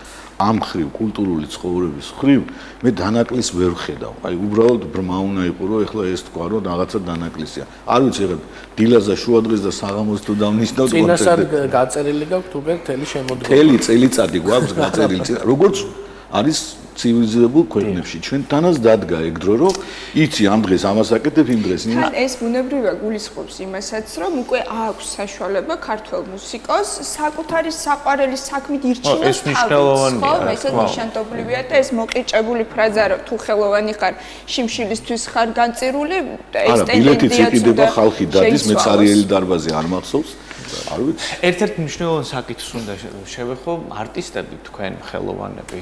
ამ ხრივ კულტურული ცხოვრების ხრივ მე დანაკლისს ვერ ვხედავ. აი უბრალოდ ბრმა უნდა იყო რომ ეხლა ეს თქვა რომ რაღაცა დანაკლისია. არ ვიცი ეხლა დილაზე შუადღეს და საღამოს თუ დავნიშნავთ კონცერტი. წინასწარ გაწერილი გაქვთ უკვე მთელი შემოდგომა. მთელი წელიწადი გვაქვს გაწერილი. როგორც არის ცივილიზებულ ქვეყნებში ჩვენთანაც დადგა ეგ დრო რომ იცი ამ დღეს ამას აკეთებ იმ დღეს იმას. თან ეს ბუნებრივია გულისხმობს იმასაც რომ უკვე აქვს საშუალება ქართველ მუსიკოს საკუთარი საყვარელი საქმით ირჩევას თავის. ხო, ესეც ნიშანდობლივია და ეს მოყიჭებული ფრაზა რომ თუ ხელოვანი ხარ, შიმშილისთვის ხარ განწირული, ეს ტენდენცია ბილეთიც იყიდება ხალხი დადის მეცარიელი დარბაზი არ მახსოვს. არ ვიცი. ერთ-ერთ მნიშვნელოვან საკითხს უნდა შევეხო არტისტები თქვენ ხელოვანები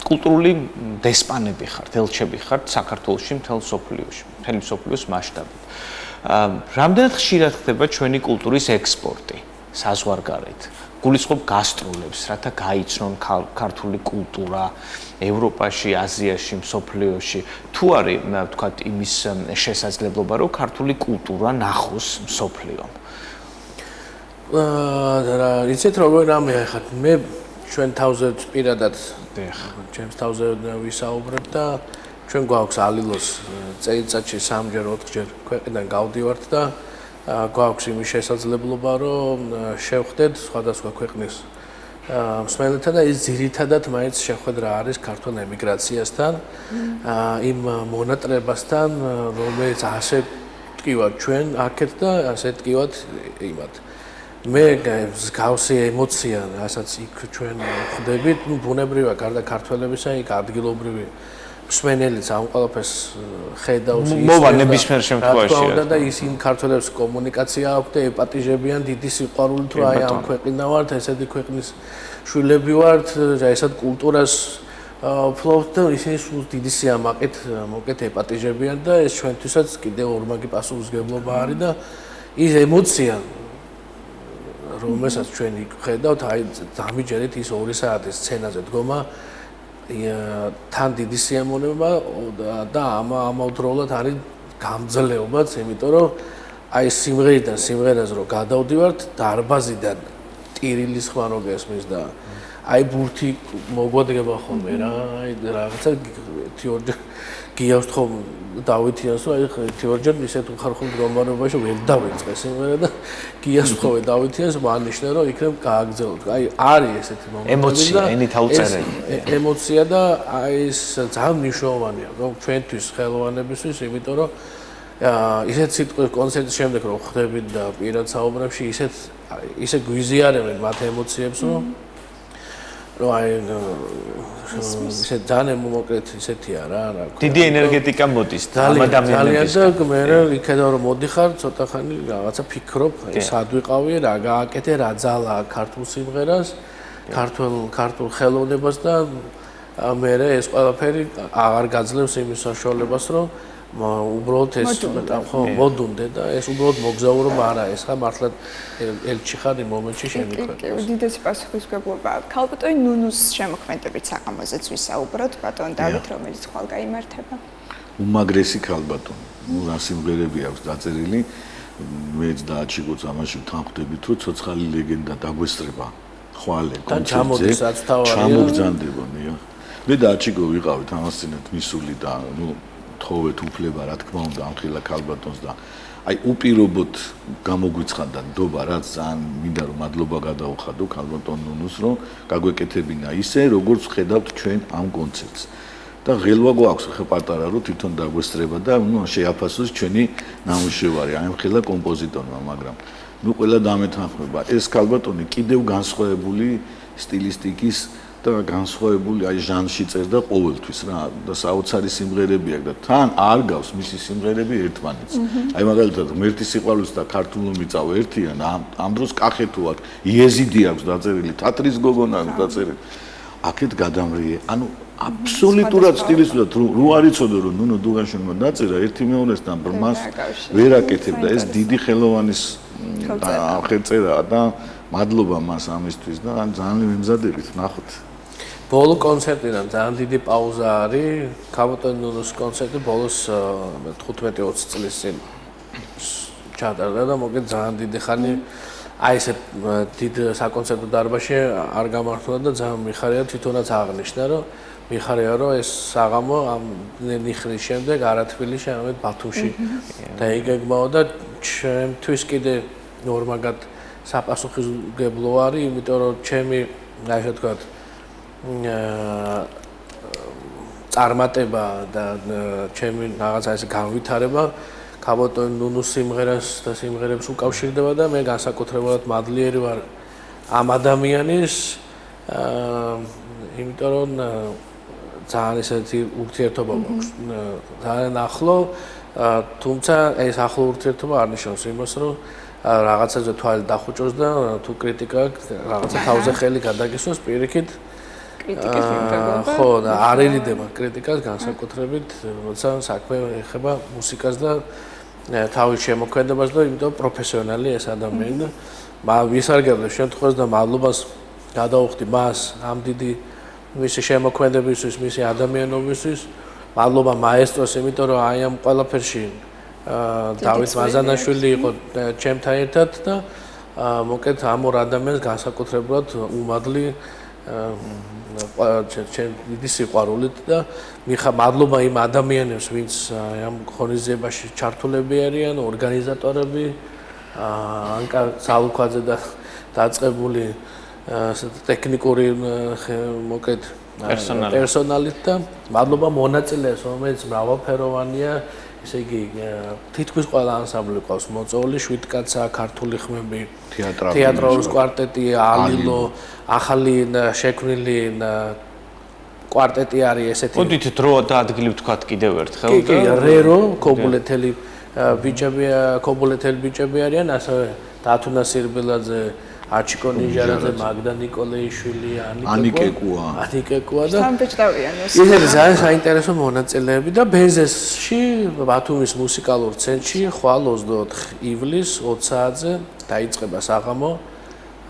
კულტურული დესპანები ხართ, ელჩები ხართ საქართველოში, მთელ სოფლიოში, მთელი სოფლიოს მასშტაბით. რამდენად ხშირად ხდება ჩვენი კულტურის ექსპორტი საზღვარგარეთ? გულისხმობ გასტროლებს, რათა გაიცნონ ქართული კულტურა ევროპაში, აზიაში, მსოფლიოში. თუ არის, ვთქვათ, იმის შესაძლებლობა, რომ ქართული კულტურა ნახოს მსოფლიომ? იცით როგორ რამეა ხათ მე ჩვენ თავზე პირადად ჩემს თავზე ვისაუბრებ და ჩვენ გვაქვს ალილოს წელიწადში 3-ჯერ 4-ჯერ ქვეყნიდან გავდივართ და გვაქვს იმის შესაძლებლობა რომ შევხვდეთ სხვადასხვა ქვეყნის მსმენელთა და ის ძირითადად მაინც შეხვედრა არის ქართულ ემიგრაციასთან იმ მონატრებასთან რომელიც ასე ტკივად ჩვენ აქეთ და ასე ტკივად იმათ მე გავსი ემოცია, რასაც იქ ჩვენ ხვდებით, ну ბუნებრივია, გარდა ქართველებისა, იქ ადგილობრივი მსმენელიც ამ ყველაფერს ხედავს ის მოვა ნებისმიერ შემთხვევაში და ის იმ ქართველებს კომუნიკაცია აქვს და ეპატიჟებიან დიდი სიყვარულით, რომ აი ამ ქვეყნიდან ვართ, ესეთი ქვეყნის შვილები ვართ, ესეთ კულტურას ფლობთ და ისინი სულ დიდი სიამაყით მოკეთ ეპატიჟებიან და ეს ჩვენთვისაც კიდევ ორმაგი პასუხისმგებლობა არის და ის ემოცია რომელსაც ჩვენ იქ ხედავთ, აი დამიჯერეთ ის 2 საათის სცენაზე დგომა, თან დიდი სიამოვნება და ამავდროულად არის გამძლეობაც, იმიტომ რომ აი სიმღერიდან სიმღერაზე რო გადავდივართ, დარბაზიდან ტირილის ხვანო გესმის და აი ბურთი მოგვადგება ხოლმე რა, აი რაღაცა თეორია გიავს ხომ დავითიანს რომ აი თეორიად ისეთ უხარხულ მდგომარეობაში ვერ დავიწყე სიმღერა და გიას ხოლმე დავითიანს მანიშნა რომ იქნებ გააგზავნოთ. აი არის ესეთი მომენტი ემოცია, ენით აუწერელი. ემოცია და აი ეს ძალიან მნიშვნელოვანია რომ ჩვენთვის ხელოვანებისთვის, იმიტომ რომ ისეთ სიტყვის კონცერტის შემდეგ რომ ხვდებით და პირად საუბრებში ისე გვიზიარებენ მათ ემოციებს რომ რომ აი ისე ძალიან მოკლედ ისეთია რა დიდი ენერგეტიკა მოდის ამ ადამიანების ძალიან და მე იქიდან რომ მოდიხარ ცოტა ხანი რაღაცა ფიქრობ სად ვიყავი რა გააკეთე რა ძალა ქართულ სიმღერას ქართულ ხელოვნებას და მე ეს ყველაფერი აღარ გაძლევს იმის საშუალებას რომ უბრალოდ ეს ხო მოდუნდე და ეს უბრალოდ მოგზაურობა არა ეს ხა მართლაც ელჩი ხარ იმ მომენტში შემიხვეწა. დიდესი პასუხისმგებლობა. ქალბატონი ნუნუს შემოქმედებით საღამოზეც ვისაუბროთ ბატონ დავით რომელიც ხვალ გაიმართება. უმაგრესი ქალბატონი. ნუ რა სიმღერები აქვს დაწერილი მეც და აჩიკოც ამაში თანხმდებით რომ ცოცხალი ლეგენდა დაგვესწრება ხვალე კონცერტზე ჩამოგზანდებოდია. მე და აჩიკო ვიყავით ამასწინეთ მისული და ნუ თხოვეთ უფლება რა თქმა უნდა ამ ხილა ქალბატონს და აი უპირობოდ გამოგვიცხადა ნდობა რაც ძალიან მინდა რომ მადლობა გადაუხადო ქალბატონ ნუნუს რომ გაგვეკეთებინა ისე როგორც ხედავთ ჩვენ ამ კონცერტს და ღელვა გვაქვს ხე პატარა რომ თვითონ დაგვესწრება და ნუ შეაფასოს ჩვენი ნამუშევარი აი ამ ხილა კომპოზიტორმა მაგრამ ნუ ყველა დამეთანხმება ეს ქალბატონი კიდევ განსხვავებული სტილისტიკის და განსხვავებული აი ჟანრში წერდა ყოველთვის რა და საოცარი სიმღერები აქვს და თან არ გავს მისი სიმღერები ერთმანეთს. აი მაგალითად ღმერთის სიყვარულს და ქართულო მიწავა ერთიან ამ დროს კახეთო აქვს იეზიდი აქვს დაწერილი თათრის გოგონა აქვს დაწერილი. აქეთ გადამრიე ანუ აბსოლუტურად სტილისტურად რო არ იცოდე რომ ნუნო დუგანშენმა დაწერა ერთი მეორესთან ბრმას ვერ აკეთებდა ეს დიდი ხელოვანის ხელწერაა და მადლობა მას ამისთვის და ძალიან მემზადებით ნახოთ. ბოლო კონცერტიდან ძალიან დიდი პაუზა არის. ქალბატონ ნუნუს კონცერტი ბოლოს 15-20 წლის წინ ჩატარდა და მოგეთ ძალიან დიდი ხანი აი ესე დიდ საკონცერტო დარბაზში არ გამართულა და ძალიან მიხარია თვითონაც აღნიშნა რომ მიხარია რომ ეს საღამო ამ ნიხრის შემდეგ არათბილისში ამეთ ბათუმში დაიგეგმაო და ჩემთვის კიდე ნორმაგად საპასუხისმგებლო არის იმიტომ რომ ჩემი აი ესე ვთქვათ წარმატება და ჩემი რაღაცა ეს განვითარება ქალბატონ ნუნუს სიმღერას და სიმღერებს უკავშირდება და მე განსაკუთრებულად მადლიერი ვარ ამ ადამიანის იმიტომ რომ ძალიან ესეთი ურთიერთობა გვაქვს ძალიან ახლო თუმცა ეს ახლო ურთიერთობა არ ნიშნავს იმას რომ რაღაცაზე თვალი დახუჭოს და თუ კრიტიკა რაღაცა თავზე ხელი გადაგისვას პირიქით კრიტიკის მიმდებობა ხო და არ ერიდება კრიტიკას განსაკუთრებით როცა საქმე ეხება მუსიკას და თავის შემოქმედებას და იმიტომ პროფესიონალი ეს ადამიანი და ვისარგებლებ შემთხვევას და მადლობას გადაუხდი მას ამ დიდი მისი შემოქმედებისთვის მისი ადამიანობისთვის მადლობა მაესტროს იმიტომ რომ აი ამ ყველაფერში დავით მაზანაშვილი იყო ჩემთან ერთად და მოკეთ ამ ორ ადამიანს განსაკუთრებულად უმადლი ჩემ დიდი სიყვარულით და მადლობა იმ ადამიანებს ვინც ამ ღონისძიებაში ჩართულები არიან ორგანიზატორები ანკა სალუქვაძე და დაწყებული ტექნიკური მოკეთ პერსონალით და მადლობა მონაწილეებს რომელიც მრავალფეროვანია ესე იგი თითქმის ყველა ანსამბლი ყავს მოწვეული 7 კაცა ქართული ხმები თეატრალური კვარტეტი ალილო ახალი შექმნილი კვარტეტი არის ესეთი მოდით დრო და ადგილი ვთქვათ კიდევ ერთხელ და რერო კობულეთელი ბიჭები არიან ასევე დათუნა სირბილაძე აჩიკო ნიჟარაძე მაგდა ნიკოლეიშვილი ანიკეკუა და სამბეჭდავიან ისინი ძალიან საინტერესო მონაწილეები და ბენზესში ბათუმის მუსიკალურ ცენტრში ხვალ 24 ივლისს 20 საათზე დაიწყება საღამო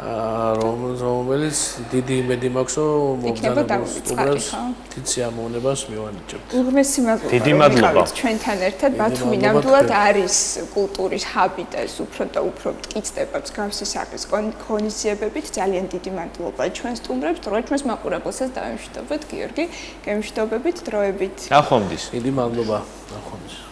რომელიც დიდი იმედი მაქვს რომ მოგზაურობს უბრალოდ თიციამონებას მივანიჭებთ. უღმესი მადლობა. დიდი მადლობა. ჩვენთან ერთად ბათუმი ნამდვილად არის კულტურის ჰაბი და ეს უფრო და უფრო მტკიცდება მსგავსი სახის ღონისძიებებით. ძალიან დიდი მადლობა ჩვენ სტუმრებს, დროებით ჩვენს მაყურებელსაც დავიმშვიდობთ გიორგი, გემშვიდობებით დროებით. ნახვამდის. დიდი მადლობა. ნახვამდის.